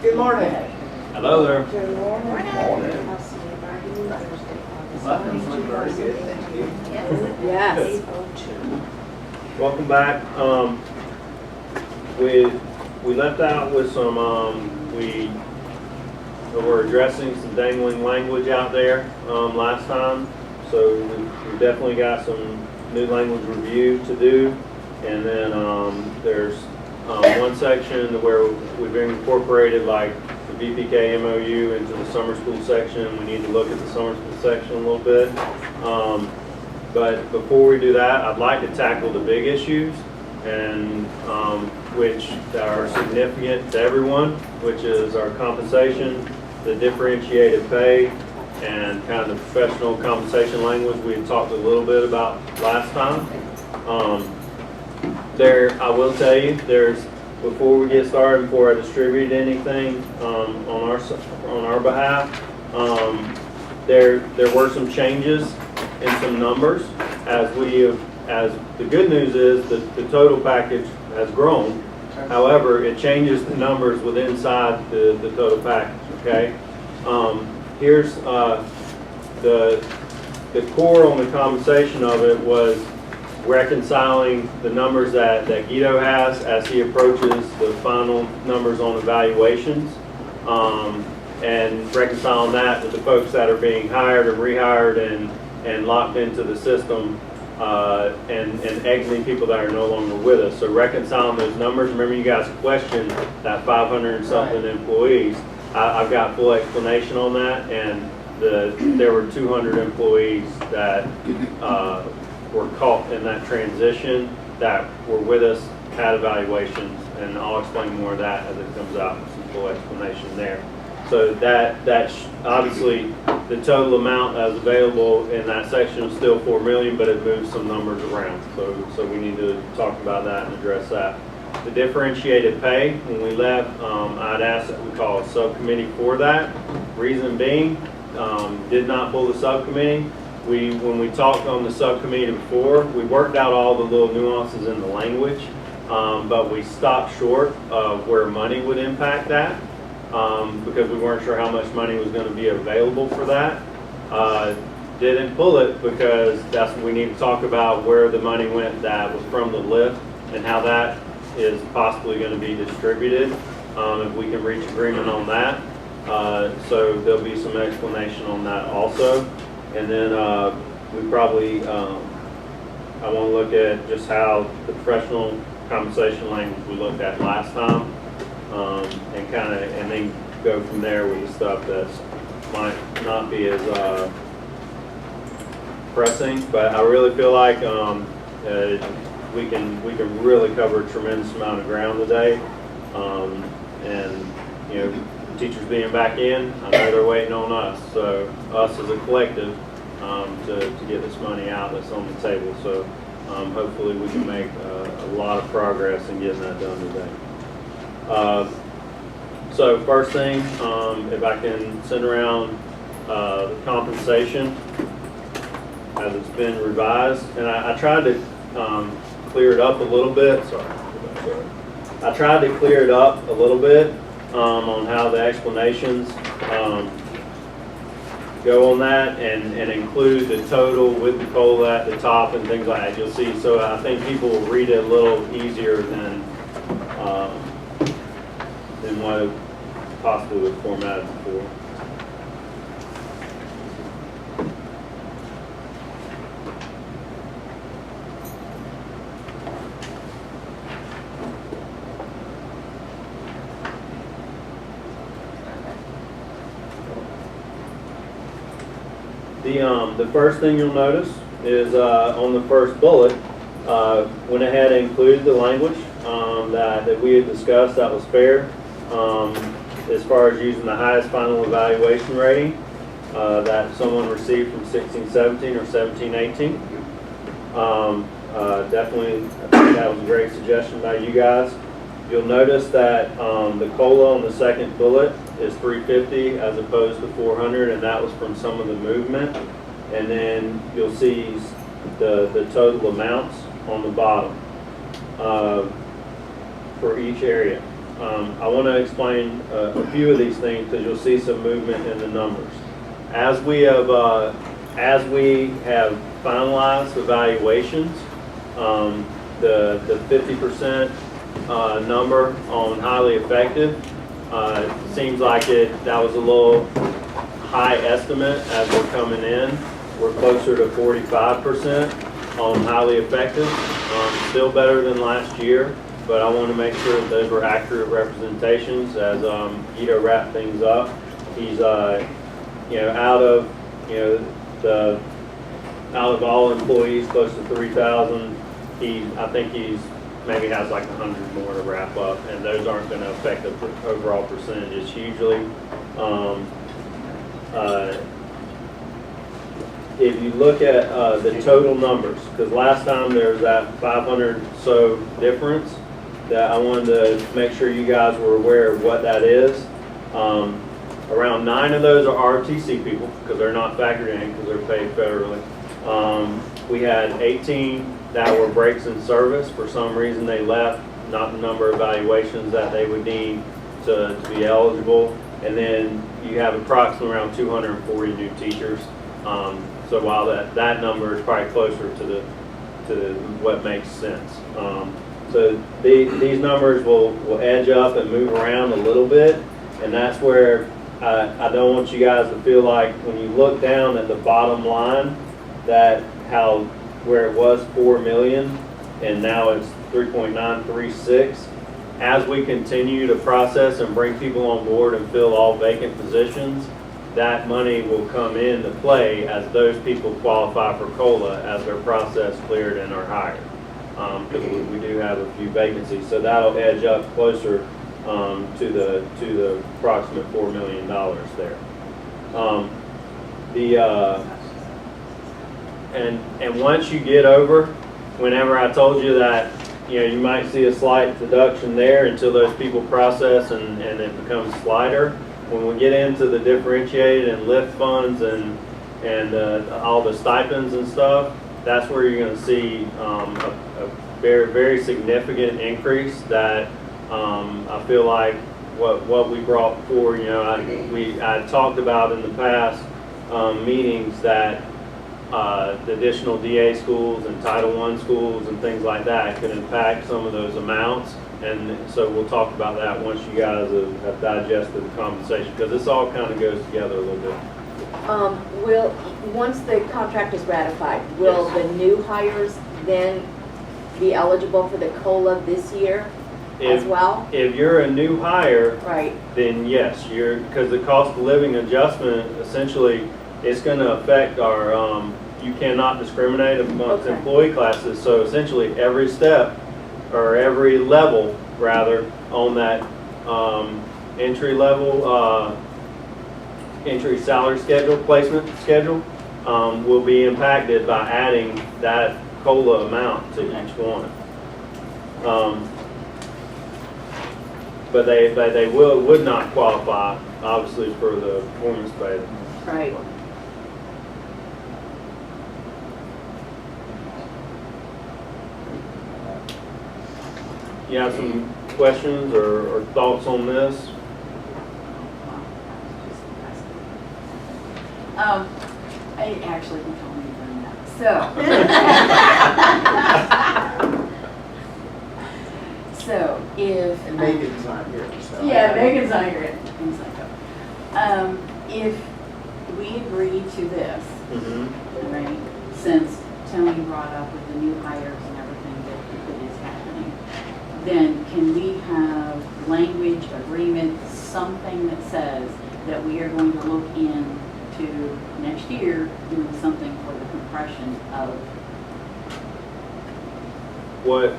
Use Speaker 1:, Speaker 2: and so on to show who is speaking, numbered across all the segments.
Speaker 1: Good morning.
Speaker 2: Hello there.
Speaker 3: Good morning.
Speaker 1: Morning.
Speaker 3: I'll see everybody Thursday.
Speaker 1: Welcome. Very good. Thank you.
Speaker 3: Yes.
Speaker 2: Welcome back. We left out with some, we were addressing some dangling language out there last time. So we definitely got some new language review to do. And then there's one section where we've incorporated like the VPK MOU into the summer school section. We need to look at the summer school section a little bit. But before we do that, I'd like to tackle the big issues, and which are significant to everyone, which is our compensation, the differentiated pay, and kind of the professional compensation language we had talked a little bit about last time. I will tell you, before we get started, before I distribute anything on our behalf, there were some changes in some numbers as the good news is that the total package has grown. However, it changes the numbers within inside the total package. Okay. Here's the core on the compensation of it was reconciling the numbers that Guido has as he approaches the final numbers on evaluations, and reconciling that with the folks that are being hired and rehired and locked into the system, and exiting people that are no longer with us. So reconciling those numbers. Remember, you guys questioned that 500 and something employees. I've got full explanation on that, and there were 200 employees that were caught in that transition that were with us, had evaluations, and I'll explain more of that as it comes out with some full explanation there. So that's obviously the total amount that was available in that section is still $4 million, but it moves some numbers around. So we need to talk about that and address that. The differentiated pay, when we left, I'd asked that we call a subcommittee for that. Reason being, did not pull the subcommittee. When we talked on the subcommittee before, we worked out all the little nuances in the language, but we stopped short of where money would impact that, because we weren't sure how much money was going to be available for that. Didn't pull it because that's what we need to talk about, where the money went that was from the lift and how that is possibly going to be distributed, if we can reach agreement on that. So there'll be some explanation on that also. And then we probably, I want to look at just how the professional compensation language we looked at last time, and then go from there with the stuff that might not be as pressing. But I really feel like we can really cover a tremendous amount of ground today, and teachers being back in, I know they're waiting on us. So us as a collective to get this money out that's on the table. So hopefully we can make a lot of progress in getting that done today. So first thing, if I can send around the compensation as it's been revised, and I tried to clear it up a little bit. I tried to clear it up a little bit on how the explanations go on that, and include the total with the COLA at the top and things like that. You'll see. So I think people will read it a little easier than what it possibly was formatted before. The first thing you'll notice is on the first bullet, went ahead and included the language that we had discussed that was fair, as far as using the highest final evaluation rating that someone received from 16-17 or 17-18. Definitely, I think that was a great suggestion by you guys. You'll notice that the COLA on the second bullet is 350 as opposed to 400, and that was from some of the movement. And then you'll see the total amounts on the bottom for each area. I want to explain a few of these things because you'll see some movement in the numbers. As we have finalized evaluations, the 50% number on highly effective seems like that was a little high estimate as we're coming in. We're closer to 45% on highly effective, still better than last year, but I want to make sure that those were accurate representations as Guido wrapped things up. He's out of all employees, close to 3,000. I think he's maybe has like 100 more to wrap up, and those aren't going to affect the overall percentages hugely. If you look at the total numbers, because last time there was that 500 so difference, that I wanted to make sure you guys were aware of what that is. Around 9 of those are RTC people because they're not factored in because they're paid federally. We had 18 that were breaks in service. For some reason they left, not the number of evaluations that they would need to be eligible. And then you have approximately around 240 new teachers. So while that number is probably closer to what makes sense. So these numbers will edge up and move around a little bit, and that's where I don't want you guys to feel like when you look down at the bottom line that where it was 4 million and now it's 3.936. As we continue to process and bring people on board and fill all vacant positions, that money will come into play as those people qualify for COLA as their process cleared and are hired. Because we do have a few vacancies, so that'll edge up closer to the approximate $4 million there. And once you get over, whenever I told you that you might see a slight deduction there until those people process and it becomes slighter. When we get into the differentiated and lift funds and all the stipends and stuff, that's where you're going to see a very, very significant increase that I feel like what we brought forward, I talked about in the past meetings that the additional DA schools and Title I schools and things like that could impact some of those amounts. And so we'll talk about that once you guys have digested the compensation, because this all kind of goes together a little bit.
Speaker 3: Once the contract is ratified, will the new hires then be eligible for the COLA this year as well? If
Speaker 2: you're a new hire,
Speaker 3: right,
Speaker 2: then yes, because the cost of living adjustment essentially it's going to affect our. You cannot discriminate amongst employee classes. So essentially, every step or every level, rather, on that entry salary schedule, placement schedule, will be impacted by adding that COLA amount to each one. But they would not qualify, obviously, for the performance pay.
Speaker 3: Right.
Speaker 2: You have some questions or thoughts on this?
Speaker 4: I actually can tell me doing that. So if
Speaker 1: And Megan's not here, so.
Speaker 4: yeah, Megan's not here. Things like that. If we agree to this, right? Since Tony brought up with the new hires and everything that is happening, then can we have language, agreement, something that says that we are going to look into next year doing something for the compression of
Speaker 2: what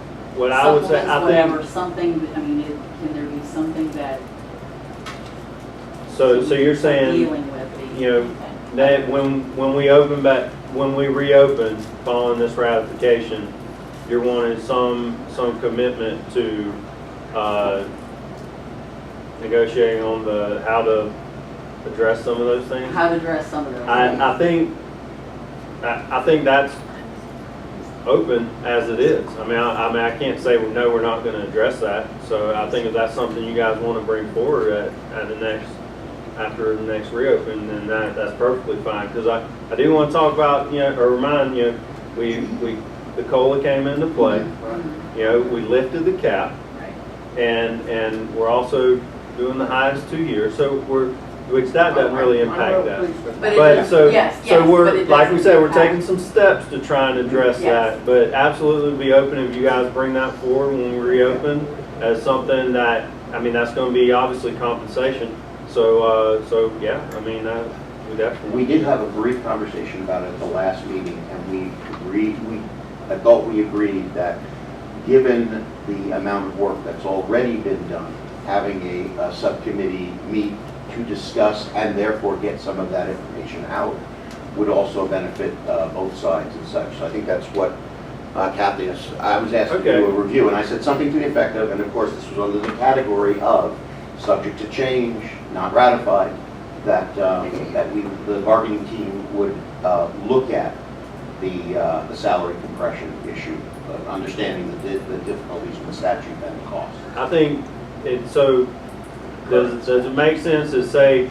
Speaker 2: I would say, I
Speaker 4: whatever,
Speaker 2: think,
Speaker 4: something, I mean, can there be something that
Speaker 2: so you're saying,
Speaker 4: dealing with the,
Speaker 2: that when we reopen following this ratification, you're wanting some commitment to negotiating on how to address some of those things?
Speaker 4: how to address some of those things.
Speaker 2: I think that's open as it is. I can't say, well, no, we're not gonna address that. So I think if that's something you guys wanna bring forward at the next, after the next reopen, then that's perfectly fine. Cause I do wanna talk about, or remind you, the COLA came into play. We lifted the cap, and we're also doing the highest 2 years. So which that doesn't really impact that. So we're, like we said, we're taking some steps to try and address that. But absolutely be open if you guys bring that forward when we reopen as something that, that's going to be obviously compensation. So yeah, we definitely.
Speaker 5: We did have a brief conversation about it at the last meeting, and I thought we agreed that given the amount of work that's already been done, having a subcommittee meet to discuss and therefore get some of that information out would also benefit both sides and such. So I think that's what Kathy, I was asked to do a review, and I said something to the effect of, and of course this was under the category of subject to change, not ratified, that the bargaining team would look at the salary compression issue, understanding the difficulties with the statute and the cost.
Speaker 2: I think does it make sense to say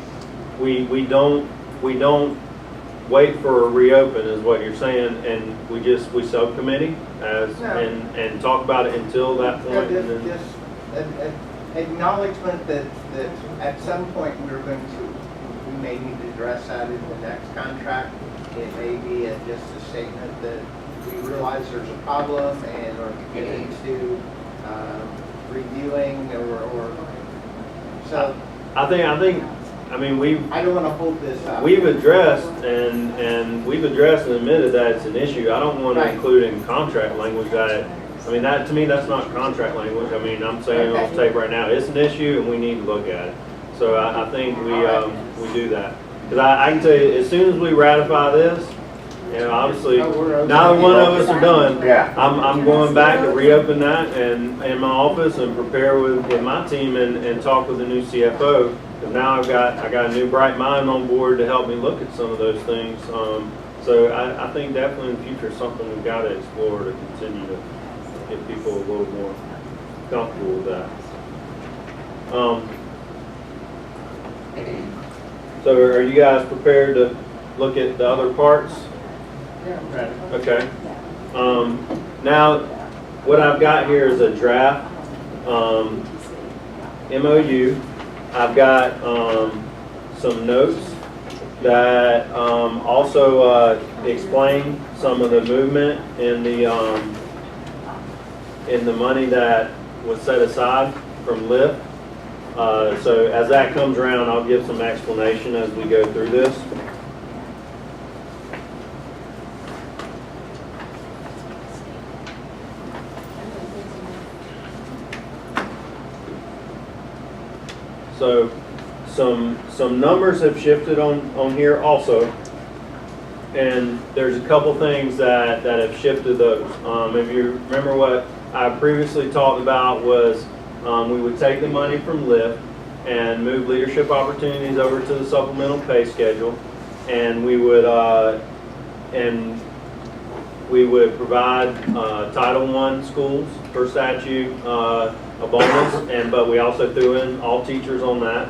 Speaker 2: we don't wait for a reopen is what you're saying, and we subcommittee and talk about it until that point?
Speaker 1: Just an acknowledgement that at some point we may need to address that in the next contract. It may be just a statement that we realize there's a problem and are getting to reviewing or so. I
Speaker 2: don't
Speaker 1: want to hold this up.
Speaker 2: We've addressed and admitted that it's an issue. I don't want to include in contract language that, that to me, that's not contract language. I'm saying on tape right now, it's an issue and we need to look at it. So I think we do that. Because I can tell you, as soon as we ratify this, obviously, now that one of us are done, I'm going back to reopen that in my office and prepare with my team and talk with the new CFO. Because now I got a new bright mind on board to help me look at some of those things. So I think definitely in the future it's something we've got to explore to continue to get people a little more comfortable with that. So are you guys prepared to look at the other parts?
Speaker 1: Yeah.
Speaker 2: Okay. Now, what I've got here is a draft MOU. I've got some notes that also explain some of the movement in the money that was set aside from LIFT. So as that comes around, I'll give some explanation as we go through this. So some numbers have shifted on here also, and there's a couple things that have shifted those. If you remember what I previously talked about was we would take the money from LIFT and move leadership opportunities over to the supplemental pay schedule, and we would provide Title I schools per statute a bonus, but we also threw in all teachers on that.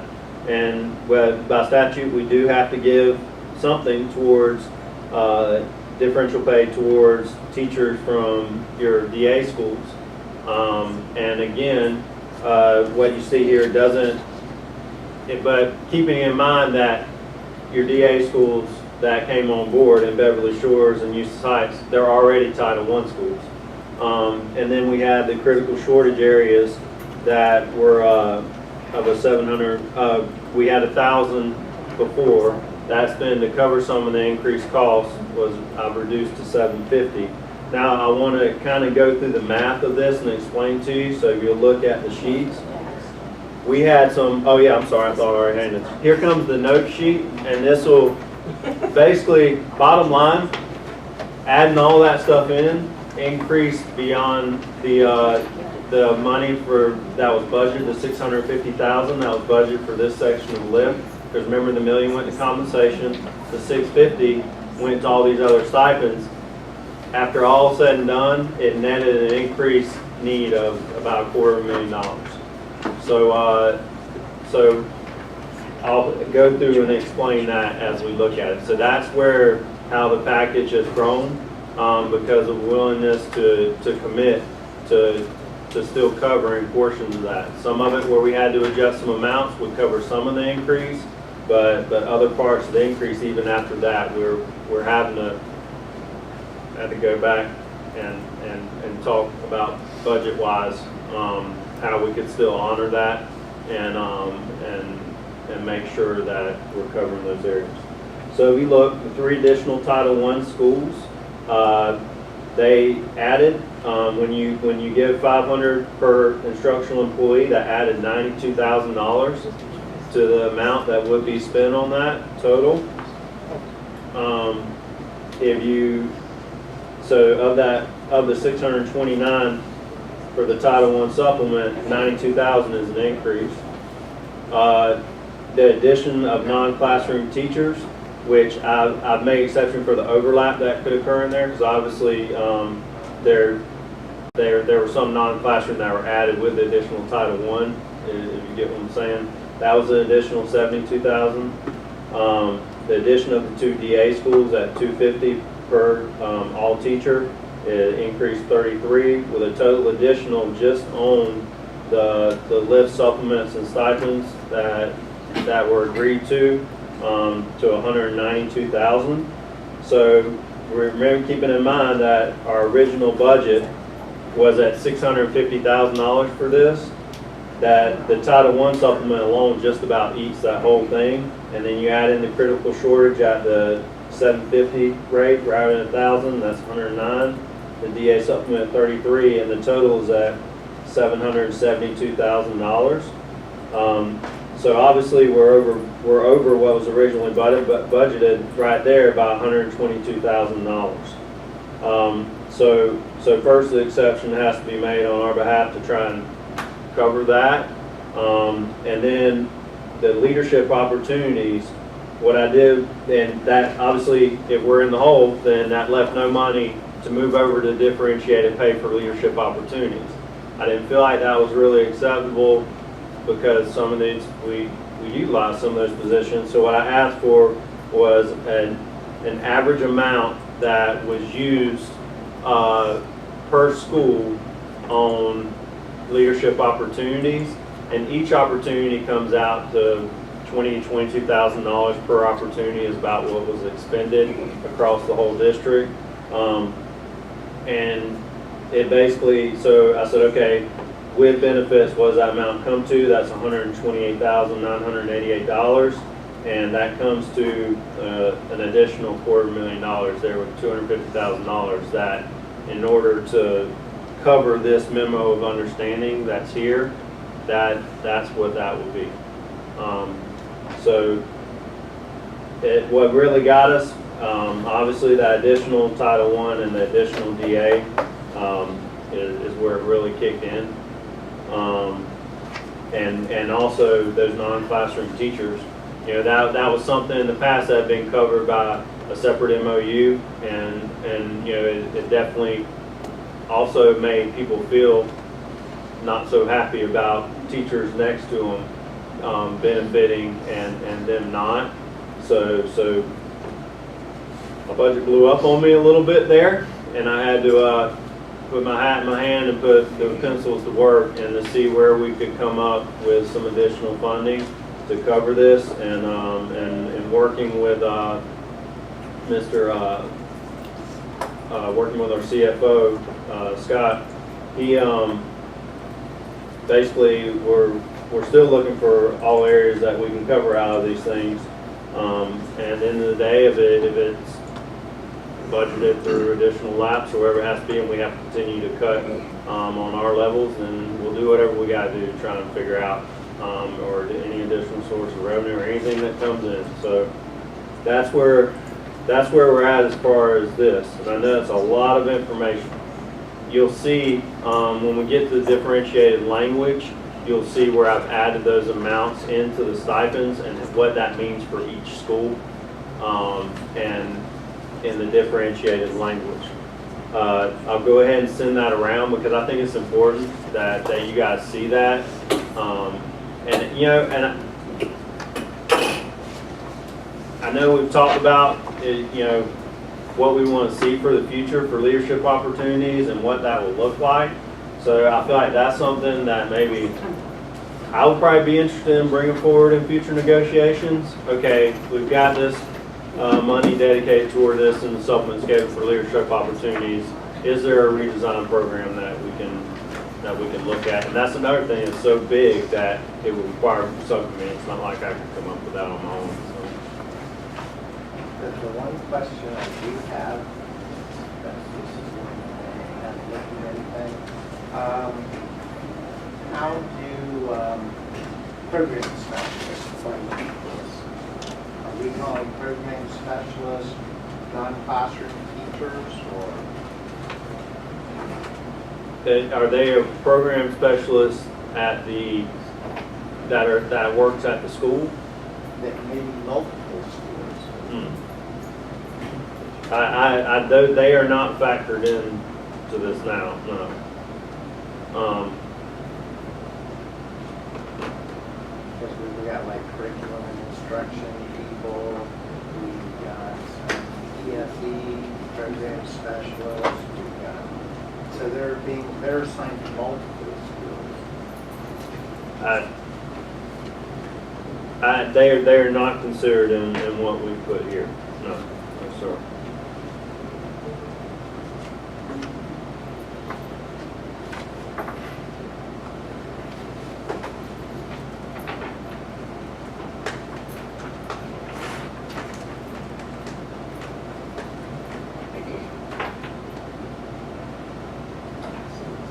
Speaker 2: And by statute, we do have to give something towards differential pay towards teachers from your DA schools. And again, what you see here doesn't, but keeping in mind that your DA schools that came on board in Beverly Shores and Eustis Heights, they're already Title I schools. And then we had the critical shortage areas that were of a 700, we had 1,000 before. That's been to cover some of the increased costs, was I've reduced to 750. Now I want to kind of go through the math of this and explain to you. So if you'll look at the sheets, we had some, oh yeah, I'm sorry, I thought I already had it. Here comes the note sheet, and this will basically, bottom line, adding all that stuff in, increased beyond the money that was budgeted, the $650,000 that was budgeted for this section of LIFT. Because remember, the $1 million went to compensation, the $650 went to all these other stipends. after all said and done, it netted an increased need of about $250,000. So I'll go through and explain that as we look at it. So that's where, how the package has grown, because of willingness to commit to still covering portions of that. Some of it where we had to adjust some amounts would cover some of the increase, but other parts of the increase, even after that, we're having to go back and talk about budget-wise, how we could still honor that and make sure that we're covering those areas. So we look, the 3 additional Title I schools, they added, when you give $500 per instructional employee, that added $92,000 to the amount that would be spent on that total. Of the 629 for the Title I supplement, 92,000 is an increase. The addition of non-classroom teachers, which I've made exception for the overlap that could occur in there, because obviously there were some non-classroom that were added with the additional Title I, if you get what I'm saying. That was an additional 72,000. The addition of the 2 DA schools at $250 per all teacher, it increased 33, with a total additional just on the lift supplements and stipends that were agreed to 192,000. So remember, keeping in mind that our original budget was at $650,000 for this, that the Title I supplement alone just about eats that whole thing, and then you add in the critical shortage at the 750 rate rather than 1,000, that's 109. The DA supplement 33, and the total is at $772,000. So obviously we're over what was originally budgeted right there by $122,000. So first the exception has to be made on our behalf to try and cover that. And then the leadership opportunities, what I did, and that obviously if we're in the hole, then that left no money to move over to differentiated pay for leadership opportunities. I didn't feel like that was really acceptable because some of these, we utilize some of those positions. So what I asked for was an average amount that was used per school on leadership opportunities, and each opportunity comes out to $20,000 to $22,000 per opportunity is about what was expended across the whole district. And it basically, so I said, okay, with benefits, what does that amount come to? That's $128,988, and that comes to an additional $250,000 there with $250,000 that in order to cover this memo of understanding that's here, that's what that would be. So what really got us, obviously that additional Title I and the additional DA is where it really kicked in. And also those non-classroom teachers, you know, that was something in the past that had been covered by a separate MOU, and you know, it definitely also made people feel not so happy about teachers next to them benefiting and them not. So my budget blew up on me a little bit there, and I had to put my hat in my hand and put the pencils to work and to see where we could come up with some additional funding to cover this, and working with working with our CFO, Scott. He basically we're still looking for all areas that we can cover out of these things. And at the end of the day, if it's budgeted through additional laps or whatever it has to be, and we have to continue to cut on our levels, then we'll do whatever we got to do to try and figure out or any additional source of revenue or anything that comes in. So that's where we're at as far as this. And I know it's a lot of information. You'll see when we get to the differentiated language, you'll see where I've added those amounts into the stipends and what that means for each school, and in the differentiated language. I'll go ahead and send that around because I think it's important that you guys see that. And you know, and I know we've talked about it, you know, what we want to see for the future for leadership opportunities and what that will look like. So I feel like that's something that maybe I would probably be interested in bringing forward in future negotiations. Okay, we've got this money dedicated toward this in the supplement schedule for leadership opportunities. Is there a redesign program that we can look at? And that's another thing that's so big that it would require subcommittee. It's not like I could come up with that on my own. So.
Speaker 1: The one question I do have, this is one thing, I haven't looked at anything. How do program specialists play into this? Are we calling program specialists non-classroom teachers, or?
Speaker 2: Are they a program specialist at that works at the school?
Speaker 1: That maybe multiple schools?
Speaker 2: They are not factored in to this now, no.
Speaker 1: Because we've got like curriculum and instruction people, we've got EFE, program specialists, we've got, so they're assigned to multiple schools.
Speaker 2: They are not considered in what we put here, no, sir.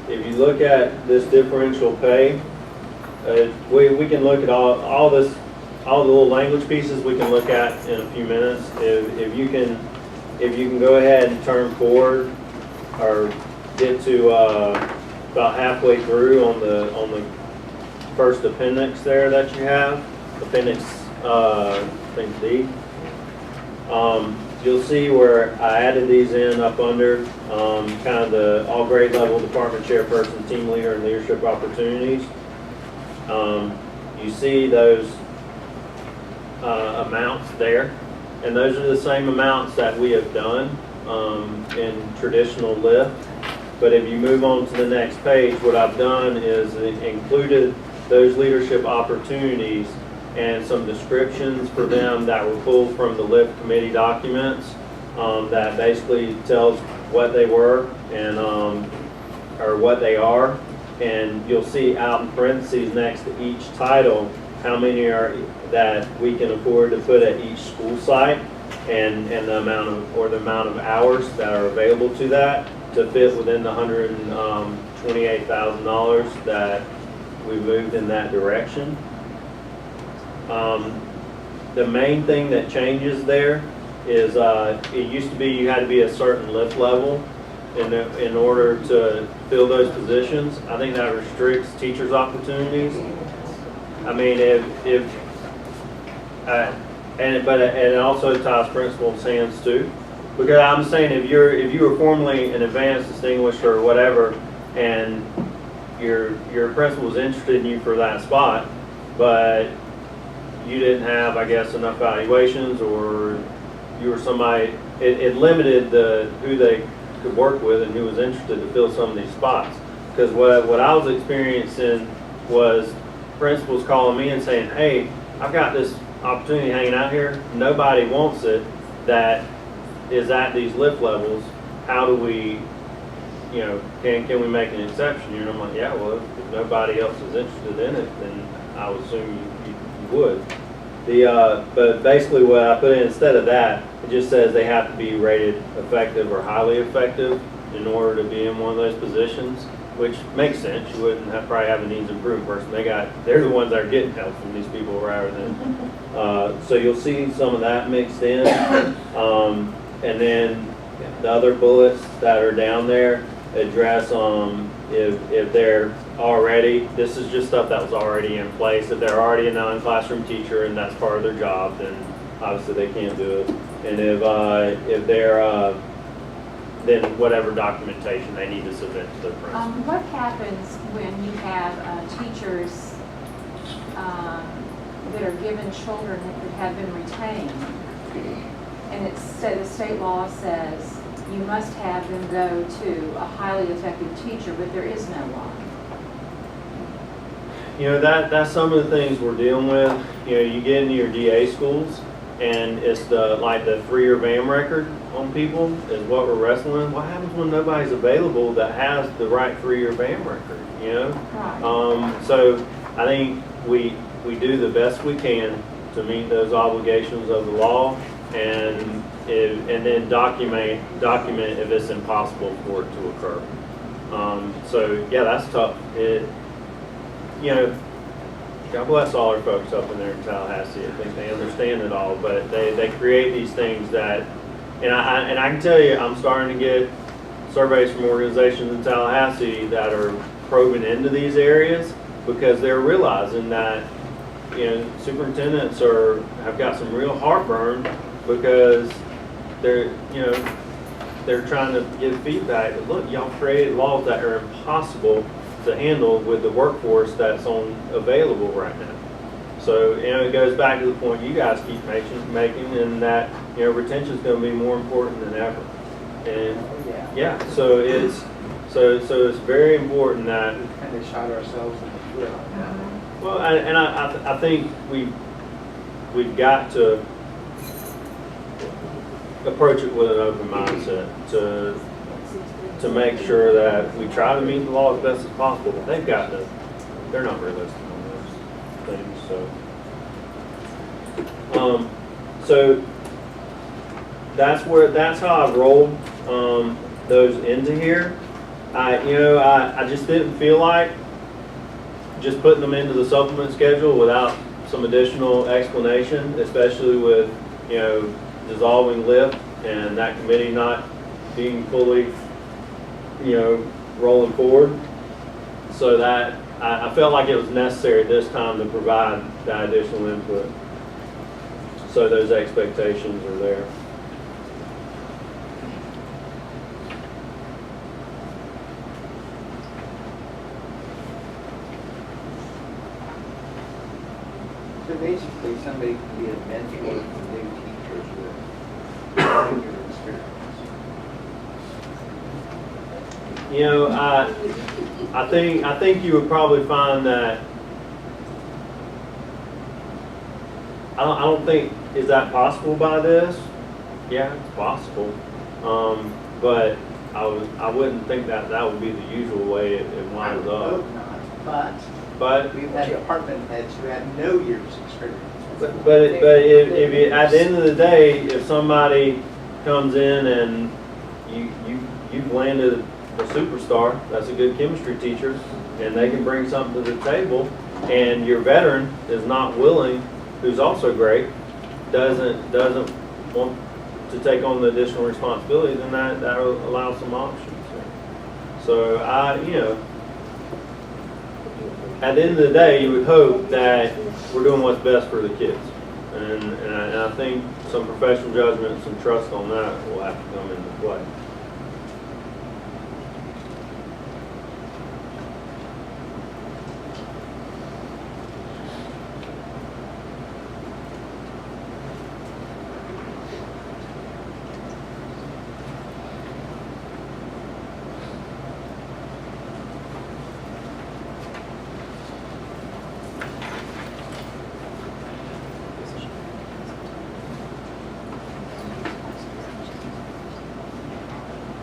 Speaker 2: If you look at this differential pay, we can look at all the little language pieces we can look at in a few minutes. If you can go ahead and turn forward or get to about halfway through on the first appendix there that you have, appendix I think D. You'll see where I added these in up under kind of the all grade level department chairperson, team leader, and leadership opportunities. You see those amounts there, and those are the same amounts that we have done in traditional lift. But if you move on to the next page, what I've done is included those leadership opportunities and some descriptions for them that were pulled from the LIFT committee documents that basically tells what they were and or what they are. And you'll see out in parentheses next to each title how many are that we can afford to put at each school site and the amount of hours that are available to that to fit within the $128,000 that we moved in that direction. The main thing that changes there is it used to be you had to be a certain lift level in order to fill those positions. I think that restricts teachers' opportunities. I mean, but it also ties principals' hands too, because I'm saying if you were formerly an advanced, distinguished, or whatever, and your principal was interested in you for that spot, but you didn't have, I guess, enough valuations, or you were somebody, it limited who they could work with and who was interested to fill some of these spots. Because what I was experiencing was principals calling me and saying, hey, I've got this opportunity hanging out here, nobody wants it, that is at these lift levels. How do we, can we make an exception? And I'm like, yeah, well, if nobody else is interested in it, then I would assume you would. But basically what I put in instead of that, it just says they have to be rated effective or highly effective in order to be in one of those positions, which makes sense. You wouldn't probably have a needs improvement person. They're the ones that are getting help from these people rather than. So you'll see some of that mixed in, and then the other bullets that are down there address if they're already, this is just stuff that was already in place. If they're already a non-classroom teacher and that's part of their job, then obviously they can't do it. And if they're then whatever documentation they need to submit to their principal.
Speaker 6: What happens when you have teachers that are given children that have been retained, and the state law says you must have them go to a highly effective teacher, but there is no one?
Speaker 2: You know, that's some of the things we're dealing with. You know, you get into your DA schools, and it's the 3-year VAM record on people is what we're wrestling with. What happens when nobody's available that has the right 3-year VAM record, you know?
Speaker 6: Right.
Speaker 2: So I think we do the best we can to meet those obligations of the law, and then document if it's impossible for it to occur. So yeah, that's tough. You know, God bless all our folks up in there in Tallahassee. I think they understand it all, but they create these things that, and I can tell you, I'm starting to get surveys from organizations in Tallahassee that are probing into these areas because they're realizing that, you know, superintendents have got some real heartburn because they're trying to give feedback that, look, y'all created laws that are impossible to handle with the workforce that's available right now. So, you know, it goes back to the point you guys keep making, and that, you know, retention is going to be more important than ever. And yeah, so it's very important that
Speaker 1: We kind of shot ourselves in the foot on that.
Speaker 2: well, I think we've got to approach it with an open mindset to make sure that we try to meet the law as best as possible. But they're not realistic on those things. So that's how I've rolled those into here. I just didn't feel like just putting them into the supplement schedule without some additional explanation, especially with, you know, dissolving LIFT and that committee not being fully, you know, rolling forward. So that I felt like it was necessary this time to provide that additional input. So those expectations are there.
Speaker 1: So basically, somebody can be a mentor to new teachers with 20-year experience.
Speaker 2: You know, I think you would probably find that I don't think, is that possible by this? Yeah, it's possible. But I wouldn't think that would be the usual way it winds
Speaker 1: I
Speaker 2: up.
Speaker 1: hope not,
Speaker 2: But
Speaker 1: we've had department heads who had no years experience.
Speaker 2: But if you, at the end of the day, if somebody comes in and you've landed a superstar, that's a good chemistry teacher, and they can bring something to the table, and your veteran is not willing, who's also great, doesn't want to take on the additional responsibility, then that allows some options. So you know, at the end of the day, you would hope that we're doing what's best for the kids. And I think some professional judgment and some trust on that will have to come into play.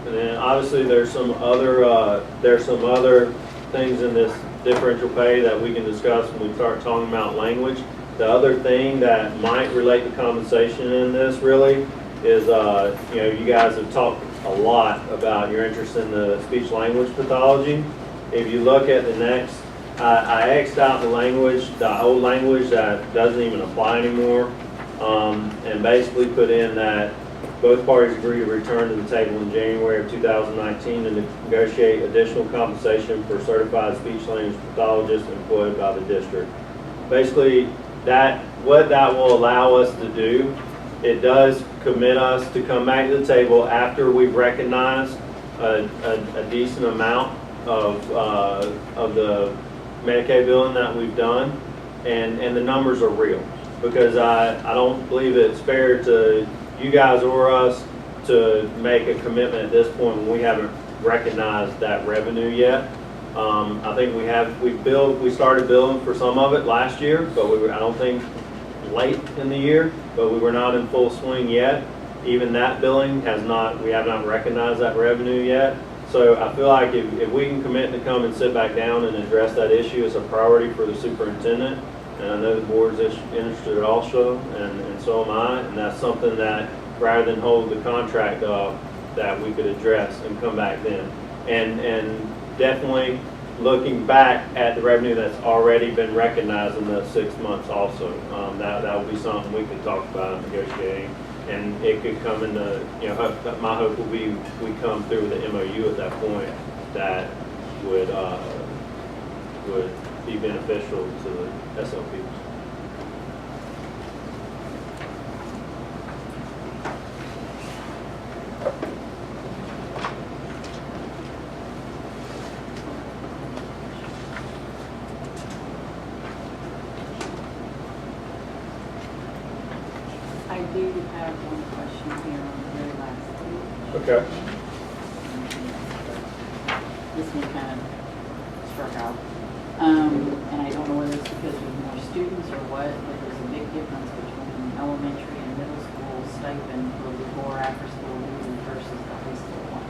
Speaker 2: And then obviously there's some other things in this differential pay that we can discuss when we start talking about language. The other thing that might relate to compensation in this really is, you know, you guys have talked a lot about your interest in the speech language pathology. If you look at the next, I X'd out the language, the old language that doesn't even apply anymore, and basically put in that both parties agree to return to the table in January of 2019 and to negotiate additional compensation for certified speech language pathologists employed by the district. Basically, what that will allow us to do it does commit us to come back to the table after we've recognized a decent amount of the Medicaid billing that we've done, and the numbers are real. Because I don't believe it's fair to you guys or us to make a commitment at this point when we haven't recognized that revenue yet. I think we started billing for some of it last year, but I don't think late in the year, but we were not in full swing yet. Even that billing we have not recognized that revenue yet. So I feel like if we can commit to come and sit back down and address that issue as a priority for the superintendent, and I know the board's interested also, and so am I, and that's something that rather than hold the contract up, that we could address and come back then. And definitely looking back at the revenue that's already been recognized in the 6 months also. That would be something we could talk about in negotiating. And it could come into, my hope will be we come through with the MOU at that point that would be beneficial to the SLPs.
Speaker 4: I do have one question here on the very last page.
Speaker 2: Okay.
Speaker 4: This one kind of struck out. And I don't know whether it's because there's more students or what, but there's a big difference between elementary and middle school stipend for before after school duty versus the high school one.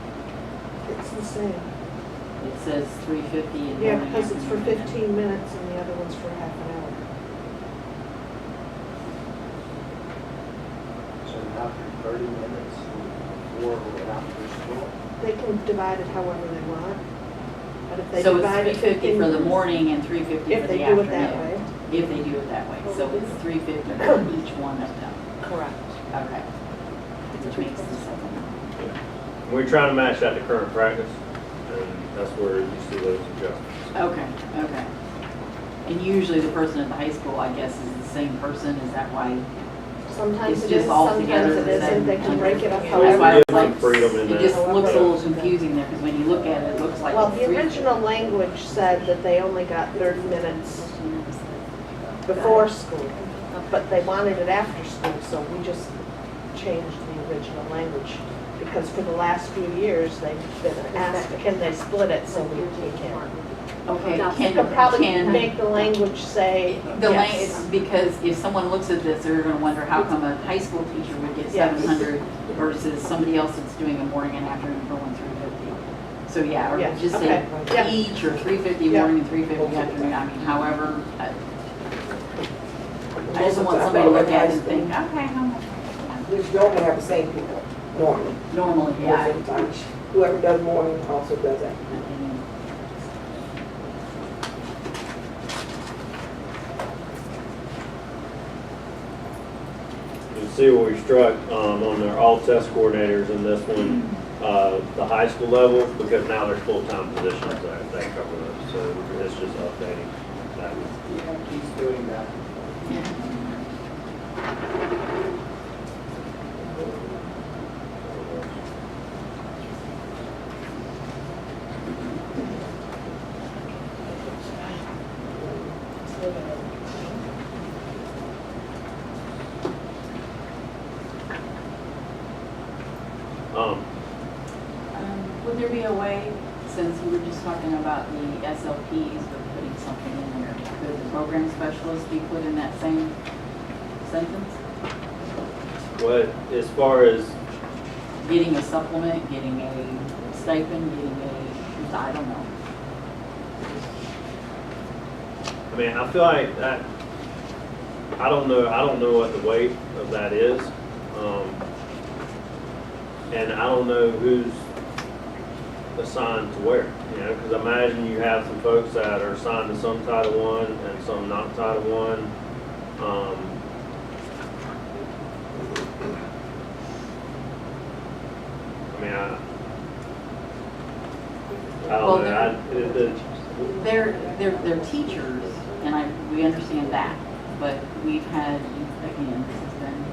Speaker 7: It's the same.
Speaker 4: It says $3.50 and
Speaker 7: Yeah,
Speaker 4: morning,
Speaker 7: because it's for
Speaker 4: afternoon,
Speaker 7: 15 minutes and the other one's for half an hour.
Speaker 1: So now for 30 minutes before or after school.
Speaker 7: They can divide it however they want. But if they
Speaker 4: So
Speaker 7: divide it
Speaker 4: it's $3.50 for the
Speaker 7: 15
Speaker 4: morning and $3.50 for
Speaker 7: If
Speaker 4: the
Speaker 7: they
Speaker 4: afternoon.
Speaker 7: do it that way.
Speaker 4: If they do it that way. So it's $3.50 for each one of them.
Speaker 7: Correct.
Speaker 4: Okay. Which makes the second one.
Speaker 2: We're trying to match that to current practice, and that's where you see those adjustments.
Speaker 4: Okay, okay. And usually the person at the high school, I guess, is the same person, is that why?
Speaker 7: Sometimes
Speaker 4: It's
Speaker 7: it is,
Speaker 4: just all
Speaker 7: sometimes
Speaker 4: together
Speaker 7: it
Speaker 4: the
Speaker 7: isn't.
Speaker 4: same.
Speaker 7: They can break it up
Speaker 4: That's why
Speaker 7: however.
Speaker 4: it's like,
Speaker 2: Freedom in
Speaker 4: it
Speaker 2: that.
Speaker 4: just looks a little
Speaker 7: However.
Speaker 4: confusing there, because when you look at it, it looks like
Speaker 7: Well,
Speaker 4: it's
Speaker 7: the
Speaker 4: three-
Speaker 7: original language said that they only got 30 minutes before school, but they wanted it after school, so we just changed the original language. Because for the last few years, they've been asked, can they split it, so we can't.
Speaker 4: Okay,
Speaker 7: You could probably make the language say,
Speaker 4: the
Speaker 7: yes.
Speaker 4: because if someone looks at this, they're gonna wonder how come a high school teacher would get
Speaker 7: Yes.
Speaker 4: 700 versus somebody else that's doing a morning and afternoon for 350. So yeah, or
Speaker 7: Yeah,
Speaker 4: just
Speaker 7: okay,
Speaker 4: say
Speaker 7: yeah.
Speaker 4: each, or 350
Speaker 7: Yeah.
Speaker 4: morning and 350 afternoon, I mean, however. I just don't want somebody to look at it and think, okay, how much?
Speaker 8: We normally have the same people, normally.
Speaker 4: Normally, yeah.
Speaker 8: Sometimes whoever does morning also does that.
Speaker 2: You can see where we struck on their all test coordinators in this one, the high school level, because now there's full-time positions that cover those. So it's just updating that.
Speaker 1: Yeah, he's doing that.
Speaker 4: Would there be a way, since you were just talking about the SLPs, with putting something in there, could the program specialist be put in that same sentence?
Speaker 2: What, as far as,
Speaker 4: Getting a supplement, getting a stipend, getting a, I don't know.
Speaker 2: I mean, I feel like that, I don't know what the weight of that is. And I don't know who's assigned to where, because I imagine you have some folks that are assigned to some Title I and some not Title I. I mean, I don't know.
Speaker 4: They're teachers, and we understand that, but we've had, again, this has been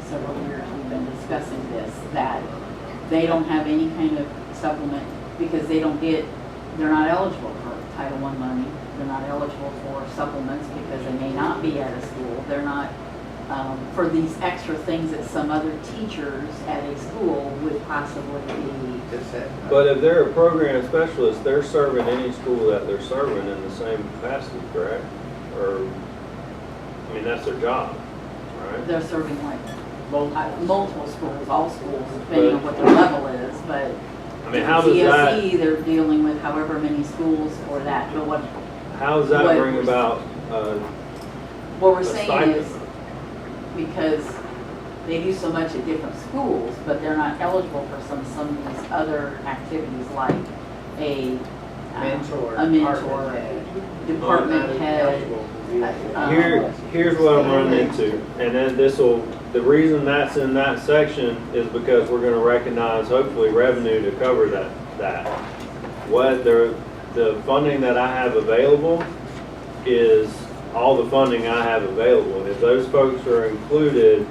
Speaker 4: so discussing this, that they don't have any kind of supplement because they're not eligible for Title I money. They're not eligible for supplements because they may not be at a school. They're not, for these extra things that some other teachers at a school would possibly be.
Speaker 1: Just said.
Speaker 2: But if they're a program specialist, they're serving any school that they're serving in the same capacity, correct? Or, I mean, that's their job, right?
Speaker 4: They're serving like multiple schools, all schools, depending on what their level is, but
Speaker 2: I mean, how does that,
Speaker 4: TSE, they're dealing with however many schools for that, but
Speaker 2: how does that
Speaker 4: what
Speaker 2: bring
Speaker 4: we're-
Speaker 2: about,
Speaker 4: what we're
Speaker 2: a
Speaker 4: saying
Speaker 2: stipend?
Speaker 4: is, because they do so much at different schools, but they're not eligible for some of these other activities like a
Speaker 1: Mentor.
Speaker 4: a mentor, department head.
Speaker 2: here's what I'm running into, and then the reason that's in that section is because we're gonna recognize hopefully revenue to cover that. What the funding that I have available is all the funding I have available. If those folks are included,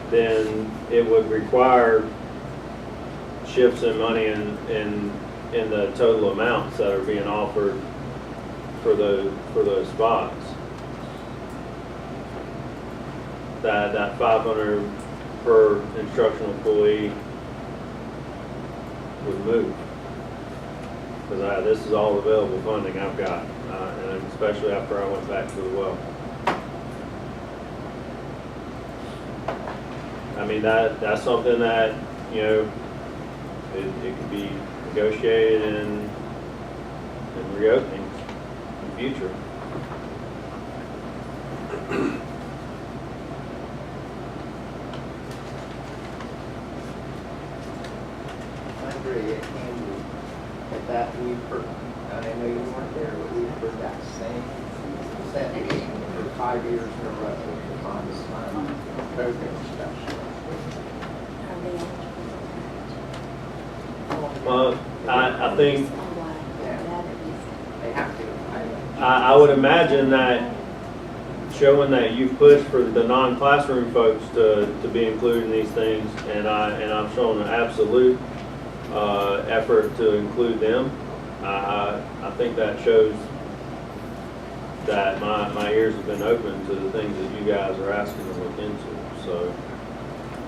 Speaker 2: then it would require shifts in money in the total amounts that are being offered for those spots. That 500 per instructional employee would move. Because this is all available funding I've got, and especially after I went back to the well. I mean, that's something that, you know, it could be negotiated in reopening in the future.
Speaker 1: I agree, it can be, but that we've heard, and I know you weren't there, but we've heard that same sentence for 5 years in a row on this program specialist.
Speaker 2: I think
Speaker 1: They have to.
Speaker 2: I would imagine that showing that you've pushed for the non-classroom folks to be included in these things, and I've shown an absolute effort to include them. I think that shows that my ears have been open to the things that you guys are asking to look into. So,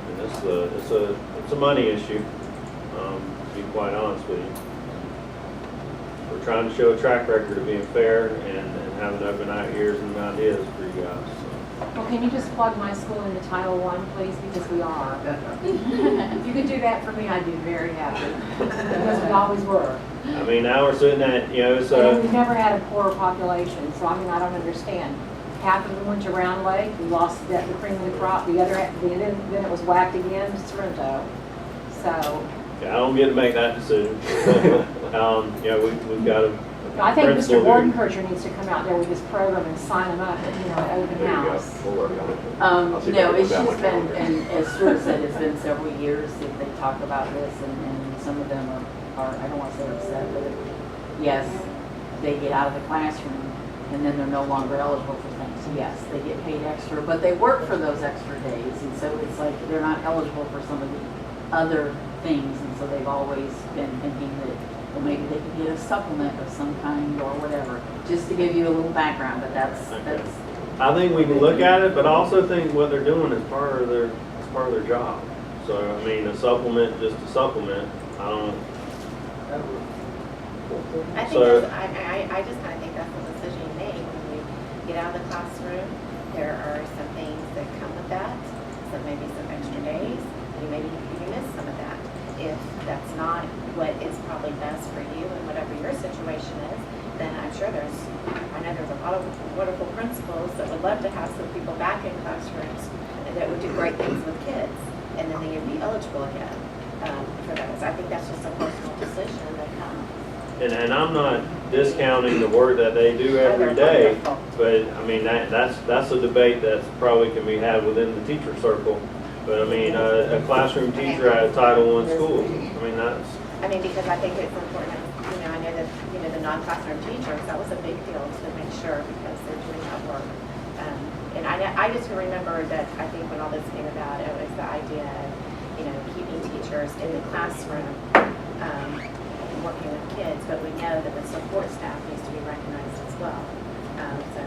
Speaker 2: and it's a money issue, to be quite honest with you. We're trying to show a track record of being fair and having open ears and ideas for you guys. So.
Speaker 6: Well, can you just plug my school into Title I, please, because we are. If you could do that for me, I'd be very happy, because we always were.
Speaker 2: I mean, now we're sitting at, you know,
Speaker 6: And
Speaker 2: so,
Speaker 6: we've never had a poor population, so I mean, I don't understand. Half of them went to Round Lake, we lost the cream of the crop, then it was whacked again to Sorrento. So,
Speaker 2: yeah, I don't get to make that decision. Yeah, we've got a
Speaker 6: I think
Speaker 2: principal
Speaker 6: Mr.
Speaker 2: who-
Speaker 6: Wardenkircher needs to come out there with his program and sign them up, at open
Speaker 9: There you go.
Speaker 6: house.
Speaker 9: We'll work on it. I'll see if I
Speaker 4: No,
Speaker 9: can
Speaker 4: it's
Speaker 9: put that
Speaker 4: just
Speaker 9: on
Speaker 4: been,
Speaker 9: my
Speaker 4: and as Stuart said, it's been several years that they talk about this, and some of them are, I don't want to say upset, but yes, they get out of the classroom, and then they're no longer eligible for things. Yes, they get paid extra, but they work for those extra days, and so it's like they're not eligible for some of the other things, and so they've always been thinking that, well, maybe they could get a supplement of some kind or whatever, just to give you a little background, but that's.
Speaker 2: I think we can look at it, but I also think what they're doing is part of their job. So, I mean, a supplement, just a supplement, I don't,
Speaker 10: I think
Speaker 2: So-
Speaker 10: I just kind of think that's the decision you make when you get out of the classroom. There are some things that come with that, so maybe some extra days. You maybe you miss some of that. If that's not what is probably best for you and whatever your situation is, then I'm sure there's a lot of wonderful principals that would love to have some people back in classrooms that would do great things with kids, and then they would be eligible again for those. I think that's just a personal decision that comes.
Speaker 2: and I'm not discounting the work that they do every day, but, I mean, that's a debate that's probably can be had within the teacher circle. But, I mean, a classroom teacher at a Title I school, I mean, that's,
Speaker 10: Because I think it's important, I know that, the non-classroom teachers, that was a big deal to make sure because they're doing that work. And I just remember that I think when all this came about, it was the idea of, keeping teachers in the classroom, working with kids, but we know that the support staff needs to be recognized as well. So,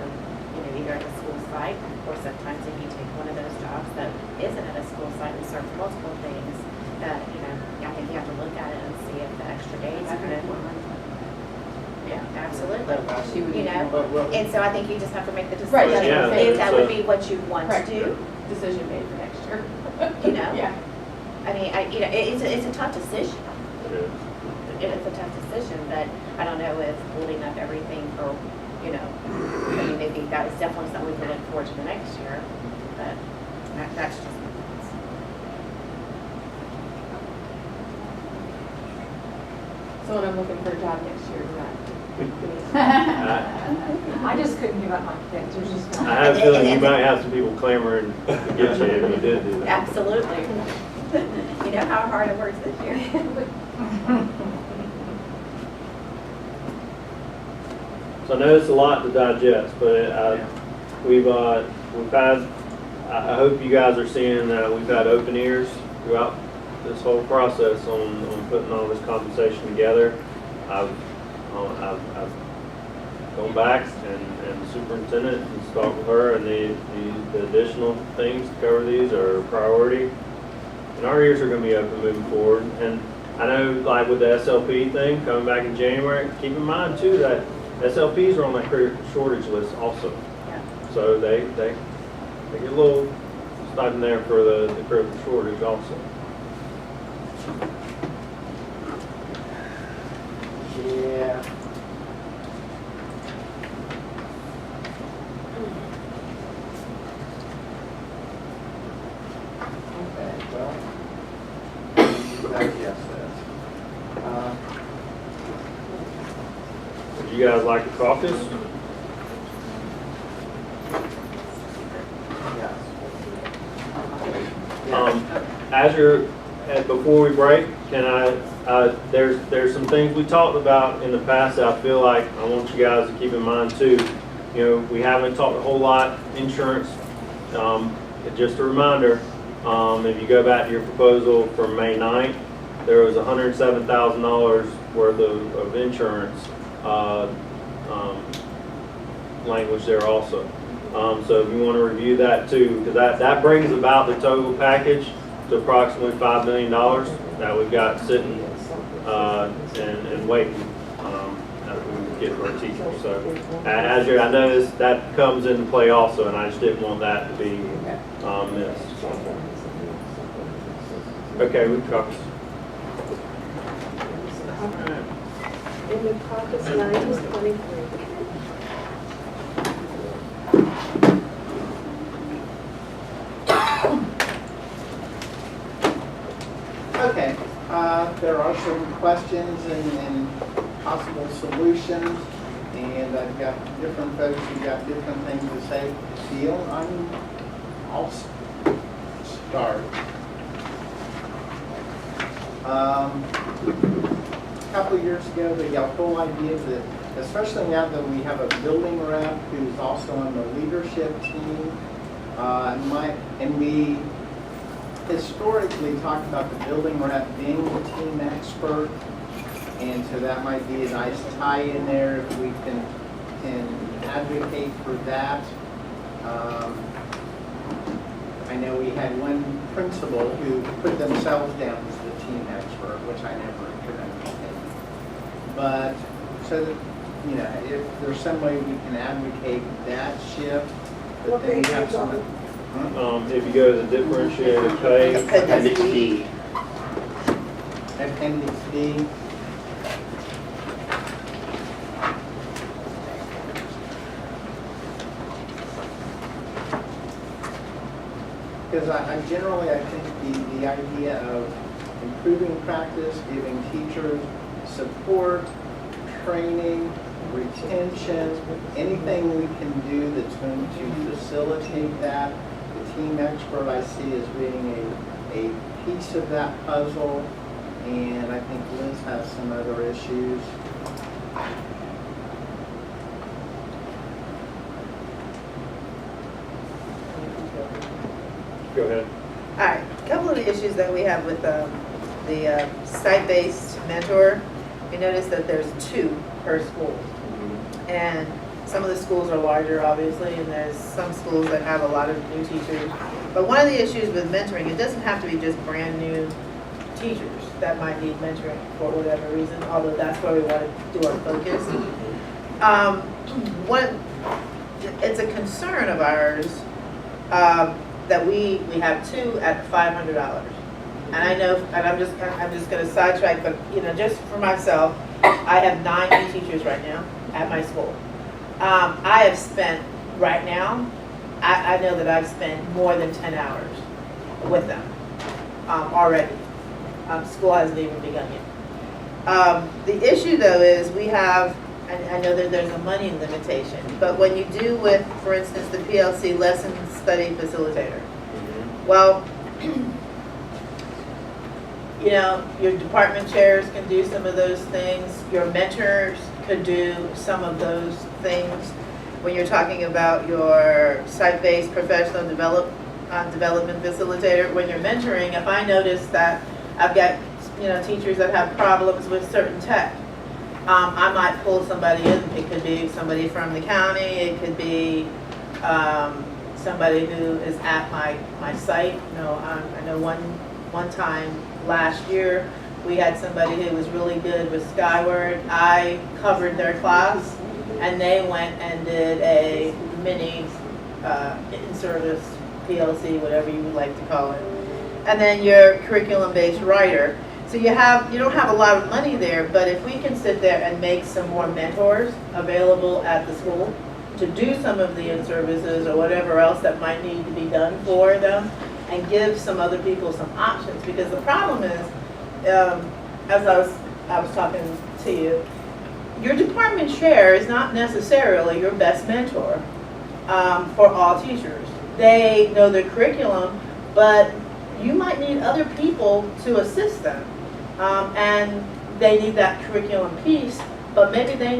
Speaker 10: either at the school site, or sometimes if you take one of those jobs that isn't at a school site and serves multiple things, that, I think you have to look at it and see if the extra days are going to. Yeah, absolutely. And so I think you just have to make the
Speaker 6: Right,
Speaker 10: decision,
Speaker 2: yeah,
Speaker 10: if that
Speaker 2: so-
Speaker 10: would be what you want to
Speaker 6: Correct.
Speaker 10: do,
Speaker 6: Decision made for next year.
Speaker 10: Yeah.
Speaker 6: Yeah.
Speaker 10: I mean, it's a tough decision.
Speaker 2: It is.
Speaker 10: It's a tough decision, but I don't know if holding up everything for, I mean, maybe that is definitely something we can look forward to the next year, but that's just.
Speaker 6: So when I'm looking for a job next year, I just couldn't give up my kids, there's just.
Speaker 2: I have a feeling you might have some people clamoring to get you if you did do that.
Speaker 10: Absolutely. You know how hard it works this year.
Speaker 2: So I know it's a lot to digest, but we've had, I hope you guys are seeing that we've had open ears throughout this whole process on putting all this compensation together. I've gone back and the superintendent and talked with her, and the additional things to cover these are a priority. And our ears are going to be open moving forward. And I know, like with the SLP thing coming back in January, keep in mind too that SLPs are on that critical shortage list also.
Speaker 10: Yeah.
Speaker 2: So they get a little stuck in there for the critical shortage also.
Speaker 1: Yeah. Okay, well, digest this.
Speaker 2: Would you guys like to caucus? Before we break, there's some things we talked about in the past that I feel like I want you guys to keep in mind too. We haven't talked a whole lot insurance. Just a reminder, if you go back to your proposal from May 9th, there was $107,000 worth of insurance language there also. So if you want to review that too, because that brings about the total package to approximately $5 million that we've got sitting and waiting that we get for our teachers. So I know that comes into play also, and I just didn't want that to be missed. Okay, we caucus.
Speaker 7: In the caucus, 9 is 23.
Speaker 1: Okay, there are some questions and possible solutions, and I've got different folks who got different things to say. I'll start. A couple of years ago, they got a whole idea that, especially now that we have a building rep who's also on the leadership team, and we historically talked about the building rep being the team expert, and so that might be a nice tie in there if we can advocate for that. I know we had one principal who put themselves down as the team expert, which I never could understand. But so that, if there's some way we can advocate that shift, but then we have some.
Speaker 2: If you go to the differentiated pay,
Speaker 5: Appendix D.
Speaker 1: Appendix D. Because I think the idea of improving practice, giving teachers support, training, retention, anything we can do that's going to facilitate that. The team expert I see as being a piece of that puzzle, and I think Liz has some other issues.
Speaker 2: go ahead.
Speaker 9: All right, a couple of the issues that we have with the site-based mentor, we noticed that there's 2 per school. And some of the schools are larger, obviously, and there's some schools that have a lot of new teachers. But one of the issues with mentoring, it doesn't have to be just brand new teachers that might need mentoring for whatever reason, although that's where we want to do our focus. It's a concern of ours that we have 2 at $500. And I know, and I'm just going to sidetrack, but just for myself, I have 9 new teachers right now at my school. I have spent right now, I know that I've spent more than 10 hours with them already. School hasn't even begun yet. The issue though is we have, and I know that there's a money limitation, but when you do with, for instance, the PLC lesson study facilitator, well, your department chairs can do some of those things. Your mentors could do some of those things. When you're talking about your site-based professional development facilitator, when you're mentoring, if I notice that I've got teachers that have problems with certain tech, I might pull somebody in. It could be somebody from the county. It could be somebody who is at my site. I know one time last year we had somebody who was really good with Skyward. I covered their class, and they went and did a mini in-service PLC, whatever you would like to call it. And then your curriculum-based writer. So you don't have a lot of money there, but if we can sit there and make some more mentors available at the school to do some of the in-services or whatever else that might need to be done for them, and give some other people some options, because the problem is, as I was talking to you, your department chair is not necessarily your best mentor for all teachers. They know their curriculum, but you might need other people to assist them, and they need that curriculum piece, but maybe they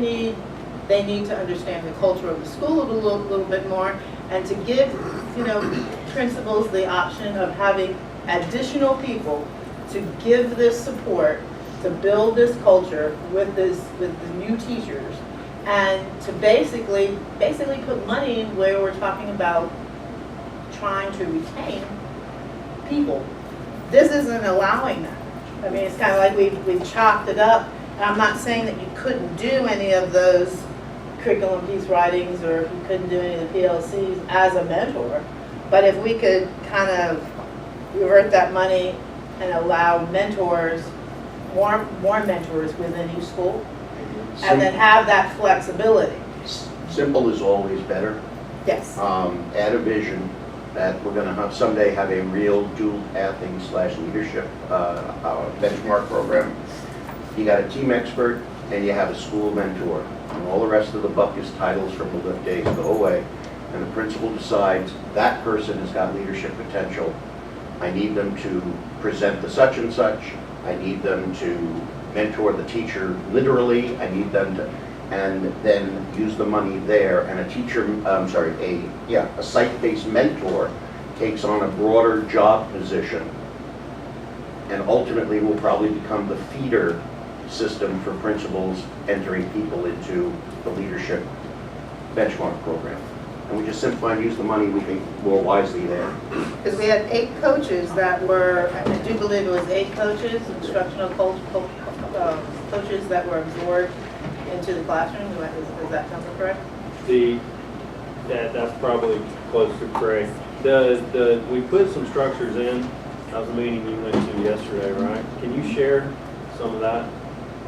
Speaker 9: need to understand the culture of the school a little bit more, and to give principals the option of having additional people to give this support, to build this culture with the new teachers, and to basically put money in where we're talking about trying to retain people. This isn't allowing that. I mean, it's kind of like we've chopped it up. And I'm not saying that you couldn't do any of those curriculum piece writings, or if you couldn't do any of the PLCs as a mentor, but if we could kind of revert that money and allow mentors, more mentors within each school, and then have that flexibility.
Speaker 5: Simple is always better.
Speaker 9: Yes.
Speaker 5: Add a vision that we're going to someday have a real dual pathing / leadership benchmark program. You got a team expert and you have a school mentor. And all the rest of the buck is titles from the lift days go away. And the principal decides that person has got leadership potential. I need them to present the such and such. I need them to mentor the teacher literally. I need them to, and then use the money there. And a site-based mentor takes on a broader job position, and ultimately will probably become the feeder system for principals entering people into the leadership benchmark program. And we just simplify and use the money we think more wisely there.
Speaker 9: Because we had 8 coaches that were, I do believe it was 8 coaches, instructional coaches that were absorbed into the classroom. Is that something correct?
Speaker 2: That's probably close to correct. We put some structures in. That was a meeting you went to yesterday, right? Can you share some of that?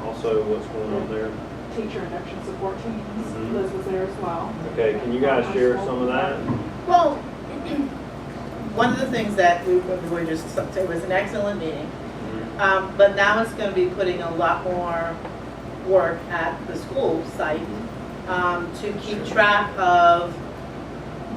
Speaker 2: Also, what's going on there?
Speaker 7: Teacher induction support teams, Liz was there as well.
Speaker 2: Okay, can you guys share some of that?
Speaker 9: Well, one of the things that we were just, it was an excellent meeting, but now it's going to be putting a lot more work at the school site to keep track of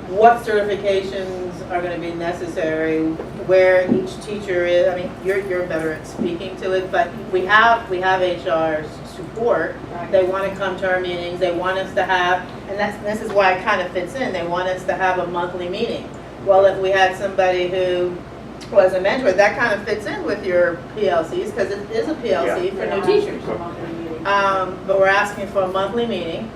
Speaker 9: what certifications are going to be necessary, where each teacher is. I mean, you're better at speaking to it, but we have HR support. Right. They want to come to our meetings. They want us to have, and this is why it kind of fits in. They want us to have a monthly meeting. Well, if we had somebody who Well, as a mentor, that kind of fits in with your PLCs, because it is a PLC for new teachers. But we're asking for a monthly meeting,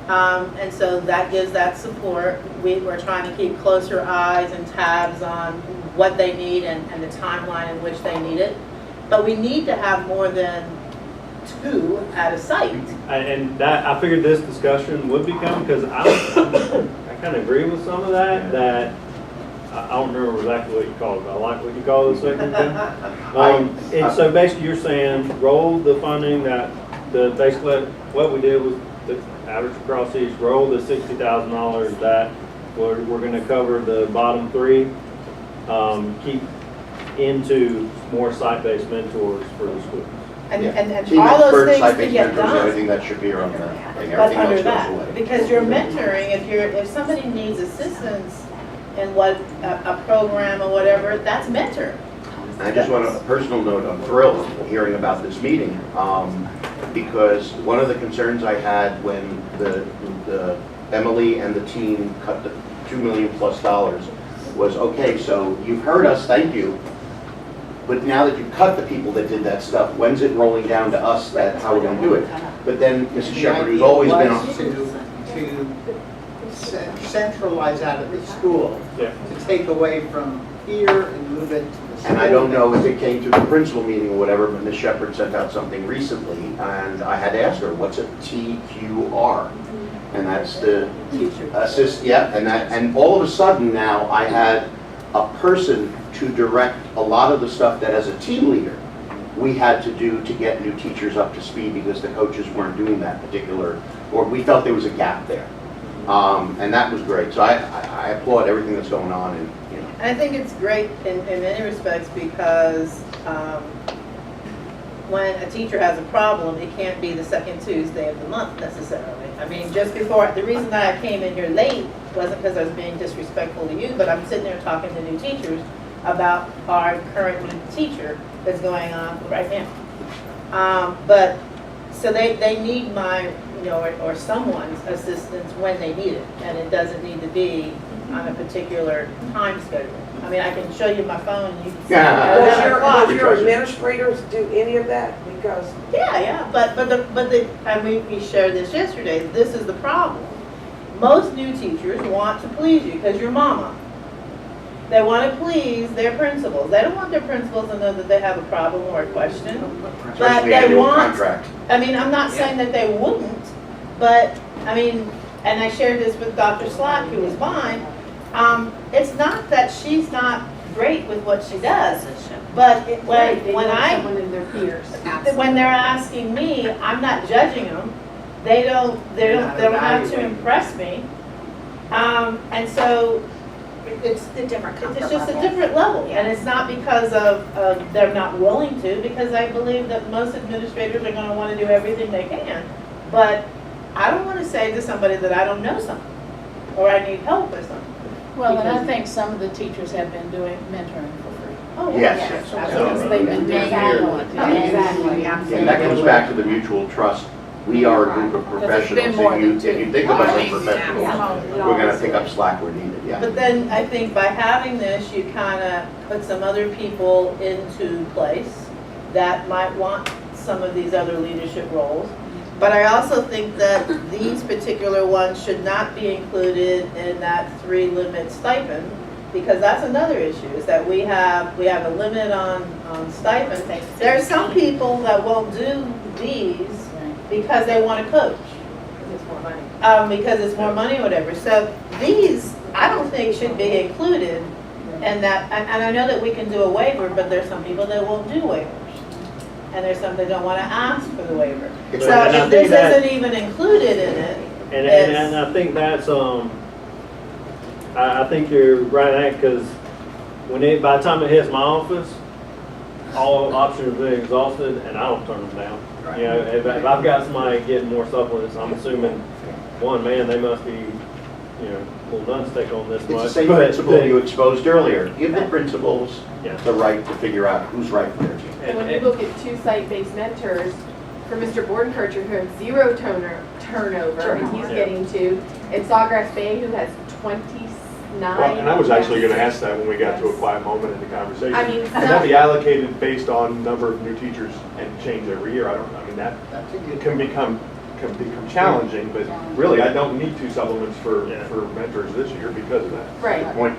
Speaker 9: and so that gives that support. We're trying to keep closer eyes and tabs on what they need and the timeline in which they need it. But we need to have more than 2 at a site.
Speaker 2: And that, I figured this discussion would become, because I kind of agree with some of that, that I don't remember exactly what you called it, but I like what you call it, second. And so basically you're saying roll the funding that, basically what we did was the average across each, roll the $60,000 that we're going to cover the bottom 3, keep into more site-based mentors for the schools.
Speaker 9: And
Speaker 5: Team
Speaker 9: all those
Speaker 5: experts,
Speaker 9: things can
Speaker 5: site-based
Speaker 9: get
Speaker 5: mentors,
Speaker 9: done.
Speaker 5: everything that should be around that. And
Speaker 9: But
Speaker 5: everything
Speaker 9: under
Speaker 5: else
Speaker 9: that,
Speaker 5: goes away.
Speaker 9: because you're mentoring, if somebody needs assistance in what, a program or whatever, that's mentor.
Speaker 5: And I just want a personal note, I'm thrilled hearing about this meeting, because one of the concerns I had when the Emily and the team cut the $2 million+ was, okay, so you've heard us, thank you, but now that you've cut the people that did that stuff, when's it rolling down to us that how we're going to do it? But then Mrs. Shepherd, who's always been on.
Speaker 1: To centralize out of the school,
Speaker 2: Yeah.
Speaker 1: to take away from here and move it to the school.
Speaker 5: And I don't know if it came to the principal meeting or whatever, but Ms. Shepherd sent out something recently, and I had to ask her, what's a TQR? And that's the assist, yeah, and all of a sudden now I had a person to direct a lot of the stuff that as a team leader we had to do to get new teachers up to speed because the coaches weren't doing that particular, or we felt there was a gap there. And that was great. So I applaud everything that's going on, and you know.
Speaker 9: I think it's great in many respects because when a teacher has a problem, it can't be the second Tuesday of the month necessarily. I mean, just before, the reason that I came in here late wasn't because I was being disrespectful to you, but I'm sitting there talking to new teachers about our current new teacher that's going on right now. But, so they need my, you know, or someone's assistance when they need it, and it doesn't need to be on a particular time schedule. I mean, I can show you my phone and you can see.
Speaker 5: Yeah.
Speaker 8: Does your administrators do any of that? Because
Speaker 9: Yeah, but and we shared this yesterday, this is the problem. Most new teachers want to please you because you're mama. They want to please their principals. They don't want their principals to know that they have a problem or a question. But
Speaker 5: Especially
Speaker 9: they
Speaker 5: annual
Speaker 9: want,
Speaker 5: contract.
Speaker 9: I mean, I'm not saying that they wouldn't, but, I mean, and I shared this with Dr. Slack, who was mine. It's not that she's not great with what she does, but when they're asking me, I'm not judging them. They don't have to impress me. And so it's just a different level. And it's not because of they're not willing to, because I believe that most administrators are going to want to do everything they can. But I don't want to say to somebody that I don't know something or I need help with something.
Speaker 11: Well, and I think some of the teachers have been doing mentoring for free.
Speaker 9: Oh,
Speaker 5: Yes.
Speaker 11: Because they've been paying for it.
Speaker 3: Exactly.
Speaker 5: And that comes back to the mutual trust. We are a group of professionals. If you think of us as professionals, we're going to pick up slack where needed, yeah.
Speaker 9: But then I think by having this, you kind of put some other people into place that might want some of these other leadership roles. But I also think that these particular ones should not be included in that 3-limit stipend, because that's another issue, is that we have a limit on stipends. There are some people that won't do these because they want to coach. Because it's more money or whatever. So these, I don't think should be included in that, and I know that we can do a waiver, but there's some people that won't do waivers. And there's some that don't want to ask for the waiver.
Speaker 5: It's
Speaker 9: So
Speaker 5: right.
Speaker 9: if this isn't even included in it,
Speaker 2: And I think that's, I think you're right at, because by the time it hits my office, all options have been exhausted, and I don't turn them down. You know, if I've got somebody getting more supplements, I'm assuming, they must be, you know, a little nuts take on this
Speaker 5: It's the
Speaker 2: much.
Speaker 5: same principle you exposed earlier. Give the principals
Speaker 2: Yeah.
Speaker 5: the right to figure out who's right for their team.
Speaker 12: And when you look at 2 site-based mentors, for Mr. Bordenkircher, who has 0 turnover, and he's
Speaker 2: Yeah.
Speaker 12: getting 2, and Sawgrass Bay, who has 29 9.
Speaker 13: Well, and I was actually gonna ask that when we got to a quiet moment in the conversation.
Speaker 12: I mean,
Speaker 13: Can that be allocated based on number of new teachers and change every year? I mean, that
Speaker 1: That's a good.
Speaker 13: can become challenging, but really, I don't need 2 supplements for mentors this year because of that.
Speaker 12: Right.
Speaker 13: Point.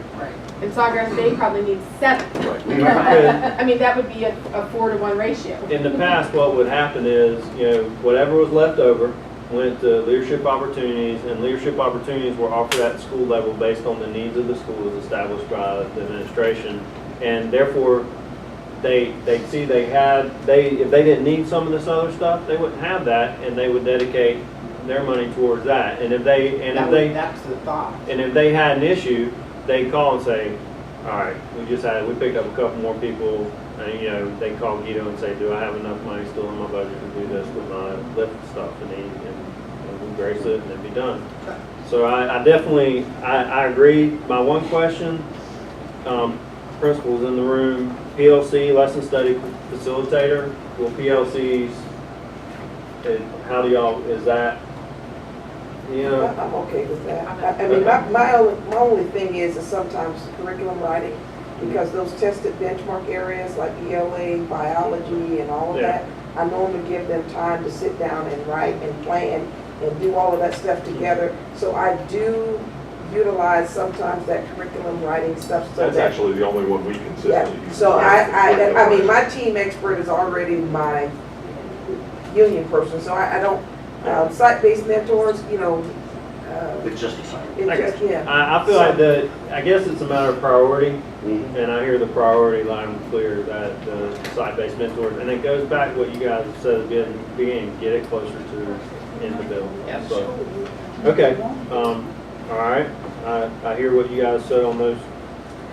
Speaker 12: And Sawgrass Bay probably needs 7.
Speaker 2: Yeah.
Speaker 12: I mean, that would be a 4-to-1 ratio.
Speaker 2: In the past, what would happen is, whatever was left over went to leadership opportunities, and leadership opportunities were offered at the school level based on the needs of the school as established by the administration. And therefore, they'd see if they didn't need some of this other stuff, they wouldn't have that, and they would dedicate their money towards that.
Speaker 1: That's the thought.
Speaker 2: And if they had an issue, they'd call and say, all right, we picked up a couple more people, and, they'd call Guido and say, do I have enough money still in my budget to do this with my lift stuff? And we'd grace it and it'd be done. So I definitely, I agree. My one question, principals in the room, PLC, lesson study facilitator, will PLCs, how do y'all, is that,
Speaker 8: I'm okay with that. I mean, my only thing is sometimes curriculum writing, because those tested benchmark areas like ELA, biology, and all of
Speaker 2: Yeah.
Speaker 8: that, I normally give them time to sit down and write and plan and do all of that stuff together. So I do utilize sometimes that curriculum writing stuff. So
Speaker 13: That's
Speaker 8: that,
Speaker 13: actually the only one we consistently use.
Speaker 8: so I mean, my team expert is already my union person, so I don't, site-based mentors,
Speaker 5: It's just a sign.
Speaker 8: yeah.
Speaker 2: I feel like I guess it's a matter of priority, and I hear the priority line clear that the site-based mentors, and it goes back to what you guys said at the beginning, get it closer to in the bill.
Speaker 1: Yes.
Speaker 2: So, okay, all right, I hear what you guys said on those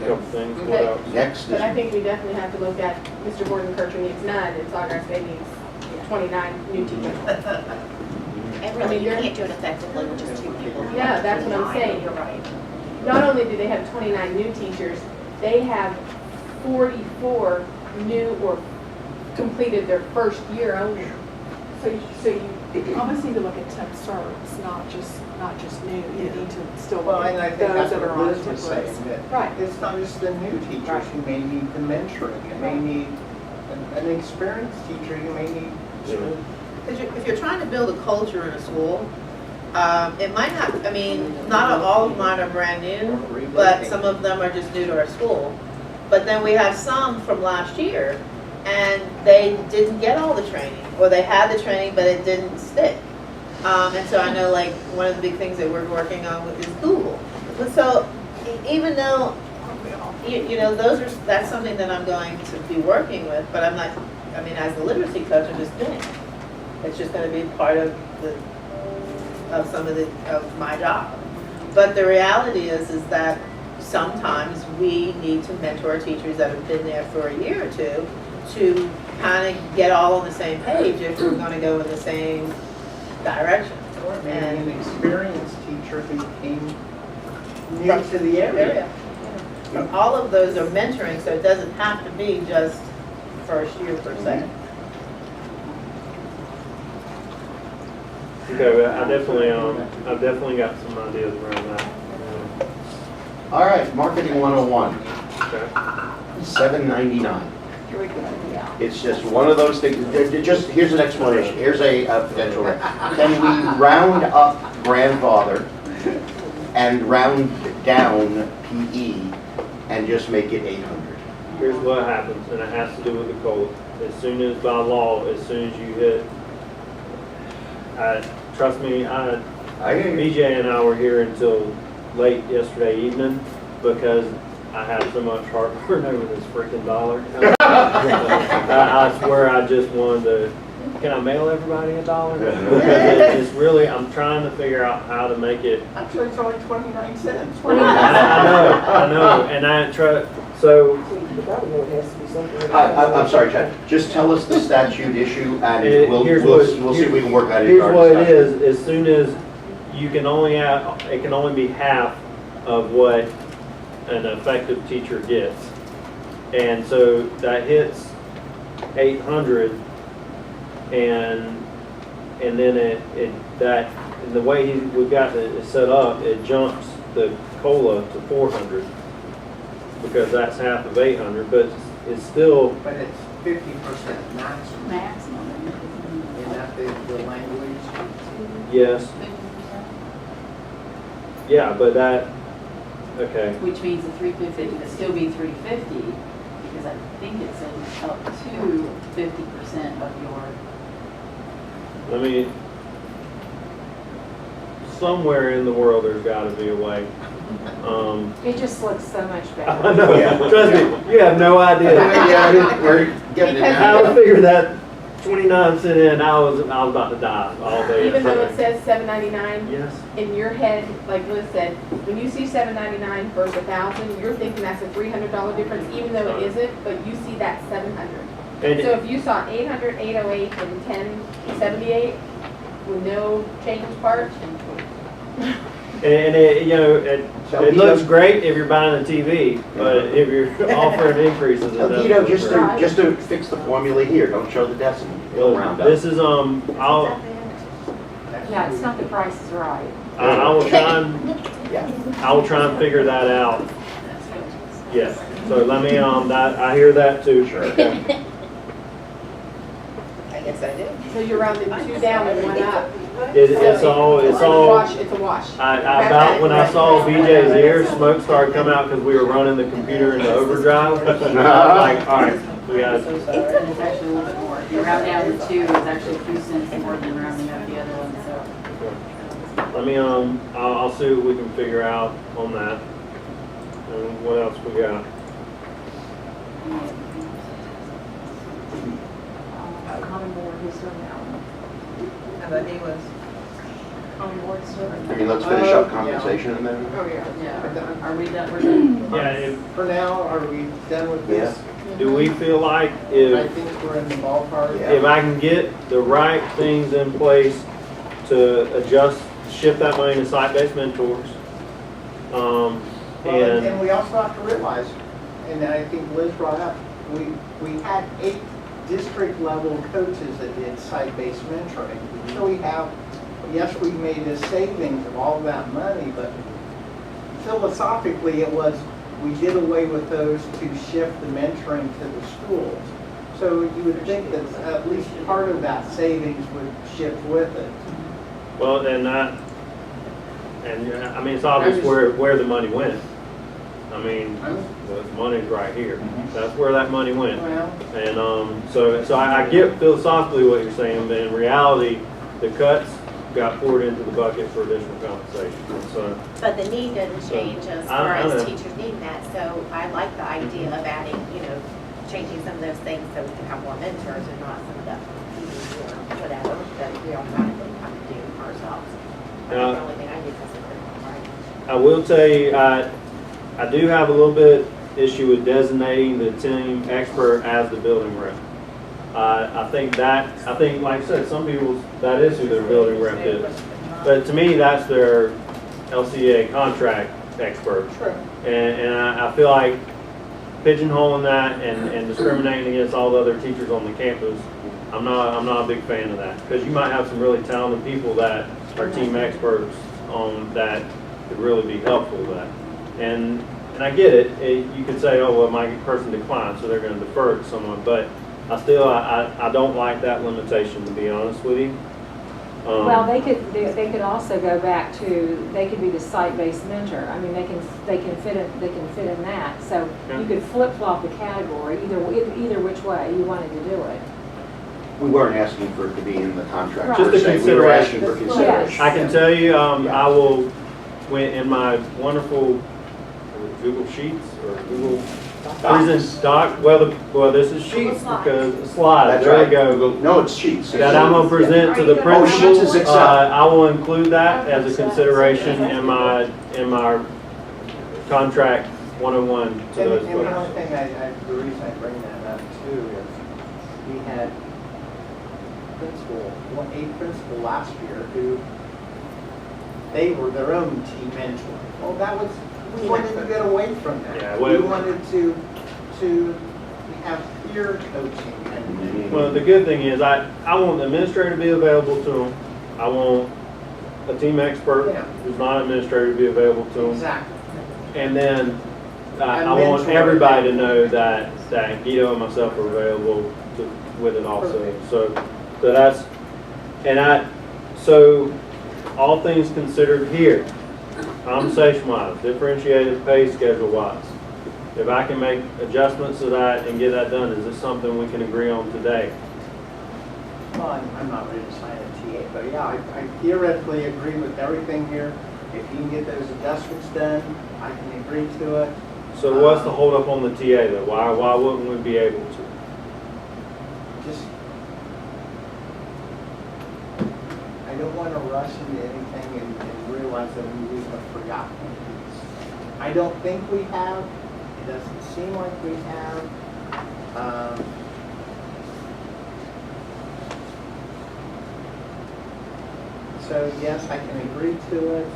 Speaker 2: couple things. What
Speaker 12: Okay.
Speaker 2: else?
Speaker 5: Next is,
Speaker 12: But I think we definitely have to look at, Mr. Gordon Kircher needs 9, and Sawgrass Bay needs 29 new teachers.
Speaker 10: And really, you can't do it effectively with just 2 people.
Speaker 12: Yeah, that's what I'm saying.
Speaker 10: You're right.
Speaker 12: Not only do they have 29 new teachers, they have 44 new or completed their first year only. So you
Speaker 7: almost need to look at temp service, not just new. You need to still
Speaker 1: Well,
Speaker 7: look
Speaker 1: and I
Speaker 7: at
Speaker 1: think
Speaker 7: those
Speaker 1: that's
Speaker 7: that are
Speaker 1: what
Speaker 7: on
Speaker 1: Liz
Speaker 7: temp
Speaker 1: was saying,
Speaker 7: service.
Speaker 1: that
Speaker 12: Right.
Speaker 1: it's not just the new teachers, you may need the mentoring, you may need an experienced teacher, you may need.
Speaker 9: If you're trying to build a culture in a school, it might not, I mean, not all of mine are brand new, but some of them are just new to our school. But then we have some from last year, and they didn't get all the training, or they had the training, but it didn't stick. And so I know, like, one of the big things that we're working on is Google. But so, even though, that's something that I'm going to be working with, but I'm not, I mean, as the literacy coach, I'm just doing it. It's just going to be part of of my job. But the reality is that sometimes we need to mentor teachers that have been there for a year or two to kind of get all on the same page if we're going to go in the same direction.
Speaker 1: Or maybe an experienced teacher who came new to the area.
Speaker 9: But all of those are mentoring, so it doesn't have to be just first year per se.
Speaker 2: Okay, well, I've definitely got some ideas around that.
Speaker 5: all right, Marketing 101,
Speaker 2: Okay.
Speaker 5: $7.99. It's just one of those things, here's an explanation, here's a potential. Can we round up grandfather and round down PE and just make it 800?
Speaker 2: Here's what happens, and it has to do with the code. As soon as by law, as soon as you hit, trust me, BJ and I were here until late yesterday evening because I had so much heartburn over this freaking dollar. I swear I just wanted to, can I mail everybody $1? Because it's really, I'm trying to figure out how to make it.
Speaker 1: Actually, it's only 29 cents.
Speaker 2: I know, and I try, so.
Speaker 5: I'm sorry, Chad, just tell us the statute issue and we'll see if we can work out it.
Speaker 2: Here's what it is, as soon as you can only have, it can only be half of what an effective teacher gets. And so that hits 800 and then and the way we've got it set up, it jumps the COLA to 400 because that's half of 800, but it's still,
Speaker 1: But it's 50% maximum.
Speaker 4: Maximum.
Speaker 1: Isn't that the language?
Speaker 2: yes,
Speaker 4: 50%.
Speaker 2: yeah, but that, okay.
Speaker 4: Which means the 350 would still be 350, because I think it says up to 50% of your,
Speaker 2: I mean, somewhere in the world there's got to be a way.
Speaker 6: It just looks so much
Speaker 2: I
Speaker 6: better.
Speaker 2: know,
Speaker 5: Yeah.
Speaker 2: trust me, you have no idea.
Speaker 5: Yeah, we're getting it
Speaker 2: How to
Speaker 5: now.
Speaker 2: figure that 29 cent in, I was about to die all day.
Speaker 12: Even though it says $7.99,
Speaker 2: Yes.
Speaker 12: in your head, like Liz said, when you see $7.99 versus 1,000, you're thinking that's a $300 difference, even though it isn't, but you see that 700.
Speaker 2: And
Speaker 12: So if you saw 800, 808, and 1078 with no change part,
Speaker 2: it, you know,
Speaker 5: So
Speaker 2: it
Speaker 5: he
Speaker 2: looks
Speaker 5: does-
Speaker 2: great if you're buying a TV, but if you're offering increases, it
Speaker 5: So,
Speaker 2: doesn't.
Speaker 5: Guido,
Speaker 2: look
Speaker 5: just
Speaker 2: great.
Speaker 5: to, just to fix the formula here, don't show the decimal, it'll round up.
Speaker 2: This is, I'll,
Speaker 6: Yeah, it's not the price is right.
Speaker 2: I will try and,
Speaker 5: Yeah.
Speaker 2: I will try and figure that out. Yes, so let me, that, I hear that too.
Speaker 5: Sure.
Speaker 2: Okay.
Speaker 9: I guess I do.
Speaker 12: so you're rounding 2 down and 1 up.
Speaker 2: It's all,
Speaker 12: It's a wash.
Speaker 2: about when I saw BJ's ears, smoke started coming out because we were running the computer into overdrive. I was like, all right, we got,
Speaker 4: so sorry, and it's actually a little bit more. If you round down to 2, it's actually a few cents more than rounding up the other one, so.
Speaker 2: let me, I'll see what we can figure out on that. And what else we got?
Speaker 6: Common board, who's doing that one?
Speaker 9: I thought he was.
Speaker 6: Common board's doing
Speaker 5: I
Speaker 6: that.
Speaker 5: mean, let's finish up compensation and then.
Speaker 12: Oh, yeah.
Speaker 4: Yeah, are we done, we're done?
Speaker 2: Yeah, if,
Speaker 1: For now, are we done with this?
Speaker 2: do we feel like
Speaker 1: I
Speaker 2: if,
Speaker 1: think we're in the ballpark.
Speaker 5: Yeah.
Speaker 2: if I can get the right things in place to adjust, shift that money to site-based mentors,
Speaker 1: Well,
Speaker 2: and,
Speaker 1: and we also have to realize, and I think Liz brought up, we had 8 district level coaches that did site-based mentoring. So we have, yes, we made a savings of all that money, but philosophically it was, we did away with those to shift the mentoring to the schools. So you would think that at least part of that savings would shift with it.
Speaker 2: well, and that, and, I mean, it's obvious where the money went. I mean, the money's right here. That's where that money went.
Speaker 1: Well,
Speaker 2: And so I get philosophically what you're saying, but in reality, the cuts got poured into the bucket for additional compensation. So,
Speaker 10: But the need doesn't change as
Speaker 2: I-
Speaker 10: far
Speaker 2: I
Speaker 10: as
Speaker 2: know.
Speaker 10: teachers needing that, so I like the idea of adding, changing some of those things so we can have more mentors and not some of the, whatever, that we automatically have to do ourselves. That's the only thing I do as a curriculum, right?
Speaker 2: I will tell you, I do have a little bit issue with designating the team expert as the building rep. I think, like I said, some people, that is who their building rep is. But to me, that's their LCEA contract expert.
Speaker 12: True.
Speaker 2: And I feel like pigeonholing that and discriminating against all the other teachers on the campus, I'm not a big fan of that. Because you might have some really talented people that are team experts on that could really be helpful with that. And I get it. You could say, oh, well, my person declined, so they're going to defer it to someone. But I don't like that limitation, to be honest with you.
Speaker 6: Well, they could also go back to, they could be the site-based mentor. I mean, they can fit in that. So
Speaker 2: Yeah.
Speaker 6: you could flip-flop the category, either which way you wanted to do it.
Speaker 5: We weren't asking for it to be in the contract
Speaker 6: Right.
Speaker 5: per
Speaker 2: Just a
Speaker 5: se, we were asking for
Speaker 2: consideration.
Speaker 5: consideration.
Speaker 2: I can tell you, I will, when in my wonderful Google Sheets or Google present doc, well, this is Sheets because slides,
Speaker 5: That's
Speaker 2: there
Speaker 5: right.
Speaker 2: you go.
Speaker 5: Google- No, it's Sheets.
Speaker 2: That I'm gonna present to the
Speaker 5: Oh, Sheets
Speaker 2: principal.
Speaker 5: is Excel.
Speaker 2: I will include that as a consideration in my contract 101 to
Speaker 1: And
Speaker 2: those
Speaker 1: the only
Speaker 2: folks.
Speaker 1: thing the reason I bring that up too is we had a principal last year who, they were their own team mentor. Well, that was, we wanted to get away from that.
Speaker 2: Yeah,
Speaker 1: We
Speaker 2: well-
Speaker 1: wanted to have peer coaching and.
Speaker 2: Well, the good thing is I want the administrator to be available to them. I want a team expert
Speaker 1: Yeah.
Speaker 2: who's not an administrator to be available to them.
Speaker 1: Exactly.
Speaker 2: And then I
Speaker 1: And
Speaker 2: want
Speaker 1: mentor
Speaker 2: everybody to
Speaker 1: them.
Speaker 2: know that Guido and myself are available with it also. So that's, so all things considered here, compensation wise, differentiated pay schedule wise, if I can make adjustments to that and get that done, is this something we can agree on today?
Speaker 1: Well, I'm not ready to sign a TA, but yeah, I theoretically agree with everything here. If you can get those adjustments done, I can agree to it.
Speaker 2: So what's the holdup on the TA though? Why wouldn't we be able to?
Speaker 1: Just, I don't want to rush into anything and realize that we have forgotten things. I don't think we have. It doesn't seem like we have. So yes, I can agree to it.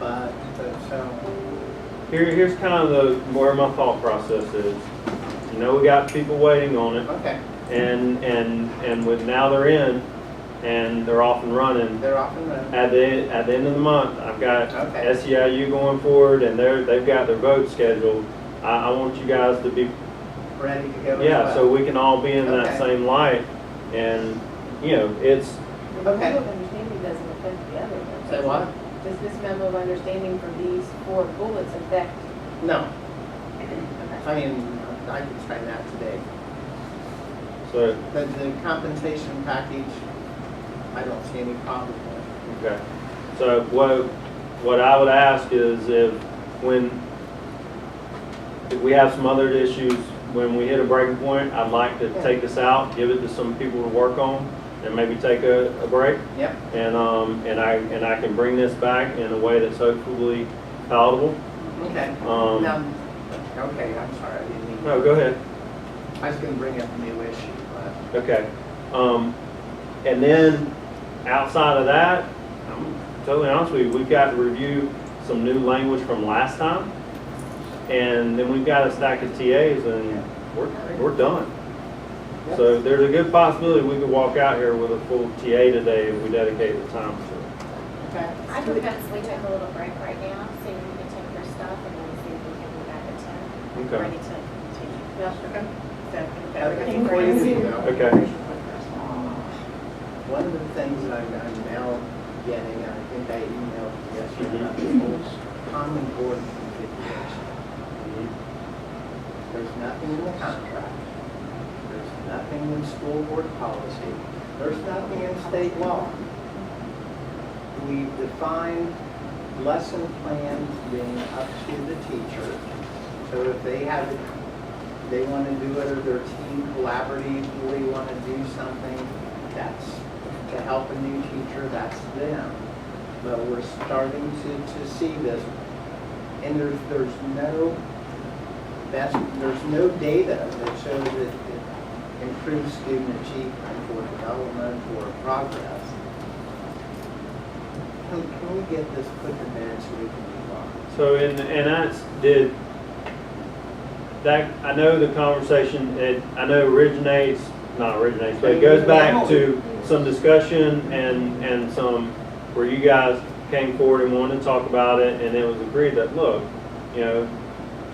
Speaker 1: But, so,
Speaker 2: Here's kind of where my thought process is. You know, we got people waiting on it,
Speaker 1: okay,
Speaker 2: and with now they're in, and they're off and running.
Speaker 1: they're off and running.
Speaker 2: At the end of the month, I've got
Speaker 1: Okay.
Speaker 2: SEIU going forward, and they've got their vote scheduled. I want you guys to be,
Speaker 1: Ready to go as
Speaker 2: yeah,
Speaker 1: well.
Speaker 2: so we can all be in that
Speaker 1: Okay.
Speaker 2: same light, and you know, it's
Speaker 12: The
Speaker 1: Okay.
Speaker 12: memo of understanding doesn't affect the other ones.
Speaker 1: Say what?
Speaker 12: Does this memo of understanding for these 4 bullets affect?
Speaker 1: No,
Speaker 12: Okay.
Speaker 1: I mean, I can sign that today.
Speaker 2: so,
Speaker 1: But the compensation package, I don't see any problem with.
Speaker 2: okay. So what I would ask is if we have some other issues, when we hit a breaking point, I'd like to take this out, give it to some people to work on, and maybe take a break.
Speaker 1: Yep.
Speaker 2: And I can bring this back in a way that's hopefully palatable.
Speaker 1: Okay.
Speaker 2: Um,
Speaker 1: Now, okay, I'm sorry, I didn't mean.
Speaker 2: No, go ahead.
Speaker 1: I was gonna bring up a new issue, but.
Speaker 2: Okay. And then outside of that, I'm totally honest with you, we've got to review some new language from last time. And then we've got a stack of TAs and we're done. So there's a good possibility we could walk out here with a full TA today if we dedicate the time to it.
Speaker 1: Okay.
Speaker 10: I propose we take a little break right now, see if we can take your stuff, and then see if we can be back at 10.
Speaker 2: Okay.
Speaker 10: Ready to continue.
Speaker 1: Okay.
Speaker 10: So,
Speaker 1: Before you leave, though,
Speaker 2: Okay.
Speaker 1: one of the things that I'm now getting, and I think I emailed yesterday, about this whole common board configuration. There's nothing in the contract. There's nothing in school board policy. There's nothing in state law. We've defined lesson plans being up to the teacher. So if they want to do it, or their team collaboratively want to do something, that's to help a new teacher, that's them. But we're starting to see this, and there's no data that shows that it improves student achievement or development or progress. Can we get this put to bed so we can move on?
Speaker 2: So, I know the conversation, I know not originates, but it goes back to some discussion and some, where you guys came forward and wanted to talk about it, and it was agreed that, look, you know,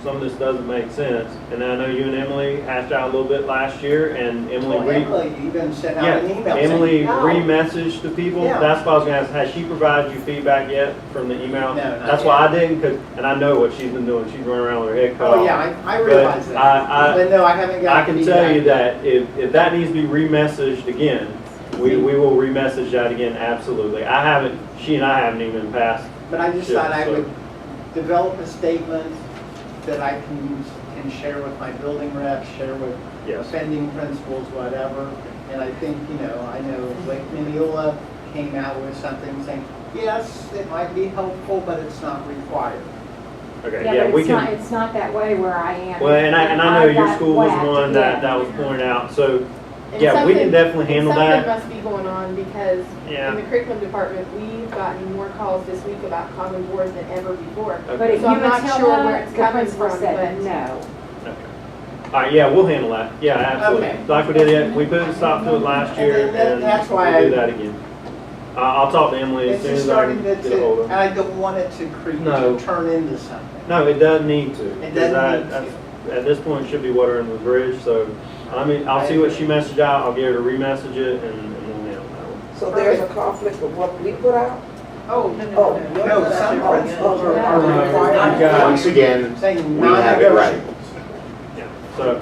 Speaker 2: some of this doesn't make sense. And I know you and Emily hashed out a little bit last year, and Emily
Speaker 1: even sent out an email saying,
Speaker 2: Emily
Speaker 1: no.
Speaker 2: re-messaged to people.
Speaker 1: Yeah.
Speaker 2: That's what I was gonna ask, has she provided you feedback yet from the email?
Speaker 1: No, not
Speaker 2: That's
Speaker 1: yet.
Speaker 2: why I didn't, and I know what she's been doing, she's running around with her head cut off.
Speaker 1: Oh, yeah, I realize that.
Speaker 2: I-
Speaker 1: But no, I haven't got
Speaker 2: I can tell you
Speaker 1: feedback.
Speaker 2: that if that needs to be re-messaged again, we will re-message that again, absolutely. She and I haven't even passed.
Speaker 1: But I just
Speaker 2: Sure,
Speaker 1: thought I
Speaker 2: so-
Speaker 1: would develop a statement that I can share with my building reps, share with
Speaker 2: Yes.
Speaker 1: offending principals, whatever. And I think, I know Lake Mineola came out with something saying, yes, it might be helpful, but it's not required.
Speaker 2: Okay,
Speaker 6: Yeah,
Speaker 2: yeah,
Speaker 6: but
Speaker 2: we
Speaker 6: it's not,
Speaker 2: can,
Speaker 6: it's not that way where I am.
Speaker 2: well, and I know your
Speaker 6: got
Speaker 2: school was
Speaker 6: whacked,
Speaker 2: one
Speaker 6: yeah.
Speaker 2: that was pointed out, so,
Speaker 12: And
Speaker 2: yeah, we can
Speaker 12: something-
Speaker 2: definitely handle
Speaker 12: Something
Speaker 2: that.
Speaker 12: must be going on because
Speaker 2: Yeah.
Speaker 12: in the curriculum department, we've gotten more calls this week about Common Board than ever before.
Speaker 2: Okay.
Speaker 11: But if
Speaker 12: So
Speaker 11: you
Speaker 12: I'm
Speaker 11: would
Speaker 12: not
Speaker 11: tell
Speaker 12: sure
Speaker 11: her,
Speaker 12: where it's
Speaker 11: the
Speaker 12: coming
Speaker 11: principal
Speaker 12: from,
Speaker 11: said
Speaker 12: but-
Speaker 11: no.
Speaker 2: Okay. All right, yeah, we'll handle that. Yeah, absolutely.
Speaker 1: Okay.
Speaker 2: Like we did it, we put a stop to it last year,
Speaker 1: And then
Speaker 2: and
Speaker 1: that's why
Speaker 2: we'll do
Speaker 1: I-
Speaker 2: that again. I'll talk to Emily as
Speaker 1: It's
Speaker 2: soon
Speaker 1: just
Speaker 2: as I
Speaker 1: starting
Speaker 2: can get a hold of her.
Speaker 1: I don't want it to
Speaker 2: No.
Speaker 1: turn into something.
Speaker 2: No, it doesn't need to.
Speaker 1: It
Speaker 2: 'cause
Speaker 1: doesn't need
Speaker 2: At this point, it should be water under the bridge, so, I'll see what she messaged out, I'll get her to re-message it, and we'll nail that one.
Speaker 8: So there's a conflict with what we put out?
Speaker 9: Oh,
Speaker 8: Oh,
Speaker 1: No, some principals are
Speaker 2: You got-
Speaker 5: Once again,
Speaker 1: saying
Speaker 5: we have it right.
Speaker 2: Yeah, so,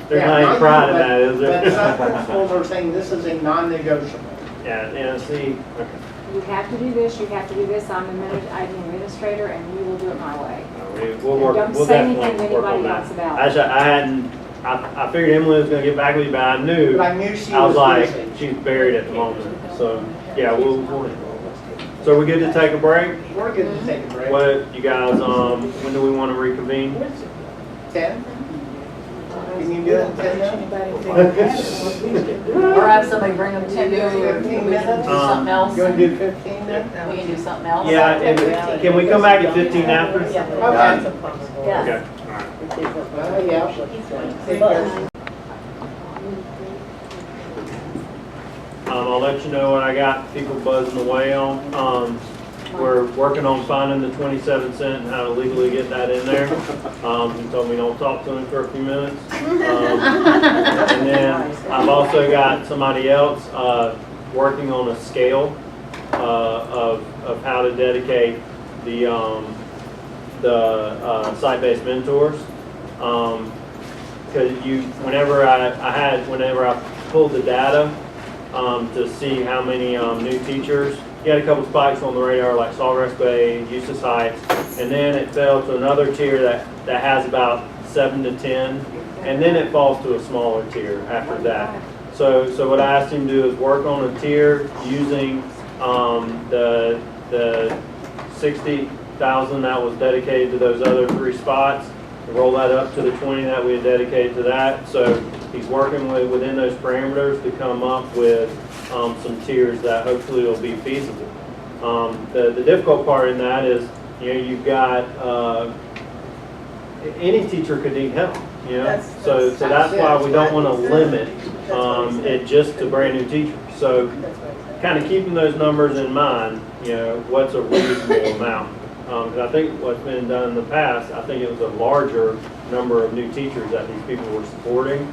Speaker 2: there's
Speaker 1: Yeah,
Speaker 2: not any pride in that, is
Speaker 1: But some
Speaker 2: there?
Speaker 1: principals are saying this is a non-negotiable.
Speaker 2: Yeah, see, okay.
Speaker 6: You have to do this, you have to do this, I'm the administrator, and we will do it my way.
Speaker 2: We'll work,
Speaker 6: Don't
Speaker 2: we'll
Speaker 6: say anything
Speaker 2: definitely
Speaker 6: to
Speaker 2: work on
Speaker 6: anybody
Speaker 2: that.
Speaker 6: else about it.
Speaker 2: Actually, I hadn't, I figured Emily was gonna get back with you, but I knew,
Speaker 1: But I knew she
Speaker 2: I was
Speaker 1: was
Speaker 2: like,
Speaker 1: busy.
Speaker 2: she's buried at the moment, so, yeah, we'll. So we good to take a break?
Speaker 1: We're good to take a break.
Speaker 2: What, you guys, when do we wanna reconvene?
Speaker 1: 10? Can you do it in 10 minutes?
Speaker 4: Or have somebody bring them to you,
Speaker 1: 15 minutes?
Speaker 4: do something else.
Speaker 1: You want to do 15 then?
Speaker 4: We can do something else.
Speaker 2: Yeah, can we come back at 15 after?
Speaker 1: Okay.
Speaker 4: Yes.
Speaker 2: Okay, alright.
Speaker 1: Yeah.
Speaker 2: I'll let you know what I got people buzzing away on. We're working on finding the 27 cent and how to legally get that in there. He told me don't talk to him for a few minutes. And then I've also got somebody else working on a scale of how to dedicate the site-based mentors. Because whenever I pulled the data to see how many new teachers. You had a couple spikes on the radar like Sawgrass Bay, Eustis Heights, and then it fell to another tier that has about 7 to 10, and then it falls to a smaller tier after that. So what I asked him to do is work on a tier using the 60,000 that was dedicated to those other 3 spots, and roll that up to the 20 that we had dedicated to that. So he's working within those parameters to come up with some tiers that hopefully will be feasible. The difficult part in that is, you've got, any teacher could need help, So that's why we don't want to limit it just to brand new teachers. So kind of keeping those numbers in mind, what's a reasonable amount? Because I think what's been done in the past, I think it was a larger number of new teachers that these people were supporting.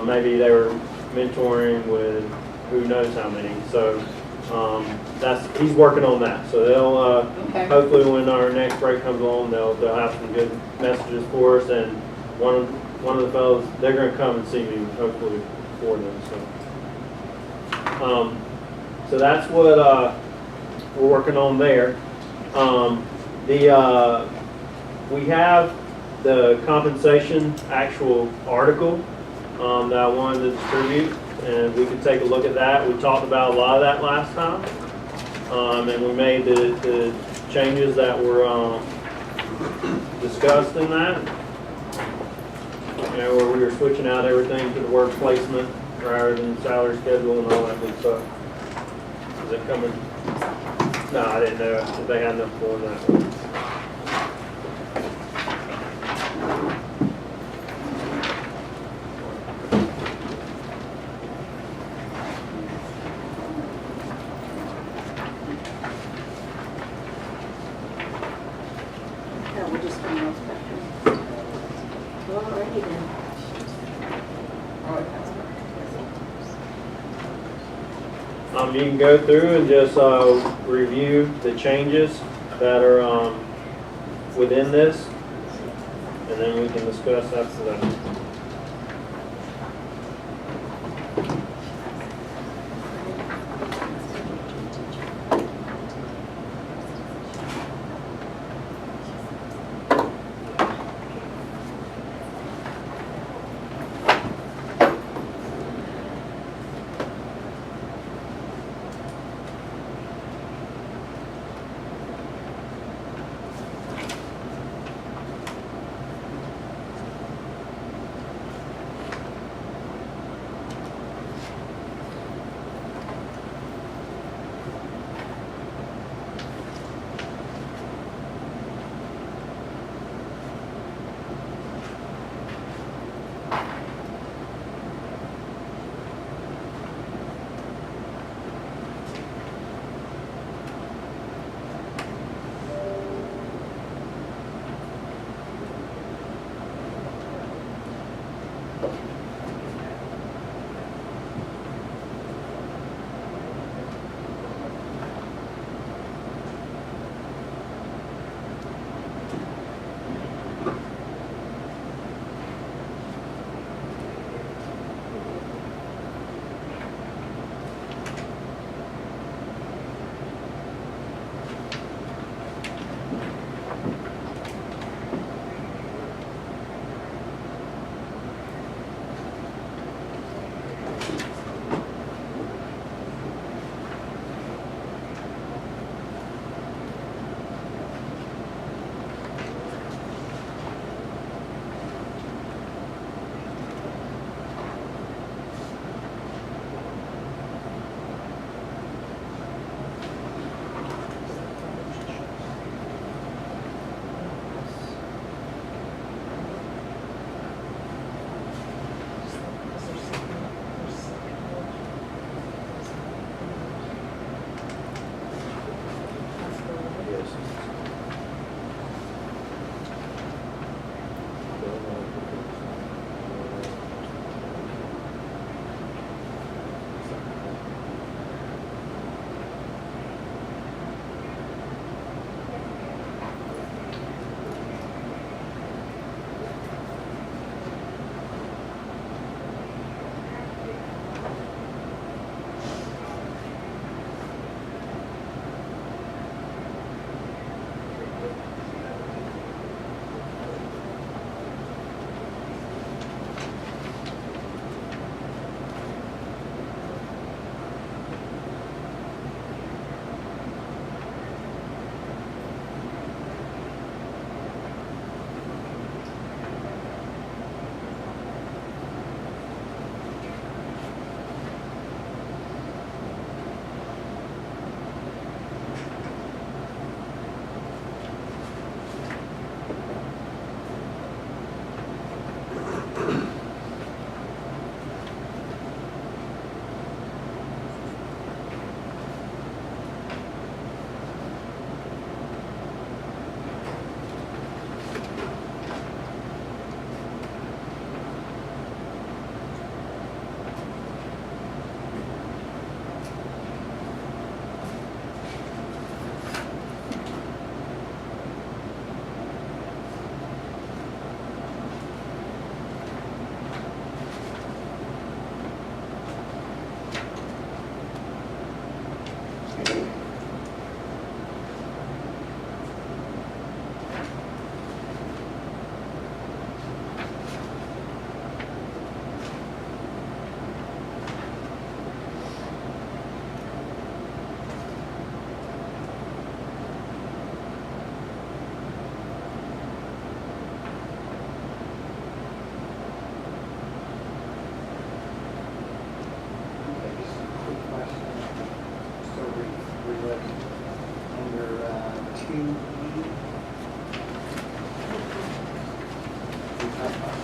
Speaker 2: Maybe they were mentoring with who knows how many. So he's working on that. So they'll hopefully when our next break comes along, they'll have some good messages for us. And one of the fellows, they're going to come and see me hopefully for them. So that's what we're working on there. We have the compensation actual article that I wanted to distribute, and we could take a look at that. We talked about a lot of that last time, and we made the changes that were discussed in that. Where we were switching out everything to the word placement rather than salary schedule and all that good stuff. Is it coming? No, I didn't know if they had enough for that.
Speaker 4: Yeah, we'll just come those back.
Speaker 3: Well, alrighty then.
Speaker 2: You can go through and just review the changes that are within this, and then we can discuss after that.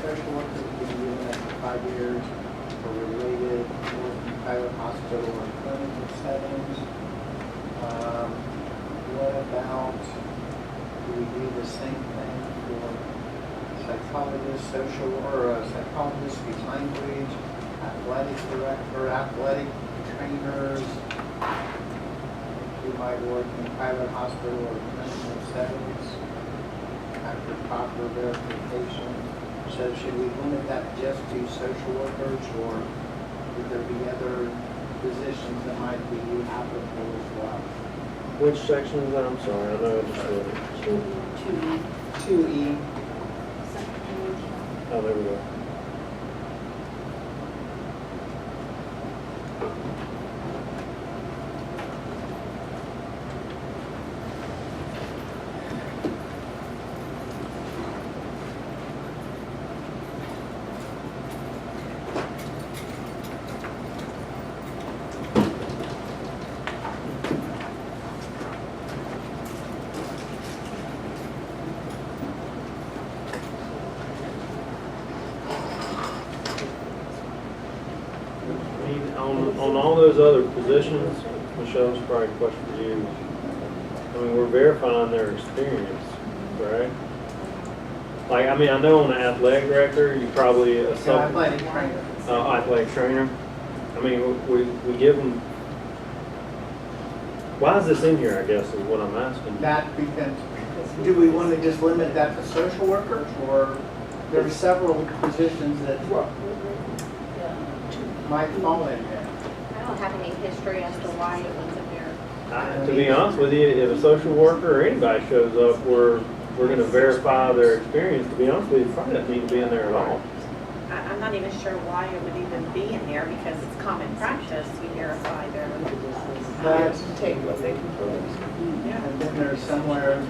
Speaker 1: Social workers have been given up to 5 years for related work in private hospital or clinical settings. What about, do we do the same thing for psychologists, social, or psychologists, speech language, athletic director, athletic trainers, who might work in private hospital or clinical settings after proper verification? So should we limit that just to social workers, or would there be other positions that might be applicable as well?
Speaker 2: Which section is that? I'm sorry, I know I just read it.
Speaker 1: 2E.
Speaker 2: Oh, there we go. On all those other positions, Michelle, it's probably a question for you. I mean, we're verifying their experience, correct? Like, I mean, I know on the athletic director, you probably a
Speaker 1: So
Speaker 2: sub,
Speaker 1: athletic trainer.
Speaker 2: athletic trainer. I mean, we give them, why is this in here, I guess, is what I'm asking.
Speaker 1: That becomes, do we want to just limit that to social workers, or there are several positions that might fall in there?
Speaker 10: I don't have any history as to why it was in there.
Speaker 2: To be honest with you, if a social worker or anybody shows up, we're gonna verify their experience. To be honest with you, probably doesn't need to be in there at all.
Speaker 10: I'm not even sure why it would even be in there because it's common practice to verify their.
Speaker 7: Take what they can put.
Speaker 1: And then there's somewhere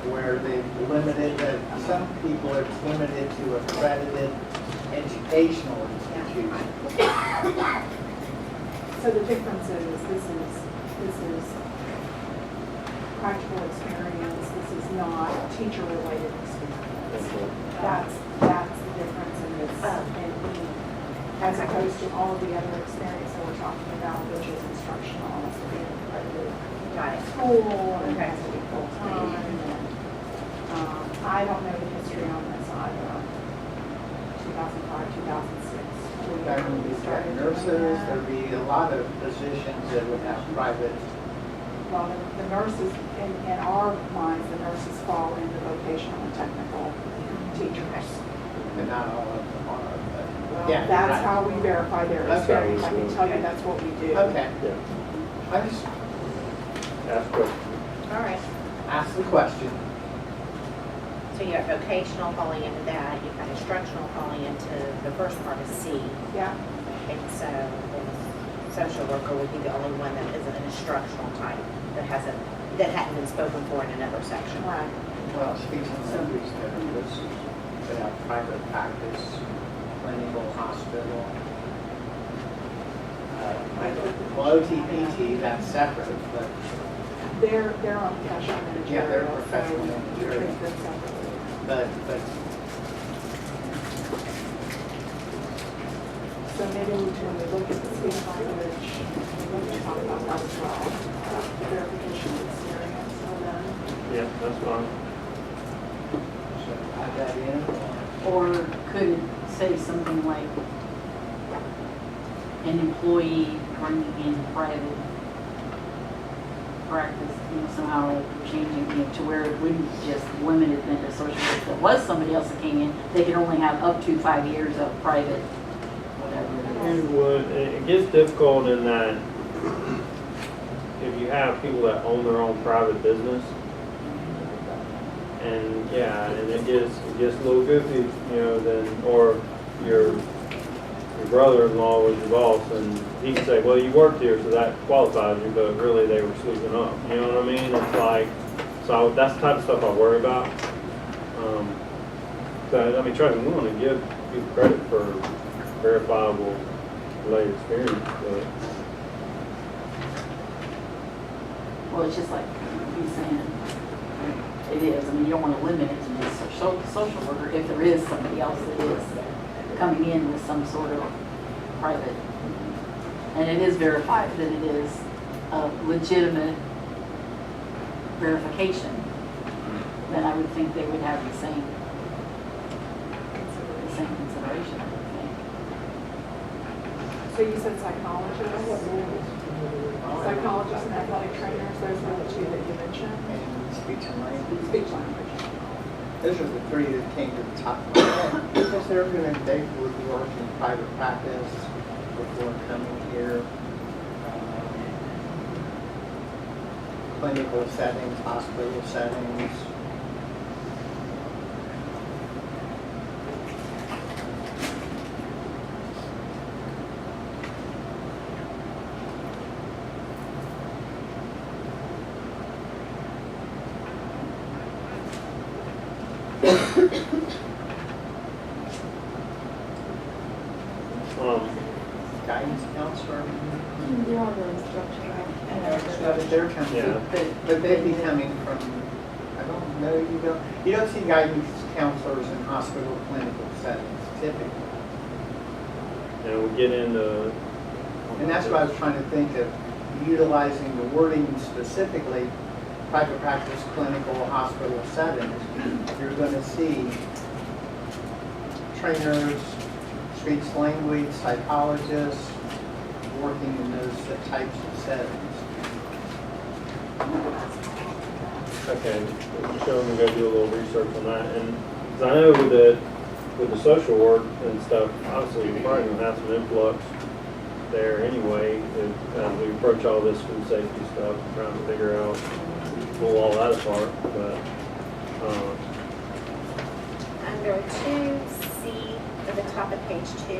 Speaker 1: where they've limited that, some people it's limited to accredited educational institutions.
Speaker 12: So the difference is, this is practical experience, this is not teacher-related experience. That's the difference in this, as opposed to all of the other experience that we're talking about, which is instructional, it's being accredited
Speaker 10: Got it.
Speaker 12: school, and it
Speaker 10: Okay.
Speaker 12: has to be full-time, and, I don't know the history on this either. 2005, 2006.
Speaker 1: That would be nurses, there'd be a lot of positions that would have private.
Speaker 12: Well, the nurses, in our minds, the nurses fall into vocational and technical teachers.
Speaker 1: And not all of them are, but,
Speaker 12: Well,
Speaker 1: yeah.
Speaker 12: that's
Speaker 1: right.
Speaker 12: how we verify their
Speaker 1: Okay.
Speaker 12: experience. I can tell you that's what we do.
Speaker 1: Okay,
Speaker 2: Yeah.
Speaker 1: I just
Speaker 2: Ask questions.
Speaker 10: All right.
Speaker 1: asked the question.
Speaker 10: So you have vocational falling into that, you've got instructional falling into the first part of C.
Speaker 12: Yeah,
Speaker 10: And so the social worker would be the only one that isn't an instructional type, that hadn't been spoken for in another section.
Speaker 12: right.
Speaker 1: Well, speech and language therapists that have private practice, clinical hospital. Well, OTPT, that's separate, but
Speaker 12: They're on professional managerial.
Speaker 1: Yeah, they're professional
Speaker 12: so we
Speaker 1: managerial.
Speaker 12: treat them separately.
Speaker 1: but
Speaker 12: So maybe when we look at the speech language, we can talk about that as well. Verification of experience, so then.
Speaker 2: Yeah, that's fine.
Speaker 1: should I add that in?
Speaker 4: Or could it say something like an employee bringing in private practice, somehow changing it to where it wouldn't just limit it then to social work. If it was somebody else that came in, they could only have up to 5 years of private, whatever it is.
Speaker 2: It gets difficult in that if you have people that own their own private business, and yeah, and it gets a little goofy, then, or your brother-in-law was your boss, and he can say, well, you worked here, so that qualifies you, but really they were sleeping up, you know what I mean? It's like, so that's the type of stuff I worry about. So, I mean, trust me, we want to give people credit for verifiable related experience, but
Speaker 4: Well, it's just like he's saying, it is. I mean, you don't want to limit it to just a social worker if there is somebody else that is coming in with some sort of private. And it is verified that it is a legitimate verification. Then I would think they would have the same consideration, I would think.
Speaker 12: So you said psychologists? Psychologists and athletic trainers, those were the two that you mentioned?
Speaker 1: And speech and language.
Speaker 12: Speech language.
Speaker 1: Those are the three that came to the top of my head, because they would be working private practice before coming here. Clinical settings, hospital settings. Guidance counselor. They're coming,
Speaker 2: Yeah.
Speaker 1: but they'd be coming from, I don't know, you don't see guidance counselors in hospital clinical settings typically.
Speaker 2: we get into.
Speaker 1: And that's what I was trying to think of, utilizing the wording specifically, private practice, clinical, hospital settings. You're going to see trainers, speech language, psychologists, working in those types of settings.
Speaker 2: Okay, Michelle, I'm gonna go do a little research on that, and, 'cause I know with the social work and stuff, obviously, we're probably gonna have some influx there anyway, as we approach all this food safety stuff, trying to figure out, pull all that apart, but,
Speaker 10: Under 2C, at the top of page 2,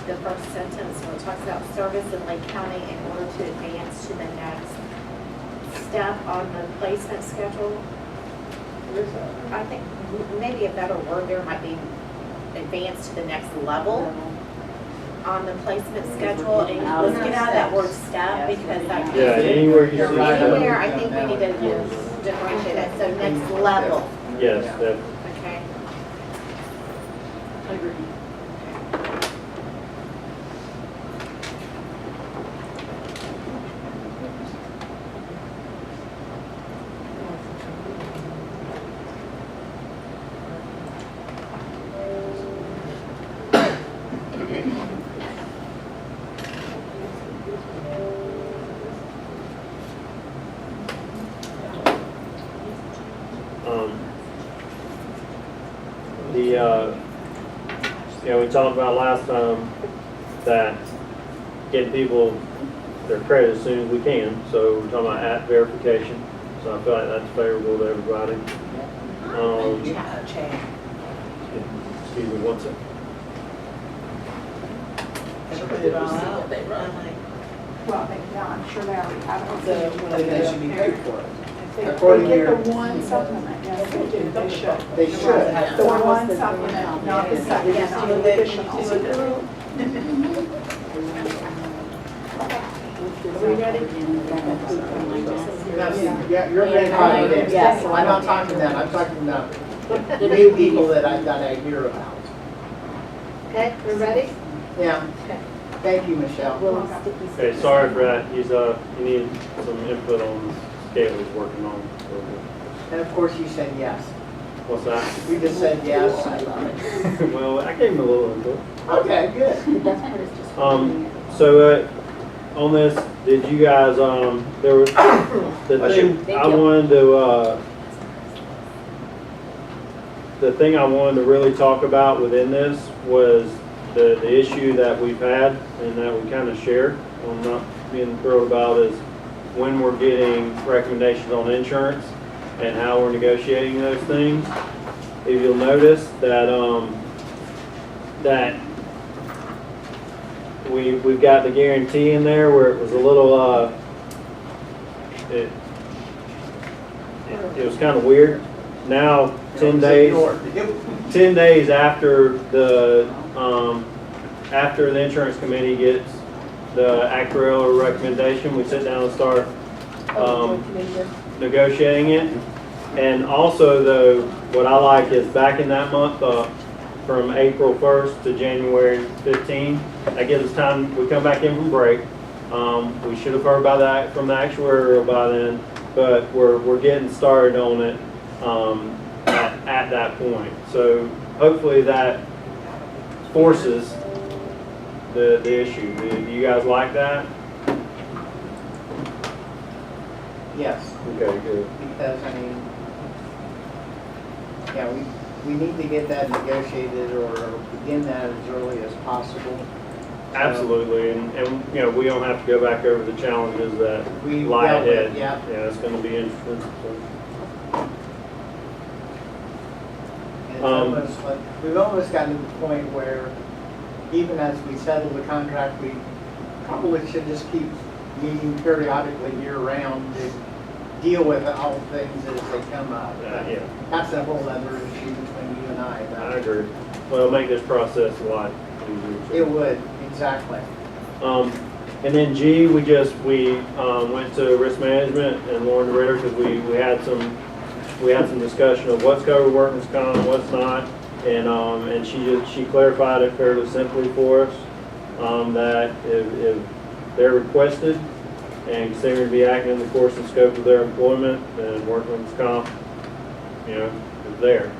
Speaker 10: the first sentence where it talks about service in Lake County in order to advance to the next step on the placement schedule. I think maybe a better word there might be advance to the next level on the placement schedule. And let's get out of that word step because that.
Speaker 2: yeah, anywhere you see that.
Speaker 10: Anywhere, I think we need to differentiate that, so next level,
Speaker 2: Yes, that,
Speaker 10: okay?
Speaker 2: we talked about last time that getting people their credit as soon as we can, so we're talking about app verification, so I feel like that's favorable to everybody. Excuse me, one second.
Speaker 9: Put it all out.
Speaker 12: Well, I'm sure they already have it.
Speaker 1: They should be paid for it.
Speaker 12: They
Speaker 1: According to
Speaker 12: get
Speaker 1: your-
Speaker 12: the one supplement, yes, they do, they should.
Speaker 1: They should.
Speaker 12: The one supplement, not the second, not the additional.
Speaker 3: Are we ready?
Speaker 1: Yeah, you're ready to do this.
Speaker 3: Yes.
Speaker 1: I'm not talking about, I'm talking about the new people that I hear about.
Speaker 3: Okay, we're ready?
Speaker 1: Yeah.
Speaker 3: Okay.
Speaker 1: Thank you, Michelle.
Speaker 3: We'll sticky
Speaker 2: Okay, sorry for that, he's, he needed some input on the scale he's working on.
Speaker 1: And of course, you said yes.
Speaker 2: What's that?
Speaker 1: You just said yes.
Speaker 2: Well, I gave him a little input.
Speaker 1: Okay, good.
Speaker 3: The best part is just.
Speaker 2: So, on this, did you guys, there was, the thing
Speaker 3: Thank
Speaker 2: I
Speaker 3: you.
Speaker 2: wanted to, the thing I wanted to really talk about within this was the issue that we've had and that we kind of shared, I'm not being thrilled about, is when we're getting recommendations on insurance and how we're negotiating those things. If you'll notice that, that we've got the guarantee in there where it was a little, it was kind of weird. Now, 10 days, 10 days after the insurance committee gets the actuarial recommendation, we sit down and start, negotiating it. And also though, what I like is back in that month, from April 1st to January 15, that gives us time, we come back in from break. We should have heard about that from the actuarial by then, but we're getting started on it at that point. So hopefully that forces the issue. Do you guys like that?
Speaker 1: Yes,
Speaker 2: Okay, good.
Speaker 1: because, I mean, yeah, we need to get that negotiated or begin that as early as possible.
Speaker 2: Absolutely, and you know, we don't have to go back over the challenges that
Speaker 1: We
Speaker 2: lie
Speaker 1: dealt with,
Speaker 2: ahead.
Speaker 1: yeah.
Speaker 2: Yeah, it's gonna be interesting. So.
Speaker 1: And it's almost like, we've almost gotten to the point where even as we settle the contract, we probably should just keep meeting periodically year-round to deal with all things as they come up.
Speaker 2: Yeah,
Speaker 1: That's a whole other issue between you and I.
Speaker 2: I agree. Well, it'll make this process a lot easier.
Speaker 1: It would, exactly.
Speaker 2: And then G, we went to risk management and Lauren Ritter because we had some discussion of what's covered workman's comp, what's not, and she clarified it fairly simply for us, that if they're requested and considered to be acting in the course and scope of their employment, then workman's comp, you know, is there.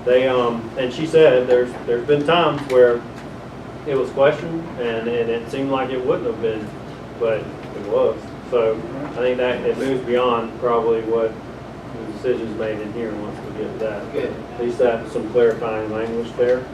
Speaker 2: They, and she said there's been times where it was questioned and it seemed like it wouldn't have been, but it was. So I think that it moves beyond probably what the decision's made in here once we get to that.
Speaker 1: Good.
Speaker 2: At least that some clarifying language there.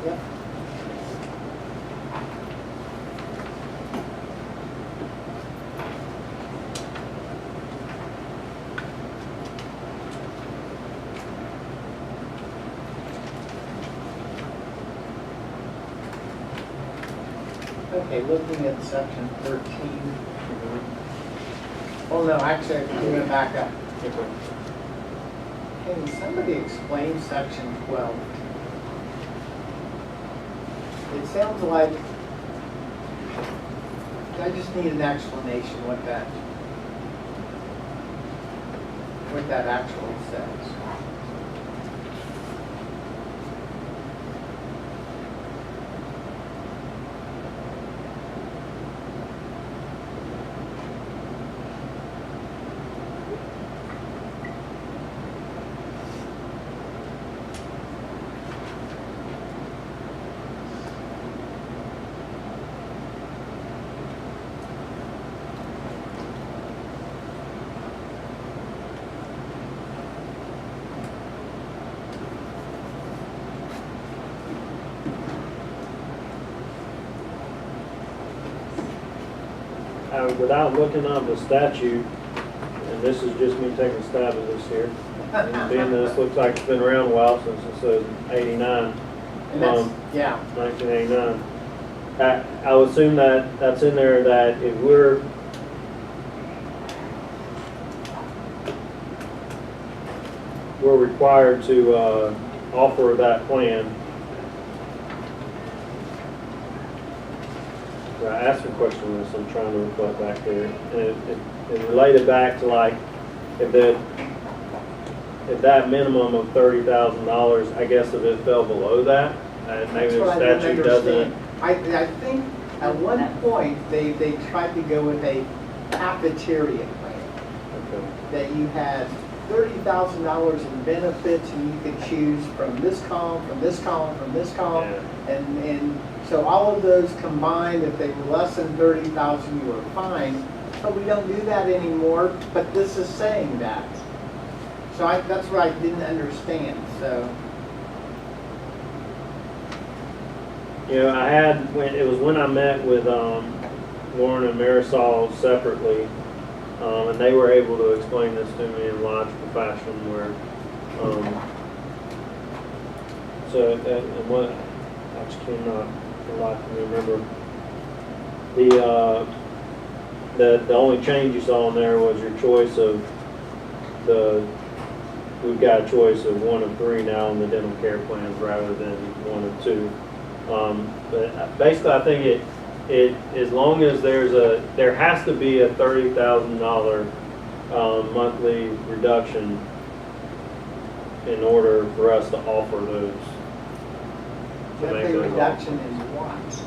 Speaker 1: Yep. Okay, looking at section 13. Oh, no, actually, I'm going to back up. Can somebody explain section 12? It sounds like, I just need an explanation what that actually says.
Speaker 2: Without looking up the statute, and this is just me taking a stab at this here, and being this looks like it's been around a while since it says 89,
Speaker 1: And that's, yeah,
Speaker 2: 1989. I would assume that that's in there that if we're required to offer that plan. I asked a question on this, I'm trying to reflect back there, and it related back to like, if that minimum of $30,000, I guess if it fell below that, maybe the statute doesn't.
Speaker 1: I think at one point, they tried to go with a cafeteria plan,
Speaker 2: Okay.
Speaker 1: that you had $30,000 in benefits, and you could choose from this column, from this column, from this column.
Speaker 2: Yeah.
Speaker 1: And so all of those combined, if they were less than 30,000, you were fine. But we don't do that anymore, but this is saying that. So that's what I didn't understand, so.
Speaker 2: You know, it was when I met with Lauren and Marisol separately, and they were able to explain this to me in logical fashion where, and what, I just cannot for the life of me remember. The only change you saw in there was your choice of we've got a choice of 1 of 3 now in the dental care plans rather than 1 of 2. But basically, I think it as long as there has to be a $30,000 monthly reduction in order for us to offer those.
Speaker 1: But the reduction is what?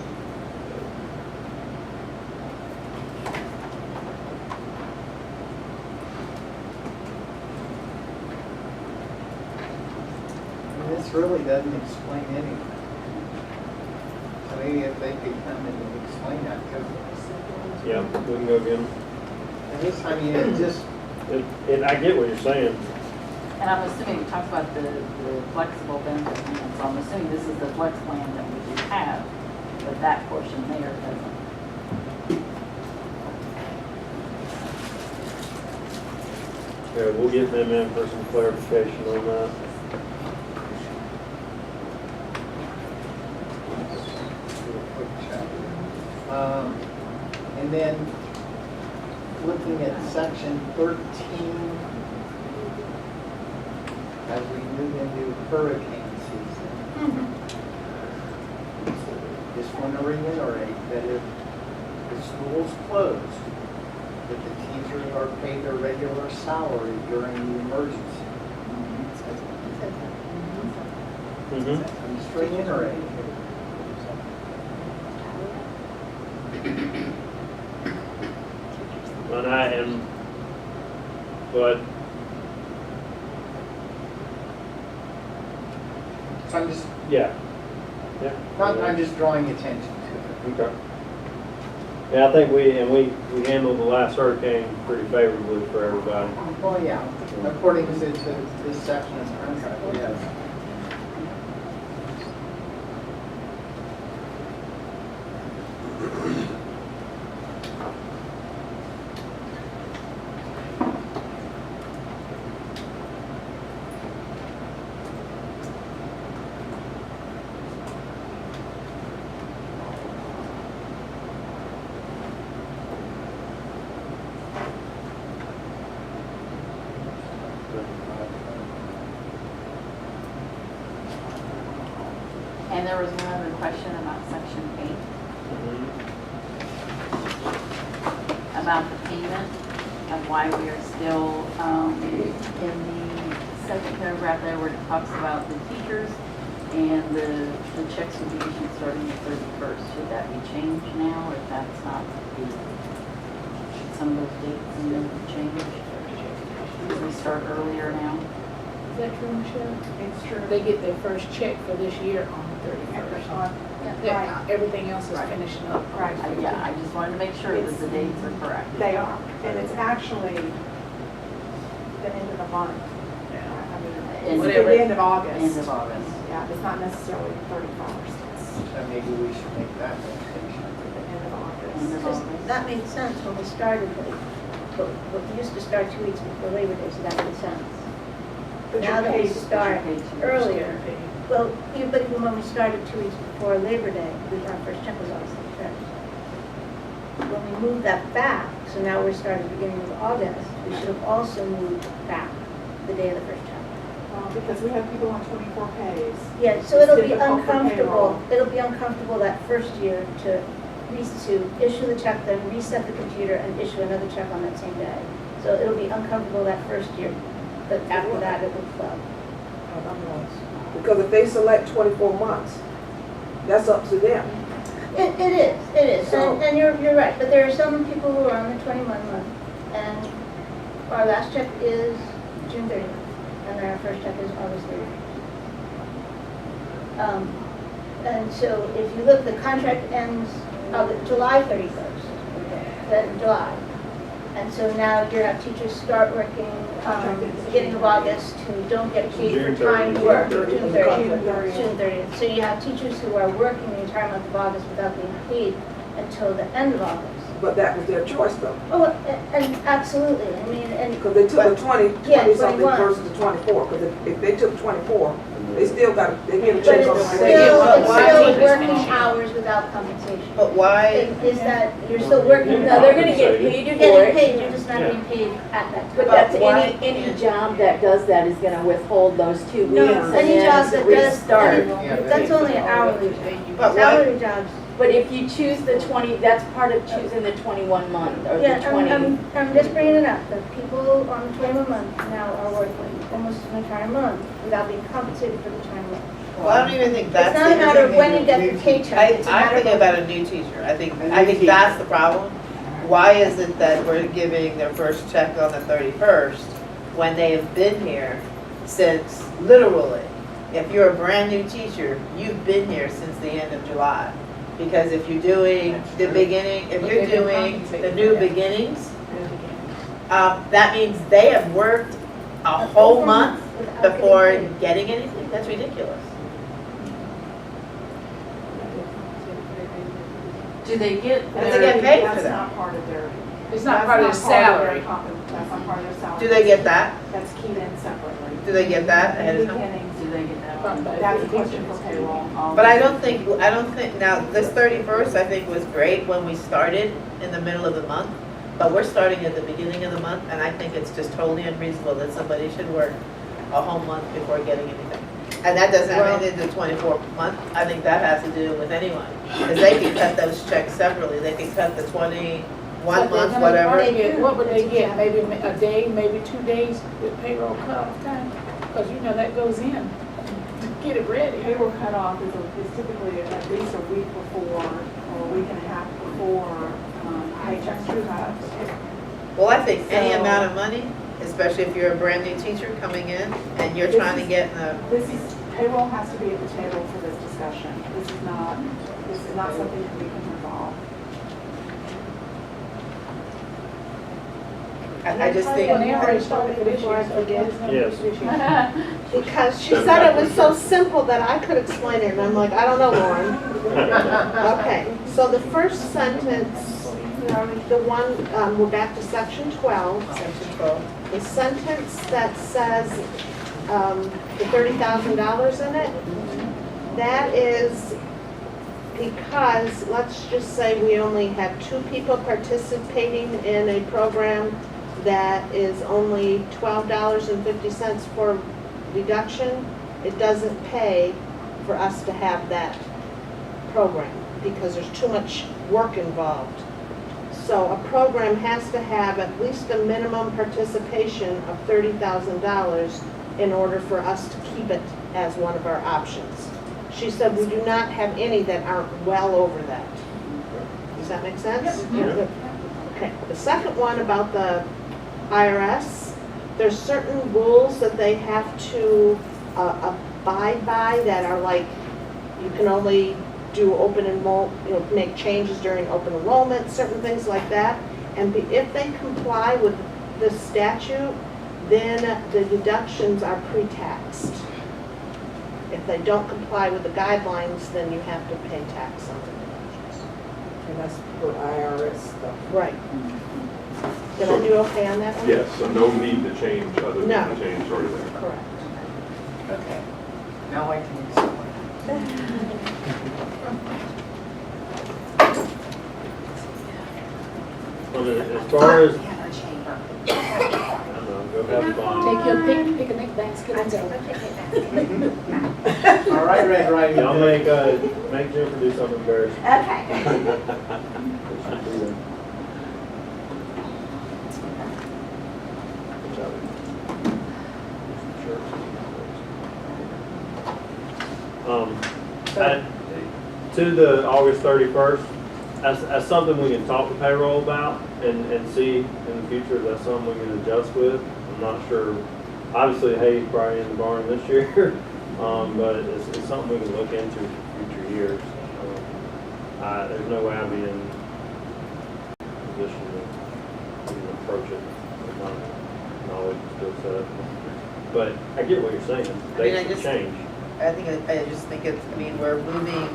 Speaker 1: And this really doesn't explain anything. So maybe if they could come and explain that to us.
Speaker 2: Yeah, we can go again.
Speaker 1: And this, I mean, it just,
Speaker 2: I get what you're saying.
Speaker 4: And I'm assuming it talks about the flexible benefit plan, so I'm assuming this is the flex plan that we do have, but that portion there doesn't.
Speaker 2: Yeah, we'll get them in for some clarification on that.
Speaker 1: And then looking at section 13, as we move into hurricane season. Just want to reiterate that if the school's closed, that the teachers are paid their regular salary during the emergency.
Speaker 2: Mhm.
Speaker 1: I'm just reiterating.
Speaker 2: And I am, but
Speaker 1: So I'm just,
Speaker 2: yeah.
Speaker 1: I'm just drawing attention to it.
Speaker 2: Okay. Yeah, I think we handled the last hurricane pretty favorably for everybody.
Speaker 1: Well, yeah, according to this section of the contract, yes.
Speaker 4: And there was one other question about section 8,
Speaker 2: Mhm.
Speaker 4: about the payment and why we are still in the second paragraph there where it talks about the teachers and the checks will be issued starting the 31st. Should that be changed now, or if that's not, should some of those dates and then change? Should we start earlier now?
Speaker 11: Is that true, Michelle?
Speaker 12: It's true.
Speaker 11: They get their first check for this year on the 31st.
Speaker 12: Right.
Speaker 11: Everything else is
Speaker 4: Right.
Speaker 11: finishing up.
Speaker 12: Right.
Speaker 4: Yeah, I just wanted to make sure that the dates are correct.
Speaker 12: They are, and it's actually the end of the month. I mean, it's
Speaker 4: Whatever.
Speaker 12: the end of August.
Speaker 4: End of August.
Speaker 12: Yeah, it's not necessarily the 31st, it's
Speaker 1: So maybe we should make that notation.
Speaker 12: the end of August.
Speaker 4: End of
Speaker 14: Just-
Speaker 4: August.
Speaker 14: That made sense when we started, but we used to start 2 weeks before Labor Day, so that made sense.
Speaker 12: But
Speaker 14: Now
Speaker 12: you're
Speaker 14: that we
Speaker 12: paid,
Speaker 14: start
Speaker 4: paid to-
Speaker 14: earlier, well, but even when we started 2 weeks before Labor Day, our first check was August 31st. When we moved that back, so now we're starting beginning of August, we should have also moved back the day of the first check.
Speaker 12: because we have people on 24 pays.
Speaker 14: Yeah, so
Speaker 12: It's
Speaker 14: it'll be
Speaker 12: difficult for
Speaker 14: uncomfortable,
Speaker 12: payroll.
Speaker 14: it'll be uncomfortable that first year to issue the check, then reset the computer and issue another check on that same day. So it'll be uncomfortable that first year, but after that, it will flow.
Speaker 8: Because if they select 24 months, that's up to them.
Speaker 14: It is,
Speaker 8: So-
Speaker 14: and you're right, but there are some people who are on the 21 month, and our last check is June 30th, and then our first check is August 30th. And so if you look, the contract ends July 31st, then July. And so now you have teachers start working, beginning of August, who don't get paid
Speaker 2: June
Speaker 14: for time
Speaker 2: 30th.
Speaker 14: worked,
Speaker 8: June
Speaker 14: June
Speaker 8: 30th.
Speaker 14: 30th. June 30th. So you have teachers who are working the entire month of August without being paid until the end of August.
Speaker 8: But that was their choice though.
Speaker 14: Oh, and absolutely, I mean, and,
Speaker 8: Because they took the 20
Speaker 14: Yeah,
Speaker 8: something
Speaker 14: 21.
Speaker 8: versus the 24. Because if they took 24, they still got, they get a
Speaker 14: but
Speaker 8: check
Speaker 14: it's
Speaker 8: on the
Speaker 14: still,
Speaker 8: way.
Speaker 14: it's
Speaker 9: Why
Speaker 14: still
Speaker 9: teachers
Speaker 14: working
Speaker 11: finishing?
Speaker 14: hours without compensation.
Speaker 9: But why,
Speaker 14: Is that, you're still working,
Speaker 3: No, they're gonna get paid
Speaker 14: you're
Speaker 3: for
Speaker 14: getting
Speaker 3: it.
Speaker 14: paid, you're just not
Speaker 2: Yeah.
Speaker 14: getting paid at that
Speaker 3: But
Speaker 14: time.
Speaker 3: that's
Speaker 9: why
Speaker 3: any job that does that is gonna withhold those 2 weeks
Speaker 14: No,
Speaker 3: and
Speaker 14: any job
Speaker 3: then
Speaker 14: that does,
Speaker 3: restart.
Speaker 14: that's only an hourly job.
Speaker 9: but why,
Speaker 14: Salary jobs,
Speaker 3: But if you choose the 20, that's part of choosing the 21 month or
Speaker 14: yeah,
Speaker 3: the 20.
Speaker 14: I'm just bringing it up, that people on the 21 month now are working almost an entire month without being compensated for the 21 month.
Speaker 9: well, I don't even think
Speaker 14: It's
Speaker 9: that's
Speaker 14: not a
Speaker 9: the
Speaker 14: matter of when you get the paycheck, it's a
Speaker 9: I'm
Speaker 14: matter
Speaker 9: thinking
Speaker 14: of.
Speaker 9: about a new teacher. I think that's the problem. Why is it that we're giving their first check on the 31st when they have been here since, literally, if you're a brand-new teacher, you've been here since the end of July. Because if you're doing the beginning, if you're doing the new beginnings, that means they have worked a whole month
Speaker 14: Without getting
Speaker 9: before
Speaker 14: paid.
Speaker 9: getting anything. That's ridiculous.
Speaker 4: Do they get
Speaker 9: And they get paid for
Speaker 12: That's
Speaker 9: that.
Speaker 12: not part of their.
Speaker 11: It's not part of their salary.
Speaker 12: That's not part of their salary.
Speaker 9: Do they get that?
Speaker 12: That's keyed in separately.
Speaker 9: Do they get that ahead
Speaker 12: In
Speaker 9: of
Speaker 12: the
Speaker 9: time?
Speaker 12: beginning,
Speaker 4: Do they get that on?
Speaker 12: that's a question for payroll.
Speaker 9: But I don't think, now, this 31st, I think was great when we started in the middle of the month, but we're starting at the beginning of the month, and I think it's just totally unreasonable that somebody should work a whole month before getting anything. And that doesn't have anything to do with 24 month, I think that has to do with anyone. Because they can cut those checks separately, they can cut the 21 months, whatever.
Speaker 11: What would they get? Maybe a day, maybe 2 days with payroll cutoff time? Because you know that goes in to get it ready.
Speaker 12: Payroll cutoff is typically at least a week before or a week and a half before paychecks are cut.
Speaker 9: Well, I think any
Speaker 12: So-
Speaker 9: amount of money, especially if you're a brand new teacher coming in and you're trying to get in the.
Speaker 12: Payroll has to be at the table for this discussion. This is not something that we can resolve.
Speaker 9: I just think.
Speaker 11: And they already started for this
Speaker 7: Before I
Speaker 11: year, so
Speaker 7: forget.
Speaker 11: it's gonna be
Speaker 2: Yes.
Speaker 11: this year.
Speaker 7: Because she said it was so simple that I could explain it, and I'm like, I don't know, Lauren. Okay, so the first sentence, the one, we're back to section 12.
Speaker 9: Section 12.
Speaker 7: The sentence that says the $30,000 in it, that is because, let's just say we only have 2 people participating in a program that is only $12.50 for deduction. It doesn't pay for us to have that program because there's too much work involved. So a program has to have at least a minimum participation of $30,000 in order for us to keep it as one of our options. She said we do not have any that aren't well over that. Does that make sense?
Speaker 2: Yeah.
Speaker 7: Okay, the second one about the IRS, there's certain rules that they have to abide by that are like, you can only do open enrollment, make changes during open enrollment, certain things like that. And if they comply with the statute, then the deductions are pre-taxed. If they don't comply with the guidelines, then you have to pay tax on the deductions.
Speaker 8: And that's for IRS stuff.
Speaker 7: Right. Did I do okay on that one?
Speaker 13: Yes, so no need to change other than
Speaker 7: No.
Speaker 13: the change already there.
Speaker 7: Correct.
Speaker 1: Okay. Now I can explain.
Speaker 2: As far as, I don't know, go have fun.
Speaker 11: Take your picnic basket and go.
Speaker 1: All right, Red Riding
Speaker 2: Y'all
Speaker 1: Hood.
Speaker 2: make Jennifer do something embarrassing.
Speaker 14: Okay.
Speaker 2: To the August 31st, that's something we can talk to payroll about and see in the future if that's something we can adjust with. I'm not sure. Obviously, hay's probably in the barn this year, but it's something we can look into for future years. There's no way I'd be in a position to even approach it with my knowledge and skill set. But I get what you're saying. They should change.
Speaker 9: I just think it's, we're moving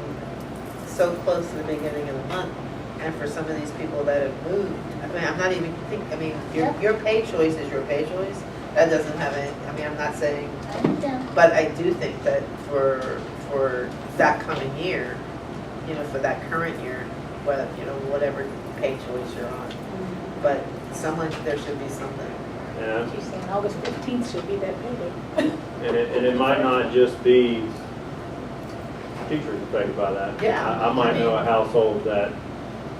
Speaker 9: so close to the beginning of the month. And for some of these people that have moved, I'm not even your pay choice is your pay choice. That doesn't have any, I'm not saying, but I do think that for that coming year, for that current year, whatever pay choice you're on. But there should be something.
Speaker 2: Yeah.
Speaker 11: She's saying August 15th should be that payday.
Speaker 2: And it might not just be teachers affected by that.
Speaker 9: Yeah.
Speaker 2: I might know a household that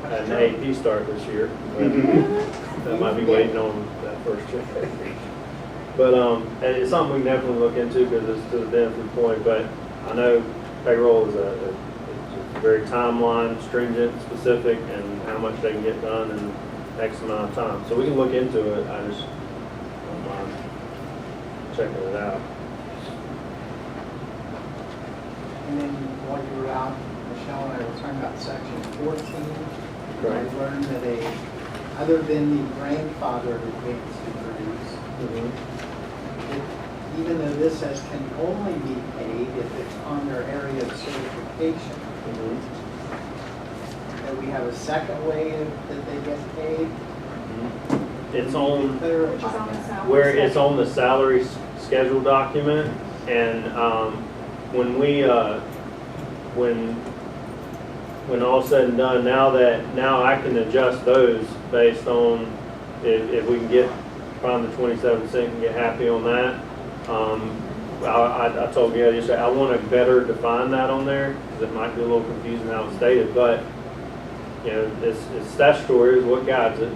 Speaker 2: had an AP start this year, but that might be waiting on that first check. But it's something we can definitely look into because it's to the benefit point. But I know payroll is it's very timeline, stringent, specific, and how much they can get done in X amount of time. So we can look into it. I just don't mind checking it out.
Speaker 1: And then while you were out, Michelle and I were talking about section 14.
Speaker 2: Right.
Speaker 1: I learned that other than the grandfather who pays to produce, even though this says can only be paid if it's on their area of certification, that we have a second way that they get paid.
Speaker 2: It's on
Speaker 1: Clear
Speaker 12: Which is
Speaker 1: about
Speaker 12: on the
Speaker 1: that.
Speaker 12: salary.
Speaker 2: where it's on the salary schedule document, and when we when all's said and done, now I can adjust those based on if we can find the 27 cent and get happy on that. I told Gail yesterday, I want to better define that on there, because it might be a little confusing how it's stated, but, you know, it's statutory is what guides it.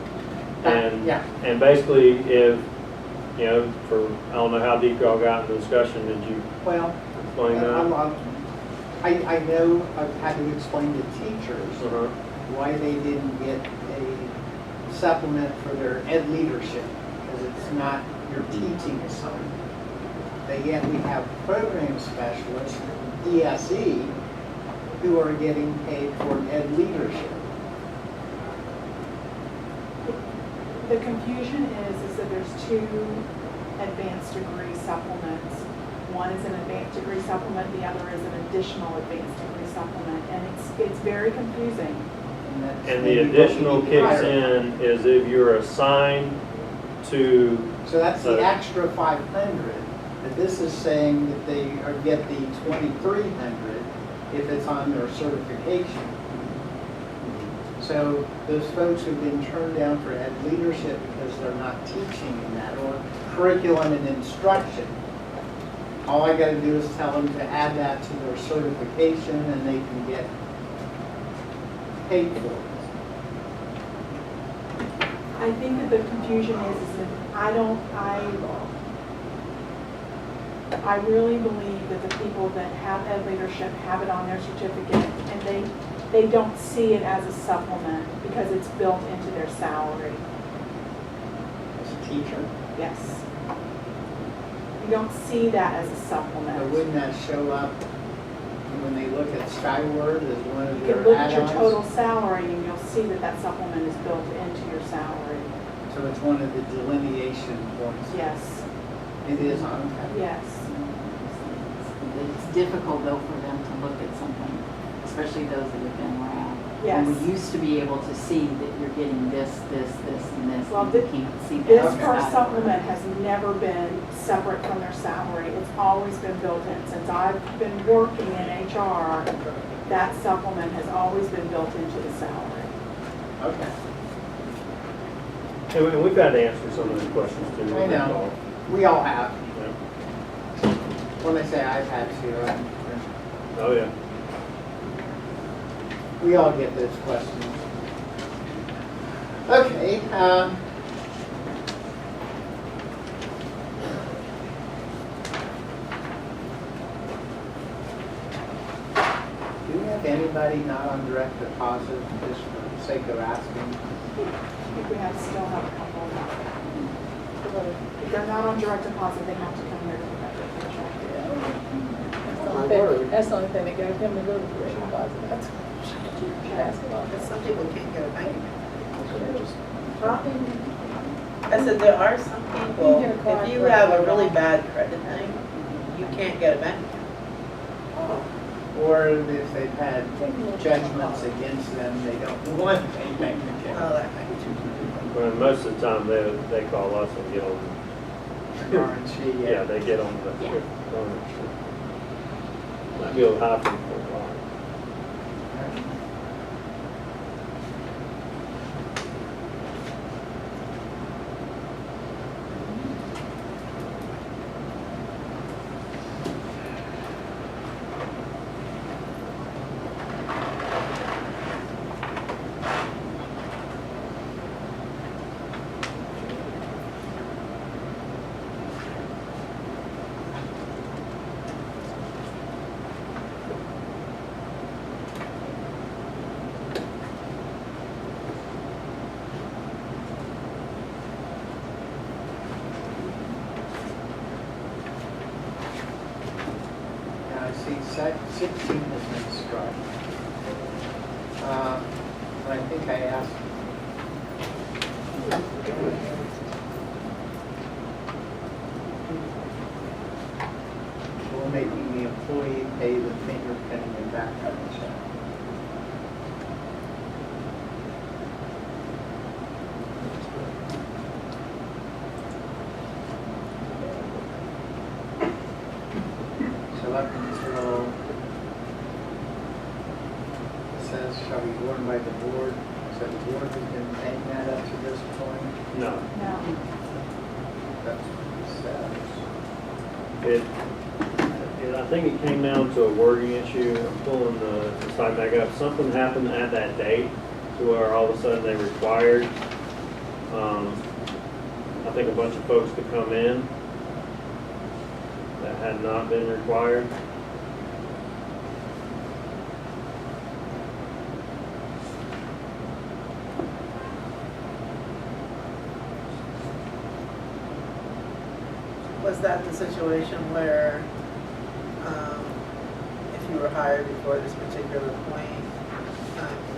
Speaker 2: And,
Speaker 1: Yeah.
Speaker 2: and basically, if, you know, I don't know how deep y'all got in the discussion, did you
Speaker 1: Well,
Speaker 2: explain that?
Speaker 1: I know I've had to explain to teachers
Speaker 2: Uh-huh.
Speaker 1: why they didn't get a supplement for their ed leadership, because it's not your teaching assignment. But yet we have program specialists, ESE, who are getting paid for ed leadership.
Speaker 12: The confusion is that there's two advanced degree supplements. One is an advanced degree supplement, the other is an additional advanced degree supplement, and it's very confusing.
Speaker 1: that's
Speaker 2: And the
Speaker 1: maybe what we
Speaker 2: additional
Speaker 1: need to
Speaker 2: kicks
Speaker 1: clarify.
Speaker 2: in is if you're assigned to,
Speaker 1: So that's the extra 500, but this is saying that they get the 2,300 if it's on their certification. So those folks who've been turned down for ed leadership because they're not teaching in that, or curriculum and instruction, all I gotta do is tell them to add that to their certification and they can get paid for it.
Speaker 12: I think that the confusion is that I really believe that the people that have ed leadership have it on their certificate, and they don't see it as a supplement because it's built into their salary.
Speaker 1: As a teacher,
Speaker 12: Yes. You don't see that as a
Speaker 1: but
Speaker 12: supplement.
Speaker 1: wouldn't that show up when they look at Skyward as one of
Speaker 12: You
Speaker 1: their
Speaker 12: can look at your
Speaker 1: add-ons?
Speaker 12: total salary and you'll see that that supplement is built into your salary.
Speaker 1: So it's one of the delineation points.
Speaker 12: Yes,
Speaker 1: It is on that.
Speaker 12: yes.
Speaker 4: It's difficult though for them to look at something, especially those that have been around.
Speaker 12: Yes.
Speaker 4: And we used to be able to see that you're getting this, and this,
Speaker 12: Well,
Speaker 4: and you can't see that.
Speaker 12: This
Speaker 1: Okay.
Speaker 12: per supplement has never been separate from their salary. It's always been built in. Since I've been working in HR, that supplement has always been built into the salary.
Speaker 1: Okay.
Speaker 2: and we've had to answer some of these questions too.
Speaker 1: I know. We all have.
Speaker 2: Yeah.
Speaker 1: When I say I've had to,
Speaker 2: Oh, yeah.
Speaker 1: we all get those questions. Okay. Do we have anybody not on direct deposit, just for the sake of asking?
Speaker 12: I think we still have a couple. If they're not on direct deposit, they have to come here to pick up their paycheck.
Speaker 11: That's the only thing that got him to go to direct deposit. That's
Speaker 9: Because some people can't get a bank.
Speaker 12: Huh?
Speaker 9: I said, there are some people,
Speaker 11: You can get a card
Speaker 9: if you
Speaker 11: for
Speaker 9: have a
Speaker 11: $1.
Speaker 9: really bad credit thing, you can't get a bank.
Speaker 1: Or if they've had judgments against them, they don't want a bank account.
Speaker 9: Oh, that kind of.
Speaker 2: Well, most of the time, they call us and get on,
Speaker 1: RNC,
Speaker 2: yeah, they get on the.
Speaker 4: Yeah.
Speaker 2: Might be a little high for a while.
Speaker 1: Now, I see 16 has been struck. And I think I asked. Will making the employee pay the fingerprinting and background check. So up until, it says, shall be borne by the board. So the board has been paying that up to this point.
Speaker 2: No,
Speaker 12: No.
Speaker 1: That's what it says.
Speaker 2: I think it came down to a wording issue. I'm pulling the site back up. Something happened at that date to where all of a sudden they required, I think a bunch of folks to come in that had not been required.
Speaker 9: Was that the situation where, if you were hired before this particular point,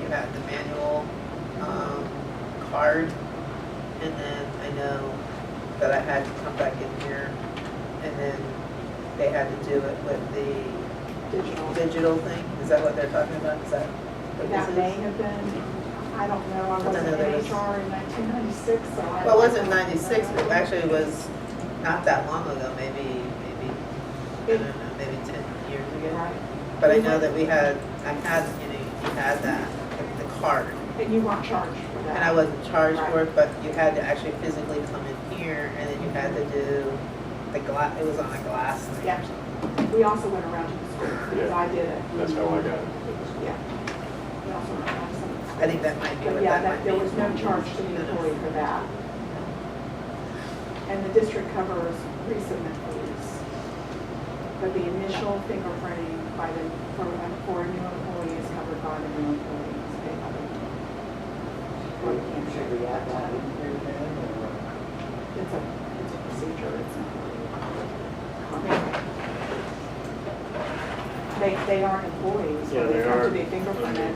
Speaker 9: you had the manual, card, and then I know that I had to come back in here, and then they had to do it with the digital thing? Is that what they're talking about? Is that what
Speaker 12: That
Speaker 9: this
Speaker 12: may
Speaker 9: is?
Speaker 12: have been, I don't know, I
Speaker 9: I
Speaker 12: wasn't
Speaker 9: know there
Speaker 12: in
Speaker 9: was-
Speaker 12: HR in 1996, so I.
Speaker 9: Well, it wasn't 96, but actually it was not that long ago, maybe, I don't know, maybe 10 years ago.
Speaker 12: Right.
Speaker 9: But I know that you had that, the card,
Speaker 12: And you weren't charged for that.
Speaker 9: and I wasn't charged
Speaker 12: Right.
Speaker 9: for it, but you had to actually physically come in here, and then you had to do the glass, it was on a glass thing
Speaker 12: Yeah.
Speaker 9: or something.
Speaker 12: We also went around to the schools, because
Speaker 13: Yeah.
Speaker 12: I did it.
Speaker 13: That's how I got it.
Speaker 12: Yeah. We also went around to some of the schools.
Speaker 9: I think that might be
Speaker 12: But
Speaker 9: what
Speaker 12: yeah,
Speaker 9: that might be.
Speaker 12: there was no charge to the employee for that. And the district covers pre-submit fees. But the initial fingerprinting for a new employee is covered by the new employee's pay by the.
Speaker 1: Should we add that in here then, or?
Speaker 12: It's a procedure, it's not. They aren't employees,
Speaker 2: Yeah,
Speaker 12: but they
Speaker 2: they
Speaker 12: have
Speaker 2: are.
Speaker 12: to be fingerprinted.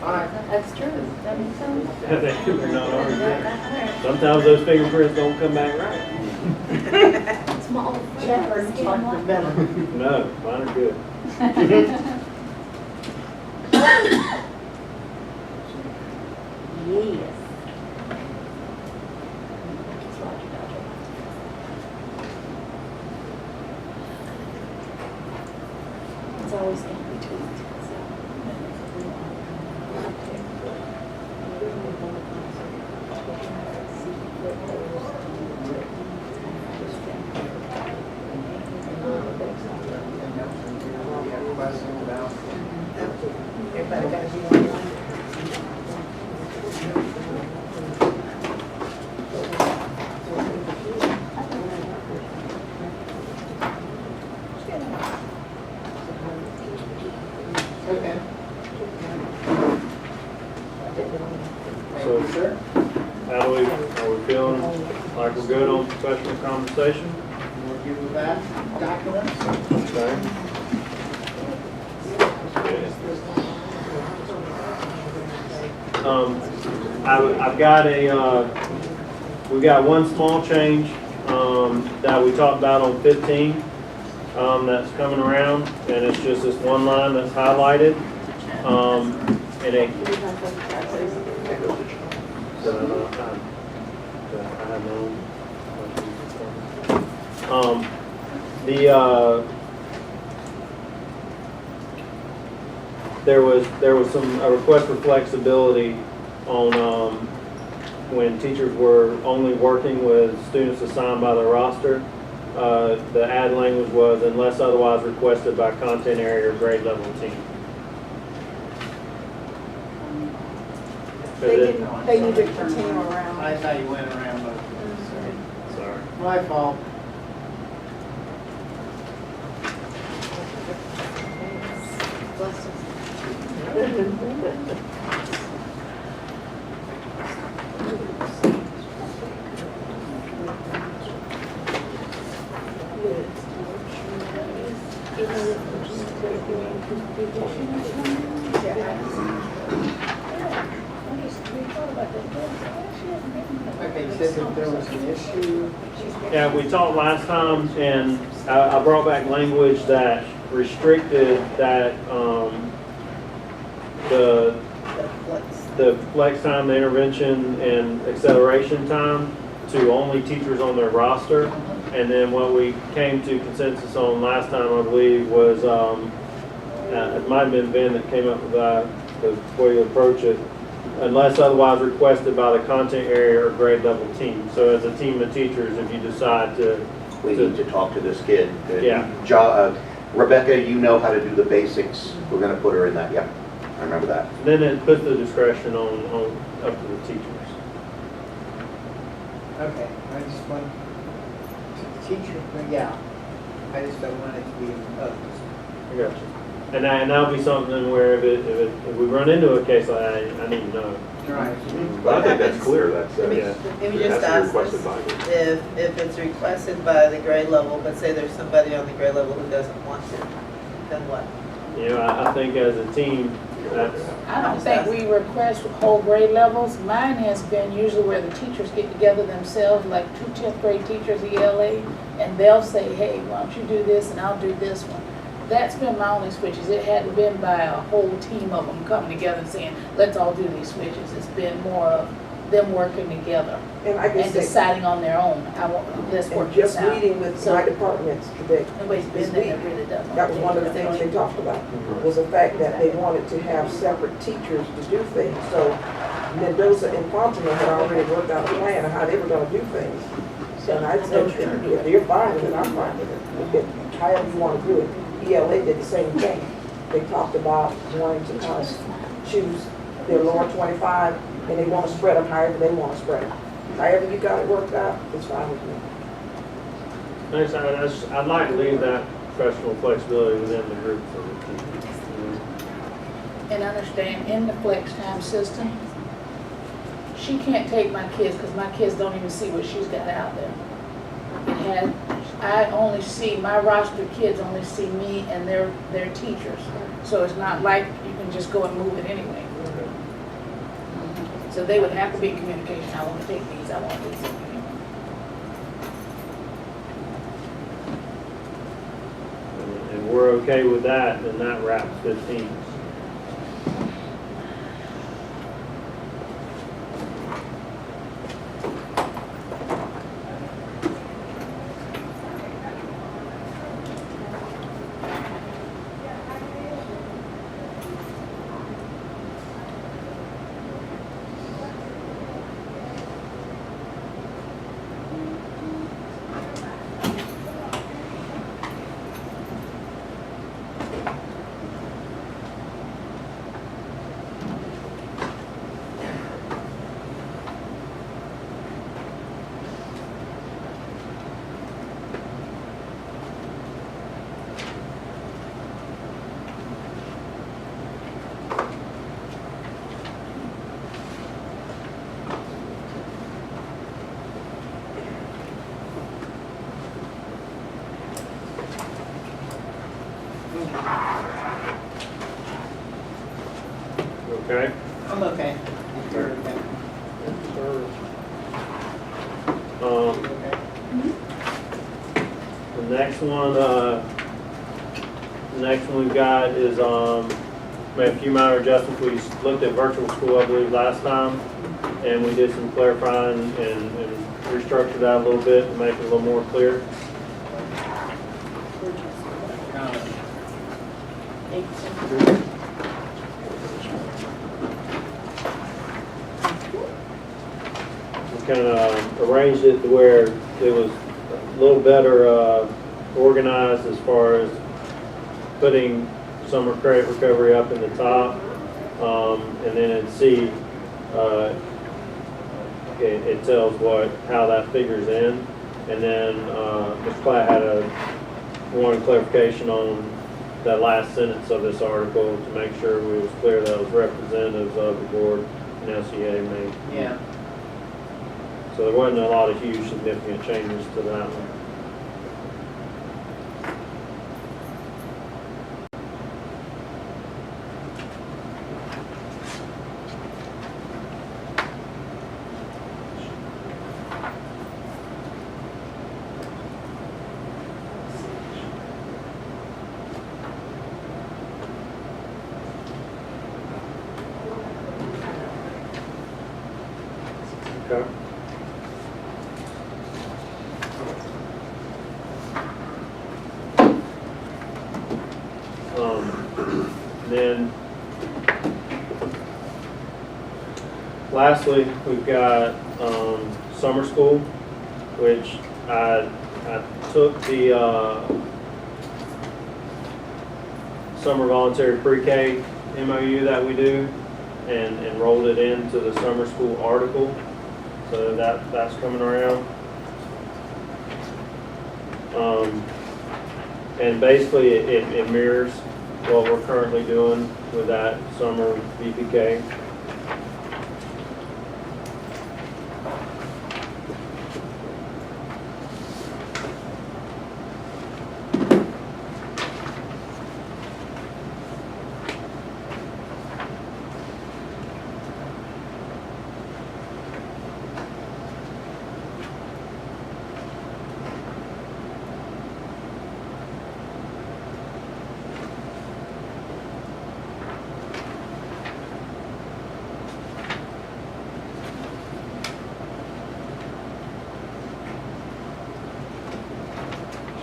Speaker 1: All right.
Speaker 3: That's true. That makes sense.
Speaker 2: They're not ours yet. Sometimes those fingerprints don't come back right.
Speaker 3: Small.
Speaker 2: No, mine are good.
Speaker 3: Yes. It's always in between.
Speaker 1: Any questions about?
Speaker 9: Everybody got you one?
Speaker 1: Okay.
Speaker 2: So,
Speaker 1: Sir?
Speaker 2: are we feeling like we're good on professional compensation?
Speaker 1: We're good with that documents?
Speaker 2: Okay. I've got we've got one small change, that we talked about on 15, that's coming around, and it's just this one line that's highlighted. And it, I have no there was a request for flexibility on when teachers were only working with students assigned by the roster. The add language was unless otherwise requested by content area or grade level team.
Speaker 12: They need to continue around.
Speaker 1: I thought you went around, but,
Speaker 2: Sorry.
Speaker 1: my fault. Okay, you said that there was an issue.
Speaker 2: Yeah, we talked last time, and I brought back language that restricted that, the flex time, the intervention, and acceleration time to only teachers on their roster. And then what we came to consensus on last time, I believe, was, it might have been Ben that came up with the way you approach it, unless otherwise requested by the content area or grade level team. So as a team of teachers, if you decide to
Speaker 5: We need to talk to this kid.
Speaker 2: Yeah.
Speaker 5: Rebecca, you know how to do the basics. We're gonna put her in that, yep, I remember that.
Speaker 2: Then it puts the discretion on up to the teachers.
Speaker 1: Okay, I just want, teacher, yeah, I just don't want it to be imposed.
Speaker 2: I got you. And that'll be something where if we run into a case like that, I need to know.
Speaker 1: Right.
Speaker 13: But I think that's clear, that's,
Speaker 9: Let me
Speaker 2: Yeah.
Speaker 9: let me
Speaker 13: it
Speaker 9: just
Speaker 13: has to be
Speaker 9: ask
Speaker 13: requested
Speaker 9: this.
Speaker 13: by the.
Speaker 9: If it's requested by the grade level, but say there's somebody on the grade level who doesn't want to, then what?
Speaker 2: You know, I think as a team, that's,
Speaker 11: I don't think we request whole grade levels. Mine has been usually where the teachers get together themselves, like 2 10th grade teachers, ELA, and they'll say, hey, why don't you do this and I'll do this one. That's been my only switches. It hadn't been by a whole team of them coming together and saying, let's all do these switches. It's been more of them working together
Speaker 8: And like I
Speaker 11: and
Speaker 8: said,
Speaker 11: deciding on their own. Let's work
Speaker 8: and
Speaker 11: this
Speaker 8: just
Speaker 11: out.
Speaker 8: meeting with
Speaker 11: So-
Speaker 8: my departments today,
Speaker 11: Nobody's been there that really doesn't.
Speaker 8: that was one of the things they talked about, was the fact that they wanted to have separate teachers to do things. So Mendoza and Fontaine had already worked out a plan of how they were gonna do things. And I said, if you're fine with it, I'm fine with it. If- However you wanna do it. ELA did the same thing. They talked about wanting to kind of choose their lower 25, and they wanna spread them however they wanna spread them. However you got it worked out, it's fine with me.
Speaker 2: like I said, I'd like to leave that professional flexibility within the group for the teachers.
Speaker 11: And understand, in the flex time system, she can't take my kids because my kids don't even see what she's got out there. It had, I only see, my roster kids only see me and their teachers. So it's not like you can just go and move it anyway. So they would have to be in communication. I want to take these, I want these.
Speaker 2: And we're okay with that, then that wraps 15. Okay?
Speaker 1: I'm okay. You're okay. Okay.
Speaker 2: The next one we've got is, made a few minor adjustments. We looked at virtual school, I believe, last time, and we did some clarifying and restructured that a little bit to make it a little more clear. We kind of arranged it to where it was a little better organized as far as putting summer credit recovery up in the top. And then in C, it tells how that figures in. And then Mr. Platt wanted clarification on that last sentence of this article to make sure we was clear that it was representatives of the board and LCEA made.
Speaker 1: Yeah.
Speaker 2: So there wasn't a lot of huge significant changes to that one. Okay. Then, lastly, we've got summer school, which I took the summer voluntary pre-K MOU that we do and rolled it into the summer school article. So that's coming around. And basically it mirrors what we're currently doing with that summer VPK.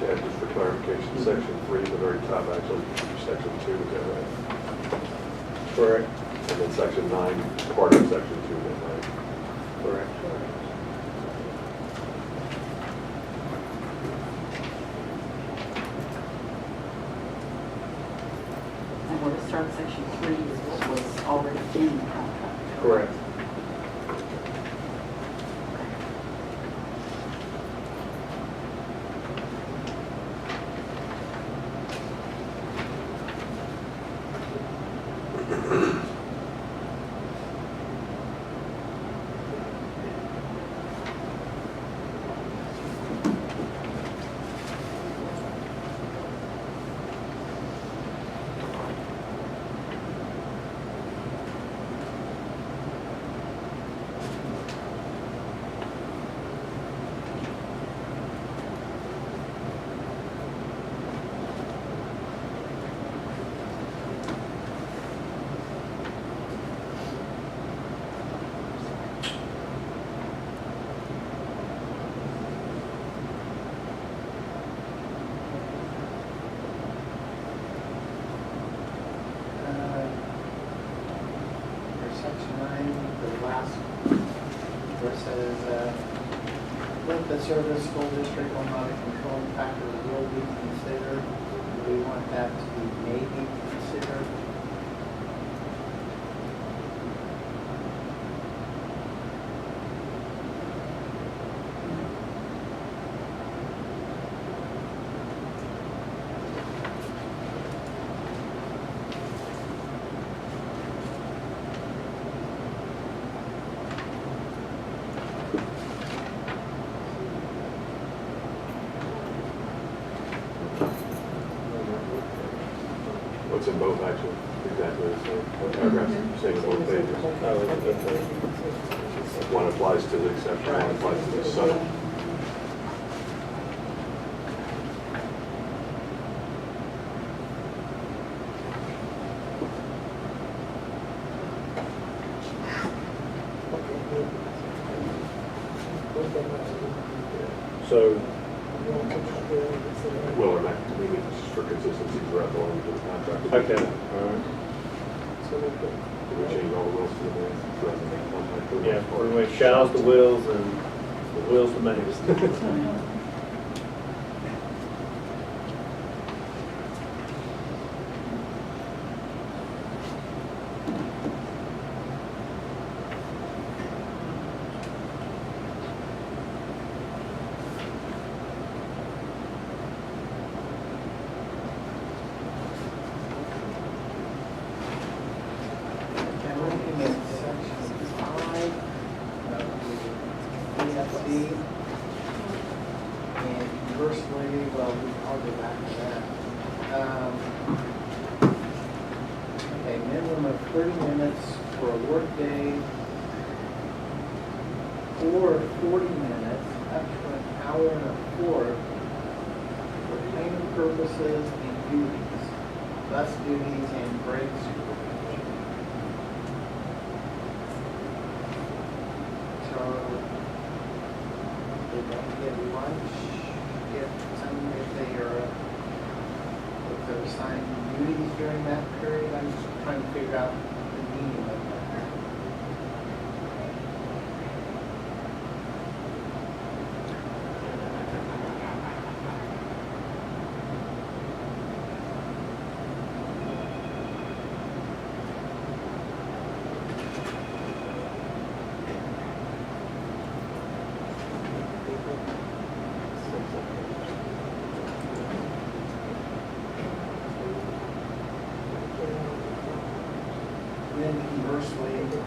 Speaker 13: Chad, just for clarification, section 3 at the very top actually should be section 2, is that right?
Speaker 2: Correct.
Speaker 13: And then section 9, part of section 2, is that right?
Speaker 2: Correct.
Speaker 4: And where to start section 3 is what was already in the contract.
Speaker 2: Correct.
Speaker 1: Where it says, with the service school district will not a controlling factor will be considered. Do we want that to be maybe considered?
Speaker 13: What's in both actually, exactly the same. Paragraphs, same in both pages.
Speaker 2: That was a good thing.
Speaker 13: One applies to the exception, one applies to the sub.
Speaker 2: So,
Speaker 13: Well, or not, I mean, it's just for consistency throughout the language of the contract.
Speaker 2: okay, all right.
Speaker 13: Can we change all the wills to the mays throughout the contract? for the
Speaker 2: Yeah,
Speaker 13: most part?
Speaker 2: we went shalls to wills and wills to mays.
Speaker 1: I'm looking at section 5 of the PSC. And conversely, well, I'll go back to that. A minimum of 30 minutes for a workday or 40 minutes up to an hour and a quarter for training purposes and duties, bus duties and break supervision. So they don't get lunch if they're assigned duties during that period. I'm just trying to figure out the meaning of that. conversely,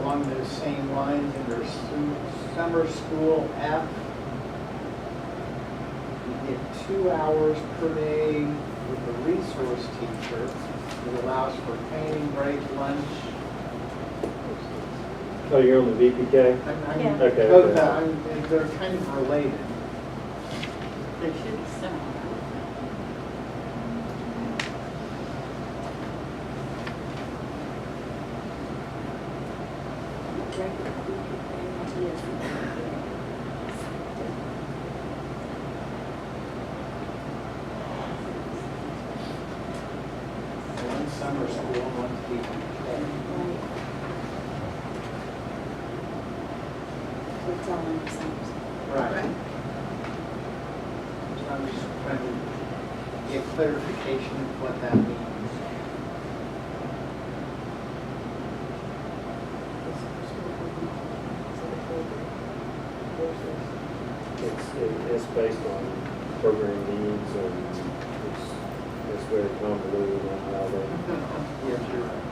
Speaker 1: along those same lines, under summer school F, you get 2 hours per day with a resource teacher. It allows for training, break, lunch.
Speaker 2: Oh, you're on the VPK?
Speaker 14: Yeah.
Speaker 2: Okay,
Speaker 1: Both,
Speaker 2: okay.
Speaker 1: they're kind of related.
Speaker 4: They should be similar.
Speaker 1: One summer school, one VPK.
Speaker 4: It's all in the same.
Speaker 1: Right. So I'm just trying to get clarification of what that means.
Speaker 2: It's based on program needs and it's very convoluted on how they.
Speaker 1: Yes, you're right.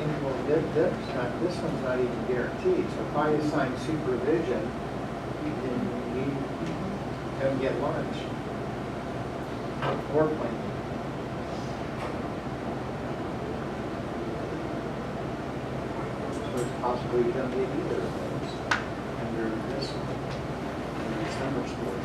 Speaker 1: And well, this one's not even guaranteed, so if I assign supervision, then you don't get lunch or planning. So it's possible you don't get either of those under this one, in the summer school.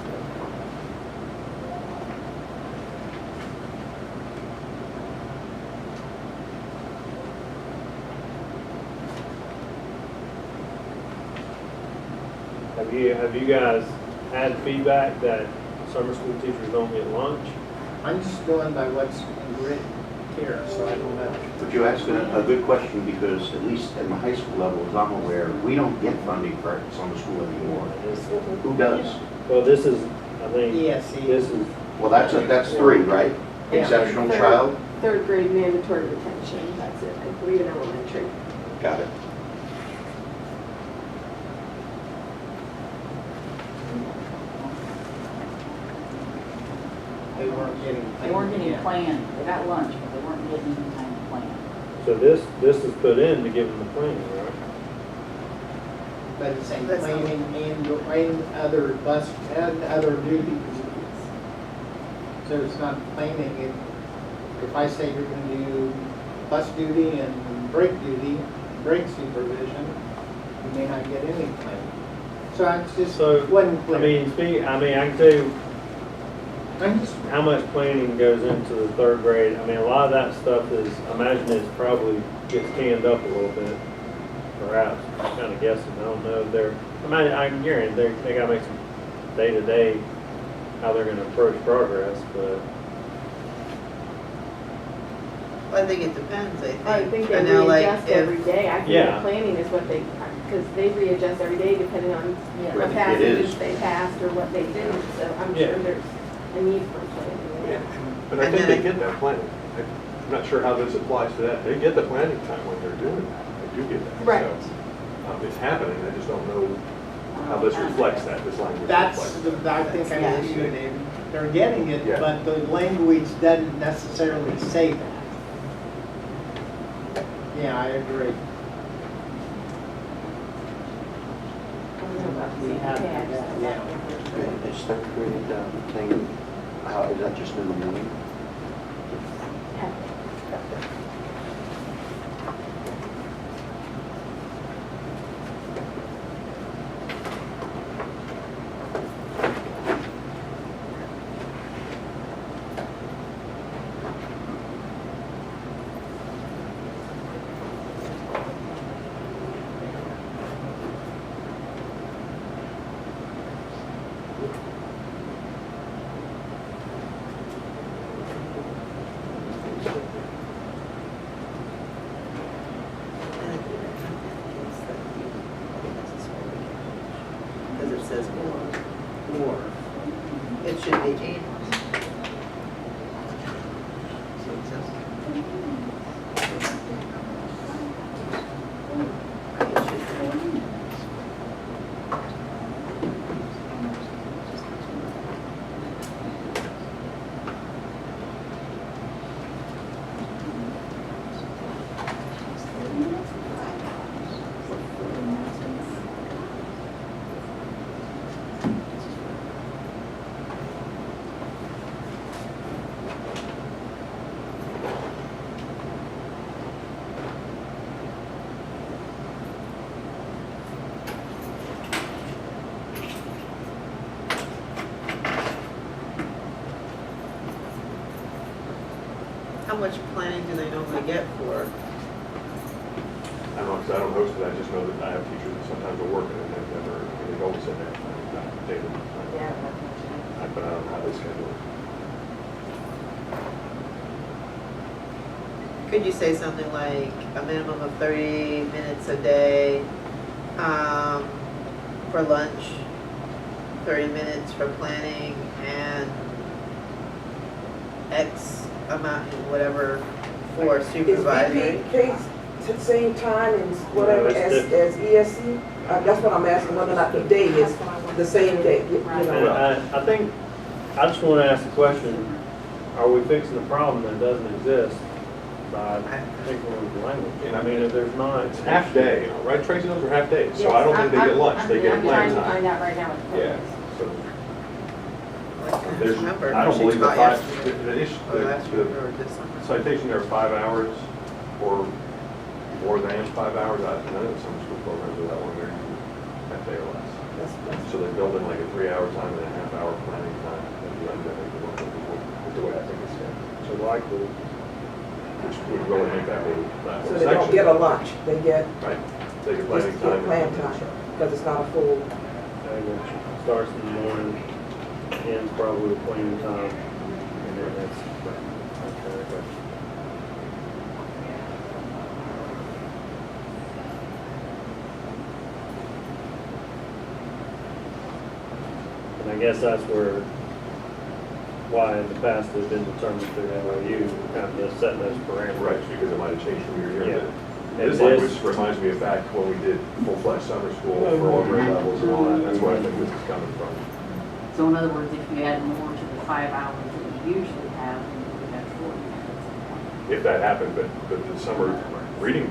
Speaker 2: Have you guys had feedback that summer school teachers don't get lunch?
Speaker 1: I'm just going by what's written here, so I don't know.
Speaker 5: But you asked a good question, because at least at the high school level, as I'm aware, we don't get funding for summer school anymore. Who does?
Speaker 2: Well, this is, I think,
Speaker 1: ESC.
Speaker 2: this is,
Speaker 5: Well, that's 3, right?
Speaker 14: Yeah.
Speaker 5: Exceptional child?
Speaker 7: Third grade mandatory retention, that's it, I believe in elementary.
Speaker 5: Got it.
Speaker 1: They weren't getting.
Speaker 4: They weren't getting planned, they got lunch, but they weren't getting any kind of plan.
Speaker 2: so this is put in to give them the planning, right?
Speaker 1: But it's saying
Speaker 9: That's not-
Speaker 1: planning and other bus, and other duties. So it's not planning, if I say you're gonna do bus duty and brake duty, brake supervision, you may not get any planning. So it's just,
Speaker 2: So,
Speaker 1: wasn't
Speaker 2: I
Speaker 1: clear.
Speaker 2: I can tell you
Speaker 1: I'm just,
Speaker 2: how much planning goes into the third grade. I mean, a lot of that stuff is, I imagine it's probably gets canned up a little bit, perhaps. I'm kind of guessing. I don't know if they're, I mean, I can guarantee they gotta make some day-to-day, how they're gonna approach progress, but
Speaker 9: I think it depends,
Speaker 3: I think they
Speaker 9: I know, like,
Speaker 3: readjust
Speaker 9: if-
Speaker 3: every day. I think
Speaker 2: Yeah.
Speaker 3: the planning is what they, because they readjust every day depending on
Speaker 4: Yeah.
Speaker 3: what
Speaker 5: It
Speaker 3: passages
Speaker 5: is.
Speaker 3: they passed or what they didn't, so I'm
Speaker 2: Yeah.
Speaker 3: sure there's a need for planning.
Speaker 13: But I
Speaker 9: And
Speaker 13: think
Speaker 9: then
Speaker 13: they get that planning. I'm not sure how this applies to that. They get the planning time when they're doing that. They do get that.
Speaker 3: Right.
Speaker 13: So, it's happening. I just don't know how this reflects that, this language
Speaker 1: that's,
Speaker 13: reflects.
Speaker 1: I think I
Speaker 4: Yeah.
Speaker 1: issue it, they're getting it,
Speaker 13: Yeah.
Speaker 1: but the language doesn't necessarily say that. Yeah, I agree. We have that, yeah.
Speaker 5: Is third grade thing, how, is that just in the morning?
Speaker 9: because it says or. It should be and. So it says- How much planning do they normally get for?
Speaker 13: I don't know, because I don't host it, I just know that I have teachers that sometimes will work it and they've never, they've always said that. David. But I don't know how they schedule it.
Speaker 9: Could you say something like a minimum of 30 minutes a day for lunch, 30 minutes for planning, and X amount, whatever, for supervisory?
Speaker 8: Is BP paid to the same time and whatever
Speaker 2: No, it's
Speaker 8: as ESC? That's what I'm asking, whether or not the day is the same day, you
Speaker 2: And
Speaker 8: know.
Speaker 2: I think, I just want to ask the question, are we fixing the problem that doesn't exist by picking the language? I mean, if there's not.
Speaker 13: It's half day, right, Tracy, those are half days, so I don't think they get lunch, they get plan
Speaker 6: I'm trying to
Speaker 13: time.
Speaker 6: find out right now.
Speaker 13: Yeah, so
Speaker 9: I
Speaker 13: there's,
Speaker 9: remember
Speaker 13: I don't
Speaker 9: she
Speaker 13: believe the
Speaker 9: taught
Speaker 13: five,
Speaker 9: yesterday,
Speaker 13: the issue,
Speaker 9: or last week, or
Speaker 13: the
Speaker 9: this summer.
Speaker 13: citation there are 5 hours or more than 5 hours. None of the summer school programs are that long, they're half day or less. So they build in like a 3-hour time and a half-hour planning time at the end of the way I think it's set.
Speaker 2: So likely,
Speaker 13: Which would really make that whole
Speaker 8: So they don't
Speaker 13: section.
Speaker 8: get a lunch, they get
Speaker 13: Right, they get
Speaker 8: just
Speaker 13: planning
Speaker 8: get
Speaker 13: time.
Speaker 8: plan time, because it's not a full,
Speaker 2: starts in the morning, ends probably with cleaning time, and then that's. Okay. And I guess that's why in the past it's been determined through LOU, kind of setting those parameters.
Speaker 13: Right, because it might have changed from year to year.
Speaker 2: Yeah.
Speaker 13: But This language reminds me of back when we did full-fledged summer school for all grade levels and all that, that's where I think this is coming from.
Speaker 4: So in other words, if you add more to the 5 hours that you usually have, then you would have 40 minutes.
Speaker 13: If that happened, but the summer reading,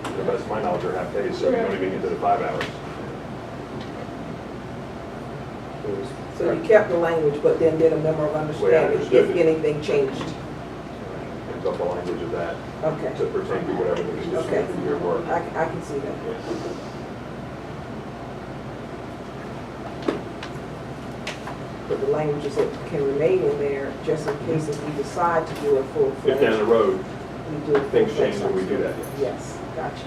Speaker 13: to the best of my knowledge, are half days, so you don't even get to the 5 hours.
Speaker 8: so you kept the language, but then did a memo of understanding
Speaker 13: understood
Speaker 8: if
Speaker 13: it.
Speaker 8: anything changed.
Speaker 13: Ends up the language of that
Speaker 8: Okay,
Speaker 13: to pertain to whatever the conditions
Speaker 8: Okay.
Speaker 13: of your work.
Speaker 8: I can see that. But the languages that can remain in there, just in case if we decide to do a full-fledged.
Speaker 13: If down the road,
Speaker 8: we do a
Speaker 13: things
Speaker 8: full-fledged
Speaker 13: change and we do that.
Speaker 8: Yes, gotcha.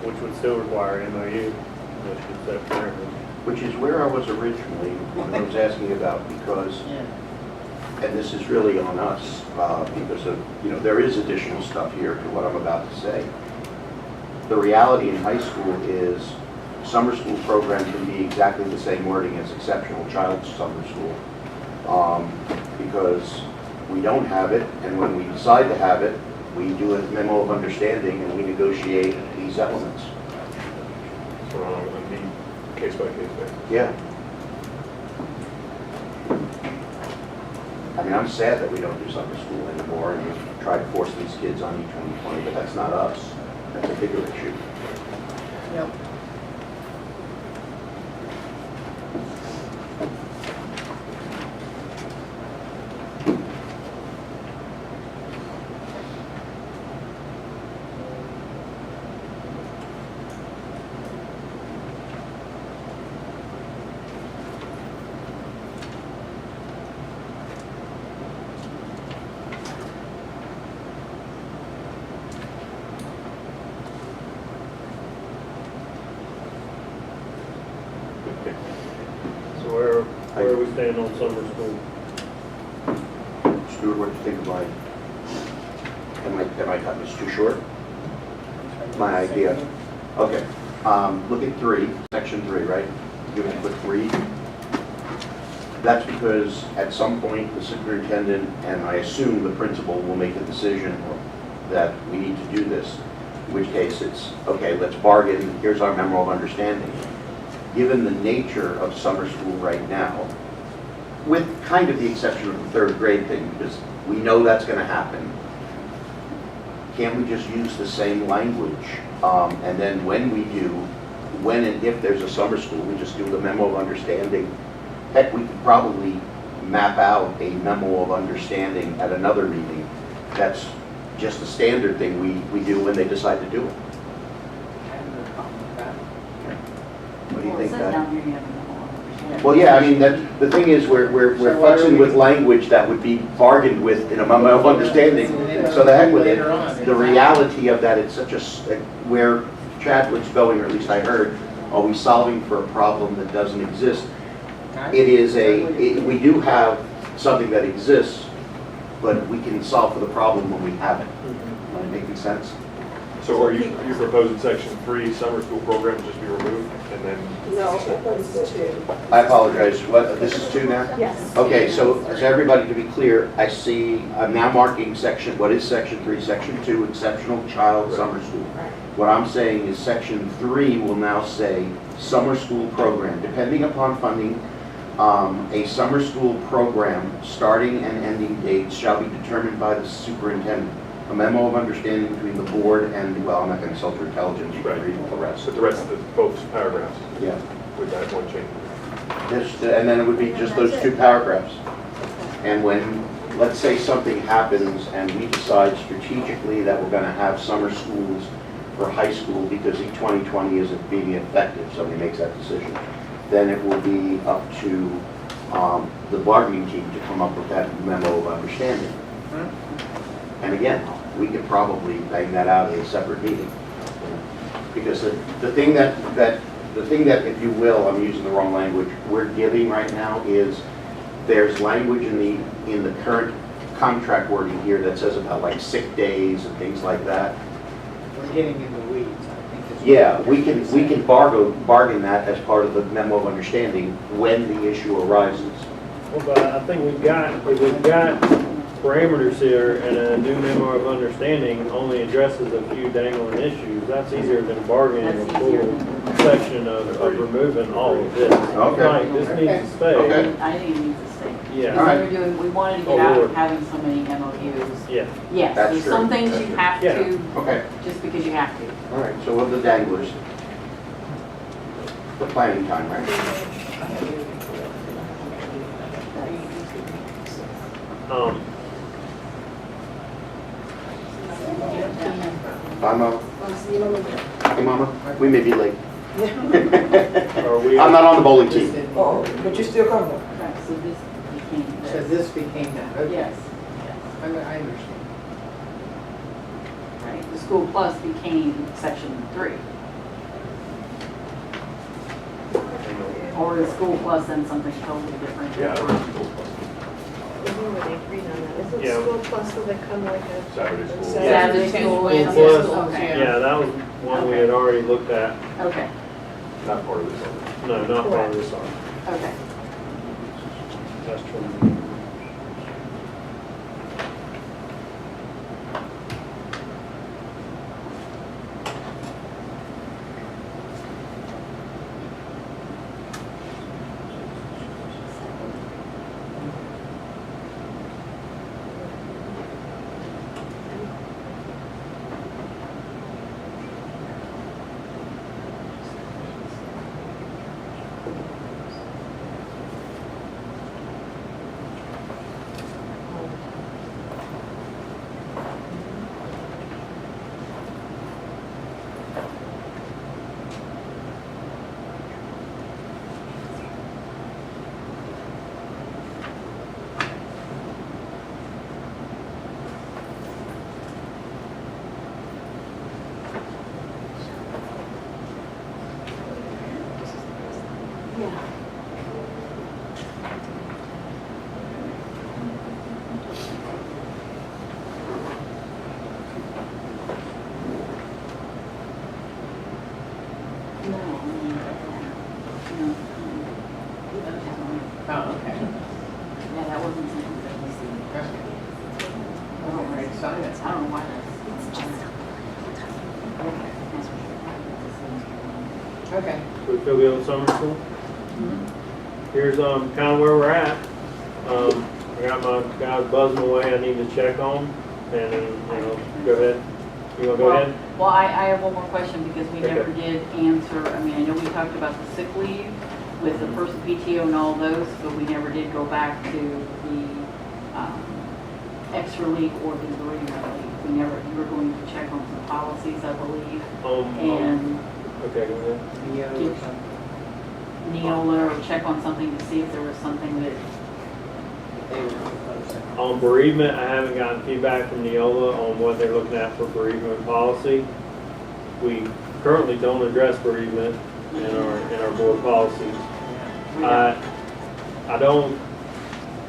Speaker 2: Which would still require MOU, which would set parameters.
Speaker 5: Which is where I was originally, when I was asking about, because, and this is really on us, because of, there is additional stuff here to what I'm about to say. The reality in high school is summer school program can be exactly the same wording as exceptional child summer school. Because we don't have it, and when we decide to have it, we do a memo of understanding and we negotiate these elements.
Speaker 13: So on a case-by-case basis.
Speaker 5: Yeah. I mean, I'm sad that we don't do summer school anymore and we try to force these kids on E-2020, but that's not us. That's a bigger issue.
Speaker 9: Yep.
Speaker 2: So where are we standing on summer school?
Speaker 5: Stuart, what do you think of my, am I cutting this too short? My idea? Okay. look at 3, section 3, right? You're going to put 3. That's because at some point, the superintendent, and I assume the principal, will make a decision that we need to do this. In which case it's, okay, let's bargain, here's our memo of understanding. Given the nature of summer school right now, with kind of the exception of the 3rd grade thing, because we know that's going to happen, can't we just use the same language? And then when we do, when and if there's a summer school, we just do the memo of understanding. Heck, we could probably map out a memo of understanding at another meeting. That's just a standard thing we do when they decide to do it. What do you think, Doug? Well, yeah, I mean, the thing is, we're futzing with language that would be bargained with in a memo of understanding, so the heck with it. The reality of that, it's such a, where Chadwick's going, or at least I heard, are we solving for a problem that doesn't exist? It is we do have something that exists, but we can solve for the problem when we have it. Am I making sense?
Speaker 13: So are you proposing section 3, summer school programs just be removed, and then?
Speaker 8: No, that's 2.
Speaker 5: I apologize, what, this is 2 now?
Speaker 7: Yes.
Speaker 5: Okay, so everybody, to be clear, I'm now marking section, what is section 3? Section 2, exceptional child summer school. What I'm saying is section 3 will now say summer school program, depending upon funding, a summer school program starting and ending dates shall be determined by the superintendent. A memo of understanding between the board and, well, I'm not going to insult your intelligence, you can read the rest.
Speaker 13: But the rest of both paragraphs?
Speaker 5: Yeah.
Speaker 13: With that one change?
Speaker 5: And then it would be just those 2 paragraphs. And when, let's say something happens and we decide strategically that we're going to have summer schools for high school because E2020 isn't being effective, somebody makes that decision, then it will be up to the bargaining team to come up with that memo of understanding. And again, we could probably bang that out in a separate meeting. Because the thing that, if you will, I'm using the wrong language, we're giving right now is there's language in the current contract wording here that says about like sick days and things like that.
Speaker 1: We're getting in the weeds, I think.
Speaker 5: Yeah, we can bargain that as part of the memo of understanding when the issue arises.
Speaker 2: Well, but I think we've got parameters here, and a new memo of understanding only addresses a few dangling issues. That's easier than bargaining a full section of removing all of this.
Speaker 5: Okay.
Speaker 2: Like, this needs to stay.
Speaker 5: Okay.
Speaker 4: I think it needs to stay.
Speaker 2: Yeah.
Speaker 4: Because we wanted to get
Speaker 2: Oh,
Speaker 4: out
Speaker 2: Lord.
Speaker 4: of having so many MOUs.
Speaker 2: Yeah.
Speaker 4: Yes,
Speaker 5: That's
Speaker 4: there's
Speaker 5: true.
Speaker 4: some things you have
Speaker 2: Yeah.
Speaker 4: to,
Speaker 5: Okay.
Speaker 4: just because you have to.
Speaker 5: All right, so what are the danglers? The planning time, right? Bye, Mama. Hey, Mama, we may be late.
Speaker 2: Are we?
Speaker 5: I'm not on the bowling team.
Speaker 8: Oh, but you're still coming.
Speaker 4: Right, so this became
Speaker 1: So this became that, okay.
Speaker 4: Yes,
Speaker 1: I understand.
Speaker 4: right. The school plus became section 3. Or the school plus and something totally different.
Speaker 13: Yeah.
Speaker 7: We already agreed on that. Isn't
Speaker 2: Yeah.
Speaker 7: school plus, so they come like a...
Speaker 13: Saturday school.
Speaker 4: Saturday school, Wednesday
Speaker 2: Plus,
Speaker 4: school, okay.
Speaker 2: yeah, that was one we had already looked at.
Speaker 4: Okay,
Speaker 13: Not part of this other.
Speaker 2: No, not part of this one.
Speaker 4: okay.
Speaker 2: That's true.
Speaker 9: Okay.
Speaker 2: So we feel good with summer school? Here's, kind of where we're at. I got my guys buzzing away, I need to check on, and then, go ahead. You wanna go ahead?
Speaker 4: Well, I have one more question because we
Speaker 2: Okay.
Speaker 4: never did answer, I mean, I know we talked about the sick leave with the person PTO and all those, but we never did go back to the extra leave or the bereavement leave. We never, you were going to check on some policies, I believe, and
Speaker 2: Okay, go ahead.
Speaker 4: get Neola or check on something to see if there was something that,
Speaker 1: They were proposing.
Speaker 2: On bereavement, I haven't gotten feedback from Neola on what they're looking at for bereavement policy. We currently don't address bereavement in our board policies.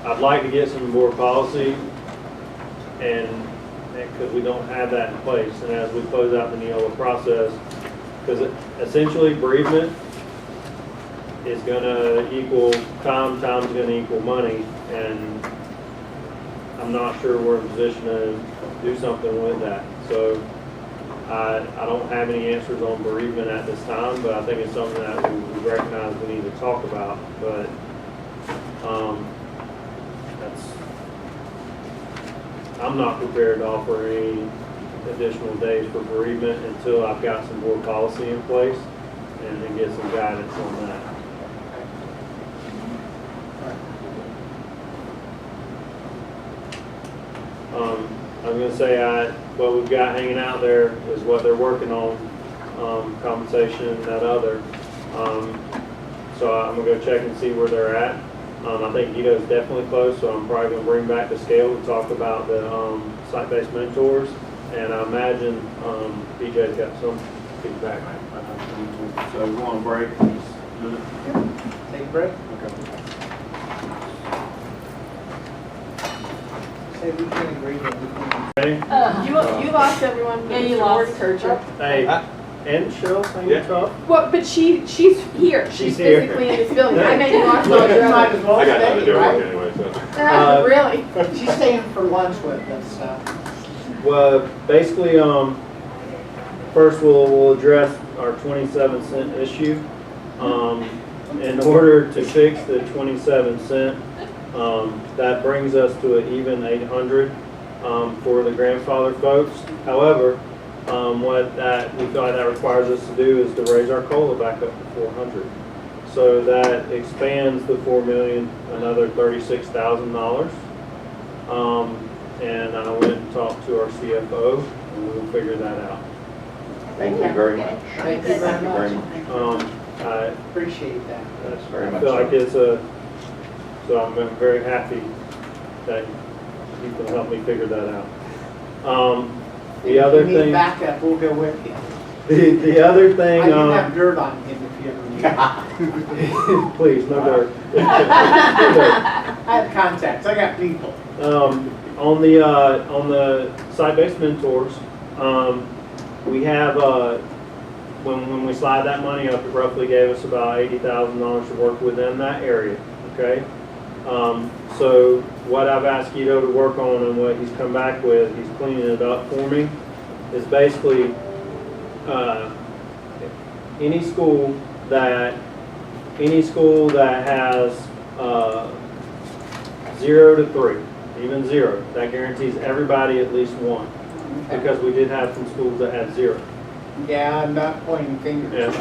Speaker 2: I'd like to get some board policy, and because we don't have that in place, and as we close out the Neola process, because essentially bereavement is gonna equal time's gonna equal money, and I'm not sure we're in a position to do something with that. So I don't have any answers on bereavement at this time, but I think it's something that we recognize we need to talk about. But I'm not prepared to offer any additional days for bereavement until I've got some board policy in place and then get some guidance on that. I was gonna say, what we've got hanging out there is what they're working on, compensation and that other. So I'm gonna go check and see where they're at. I think Guido's definitely close, so I'm probably gonna bring back the scale to talk about the, site-based mentors. And I imagine, BJ's got some feedback. So we want to break.
Speaker 1: Take a break? Say we can agree that we can.
Speaker 2: Ready?
Speaker 12: You lost everyone.
Speaker 4: Yeah, you lost.
Speaker 2: Hey, and Cheryl, same stuff?
Speaker 12: Well, but she's here.
Speaker 2: She's here.
Speaker 12: Physically in this building. I know you lost all
Speaker 1: You
Speaker 12: your
Speaker 1: might
Speaker 12: own.
Speaker 1: as well
Speaker 13: I got nothing to
Speaker 1: stay,
Speaker 13: do with
Speaker 1: right?
Speaker 13: it anyway, so.
Speaker 12: Really?
Speaker 1: She's staying for lunch with us, so.
Speaker 2: Well, basically, first we'll address our 27-cent issue. In order to fix the 27-cent, that brings us to an even 800 for the grandfather folks. However, what we feel like that requires us to do is to raise our COLA back up to 400. So that expands the 4 million another $36,000. And I went and talked to our CFO, and we'll figure that out.
Speaker 5: Thank you very much.
Speaker 1: Thank you very much.
Speaker 2: I
Speaker 1: Appreciate that.
Speaker 5: That's very
Speaker 2: I
Speaker 5: much
Speaker 2: feel like
Speaker 5: so.
Speaker 2: so I'm very happy that you can help me figure that out. The other
Speaker 1: If you need
Speaker 2: thing,
Speaker 1: backup, we'll go with you.
Speaker 2: the other thing,
Speaker 1: I do have dirt on him if you ever need it.
Speaker 2: please, no dirt. No dirt.
Speaker 1: I have contacts, I got people.
Speaker 2: On the site-based mentors, we have, when we slide that money up, it roughly gave us about $80,000 to work within that area, okay? So what I've asked Guido to work on and what he's come back with, he's cleaning it up for me, is basically, any school that has, 0 to 3, even 0, that guarantees everybody at least 1. Because we did have some schools that had 0.
Speaker 1: Yeah, I'm not pointing fingers.
Speaker 2: Yeah.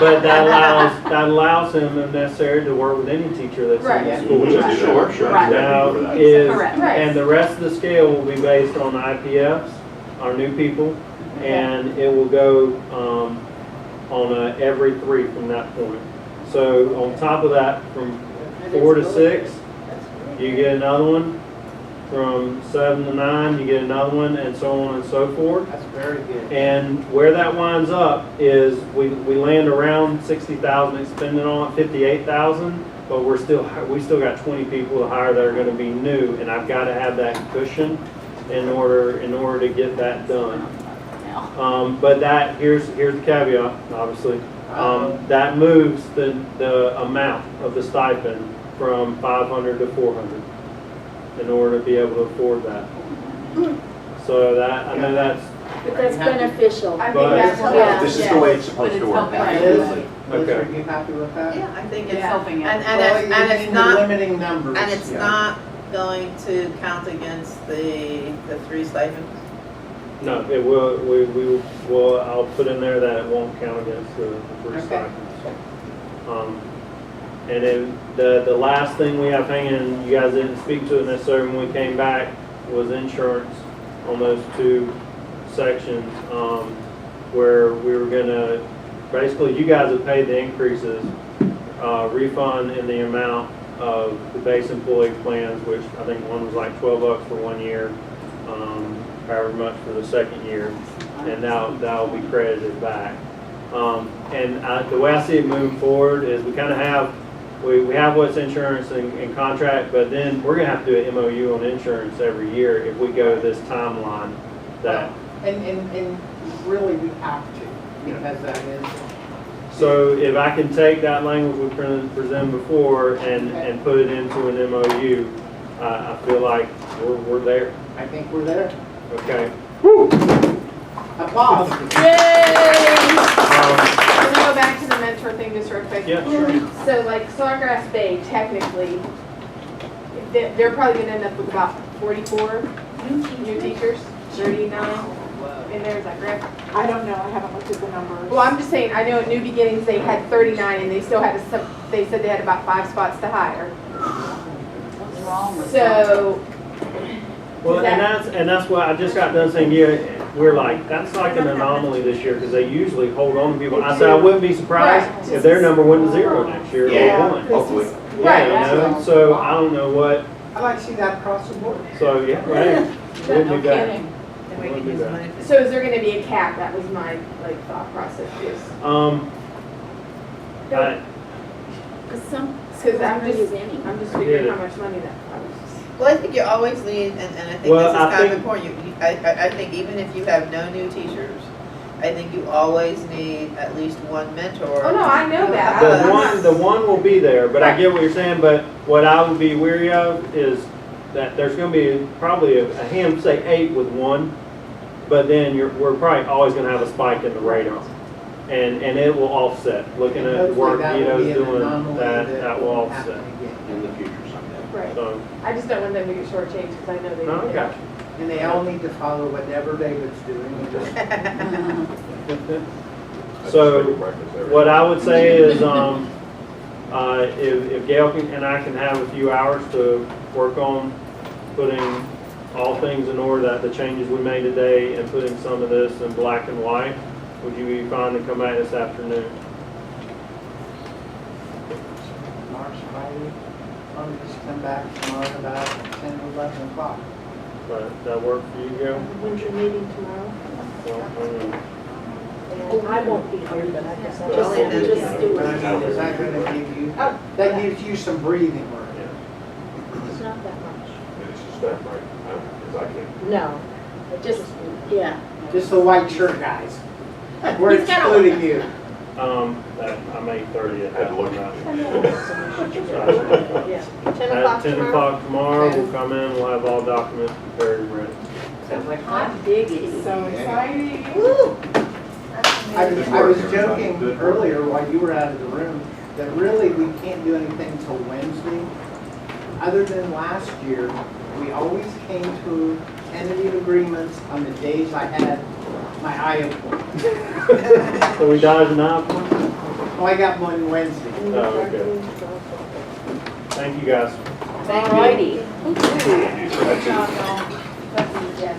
Speaker 2: But that allows him, if necessary, to work with any teacher that's in the school.
Speaker 5: Right. Sure.
Speaker 4: Right.
Speaker 2: Now,
Speaker 4: Correct.
Speaker 2: and the rest of the scale will be based on IPFs, our new people, and it will go on every 3 from that point. So on top of that, from 4 to 6, you get another one. From 7 to 9, you get another one, and so on and so forth.
Speaker 1: That's very good.
Speaker 2: And where that winds up is we land around 60,000 expended on it, 58,000, but we still got 20 people to hire that are going to be new, and I've got to have that cushion in order to get that done. But here's the caveat, obviously. That moves the amount of the stipend from 500 to 400 in order to be able to afford that. So that, I know that's
Speaker 3: But that's beneficial.
Speaker 12: I think
Speaker 2: But-
Speaker 12: that's what.
Speaker 3: Yeah.
Speaker 5: This is the way it's supposed to work.
Speaker 4: But it's
Speaker 5: Absolutely.
Speaker 1: Liz,
Speaker 2: Okay.
Speaker 1: are you happy with that?
Speaker 9: Yeah, I think
Speaker 4: It's
Speaker 9: it's,
Speaker 4: helping
Speaker 9: and,
Speaker 4: out.
Speaker 9: and
Speaker 1: Well,
Speaker 9: it's, and
Speaker 1: you're
Speaker 9: it's not,
Speaker 1: limiting numbers.
Speaker 9: and it's
Speaker 1: Yeah.
Speaker 9: not going to count against the 3 stipends?
Speaker 2: No, it will, we will, I'll put in there that it won't count against the three
Speaker 1: Okay.
Speaker 2: stipends. And then the last thing we have hanging, you guys didn't speak to it necessarily when we came back, was insurance on those 2 sections, where we were gonna, basically, you guys have paid the increases, refund in the amount of the base employee plans, which I think one was like $12 for 1 year, however much for the second year, and now that'll be credited back. The way I see it moving forward is we kind of have, we have what's insurance and contract, but then we're gonna have to do an MOU on insurance every year if we go this timeline that.
Speaker 1: And really, we have to, because that is.
Speaker 2: So if I can take that language we presented before and put it into an MOU, I feel like we're there.
Speaker 1: I think we're there.
Speaker 2: Okay.
Speaker 1: Applause.
Speaker 12: Can we go back to the mentor thing just real quick?
Speaker 2: Yeah, sure.
Speaker 12: So like Sawgrass Bay, technically, they're probably gonna end up with about 44 new teachers, 39 in there, is that correct?
Speaker 14: I don't know, I haven't looked at the numbers.
Speaker 12: Well, I'm just saying, I know at New Beginnings, they had 39 and they still had they said they had about 5 spots to hire.
Speaker 4: What's wrong with
Speaker 12: So,
Speaker 2: Well, and that's what I just got done saying, yeah, we're like, that's like an anomaly this year, because they usually hold on to people. I said, I wouldn't be surprised if their number went to 0 next year
Speaker 5: Yeah.
Speaker 2: or 1.
Speaker 5: Hopefully.
Speaker 12: Right,
Speaker 2: Yeah, you know, so I don't know what,
Speaker 1: I'd like to see that across the board.
Speaker 2: so, yeah, right. Wouldn't
Speaker 4: No
Speaker 2: be bad.
Speaker 4: kidding.
Speaker 9: Then we can use the money for.
Speaker 12: so is there gonna be a cap? That was my thought process too.
Speaker 2: I-
Speaker 3: Because some
Speaker 12: Because
Speaker 3: schools
Speaker 12: I'm
Speaker 3: never
Speaker 12: just,
Speaker 3: use any.
Speaker 12: I'm just
Speaker 2: Get
Speaker 12: figuring
Speaker 2: it.
Speaker 12: how much money that costs.
Speaker 9: Well, I think you always need, and I think
Speaker 2: Well,
Speaker 9: this is
Speaker 2: I
Speaker 9: kind of
Speaker 2: think-
Speaker 9: important, I think even if you have no new teachers, I think you always need at least one mentor.
Speaker 12: Oh, no, I know that.
Speaker 2: The one will be there, but I get what you're saying, but what I would be weary of is that there's gonna be probably a hand, say 8 with 1, but then we're probably always gonna have a spike in the radar. And it will offset, looking at the
Speaker 1: Hopefully
Speaker 2: work
Speaker 1: that will
Speaker 2: Vito's
Speaker 1: be an
Speaker 2: doing,
Speaker 1: anomaly
Speaker 2: that will
Speaker 1: won't
Speaker 2: offset.
Speaker 1: happen again.
Speaker 5: In the future someday.
Speaker 12: Right.
Speaker 2: So,
Speaker 12: I just don't want them to get shortchanged because I know they.
Speaker 2: no, I got
Speaker 1: And they all need to follow whatever David's doing. And just-
Speaker 2: you. So, what I would say is, if Gail and I can have a few hours to work on putting all things in order, that the changes we made today, and putting some of this in black and white, would you be fine to come back this afternoon?
Speaker 1: March, Friday, I'll just come back tomorrow about 10 or 11 o'clock.
Speaker 2: Does that work for you, Gail?
Speaker 7: When's your meeting tomorrow?
Speaker 2: Well, I don't know.
Speaker 7: I won't be here, but I guess I'll
Speaker 2: Just-
Speaker 7: just do
Speaker 1: But I
Speaker 7: it.
Speaker 1: mean, is that gonna give you, that gives you some breathing room?
Speaker 7: It's not that much.
Speaker 13: It's just that, right? Because I can't.
Speaker 7: No, it just,
Speaker 3: Yeah.
Speaker 1: Just the white shirt guys. We're
Speaker 3: He's got a-
Speaker 1: excluding you.
Speaker 2: That I'm 8:30 at
Speaker 13: Had to look.
Speaker 2: that.
Speaker 7: yeah. 10
Speaker 2: At
Speaker 7: o'clock
Speaker 2: 10
Speaker 7: tomorrow.
Speaker 2: o'clock tomorrow, we'll come in, we'll have all documents prepared and ready.
Speaker 1: Sounds like fun.
Speaker 3: Hot diggity.
Speaker 14: So exciting.
Speaker 1: I was joking earlier while you were out of the room that really we can't do anything till Wednesday. Other than last year, we always came to tentative agreements on the days I had my eye appointment.
Speaker 2: So we dodged an eye?
Speaker 1: Oh, I got one Wednesday.
Speaker 2: Oh, okay. Thank you, guys.
Speaker 3: Alrighty.
Speaker 12: Good job, y'all. That's- yes.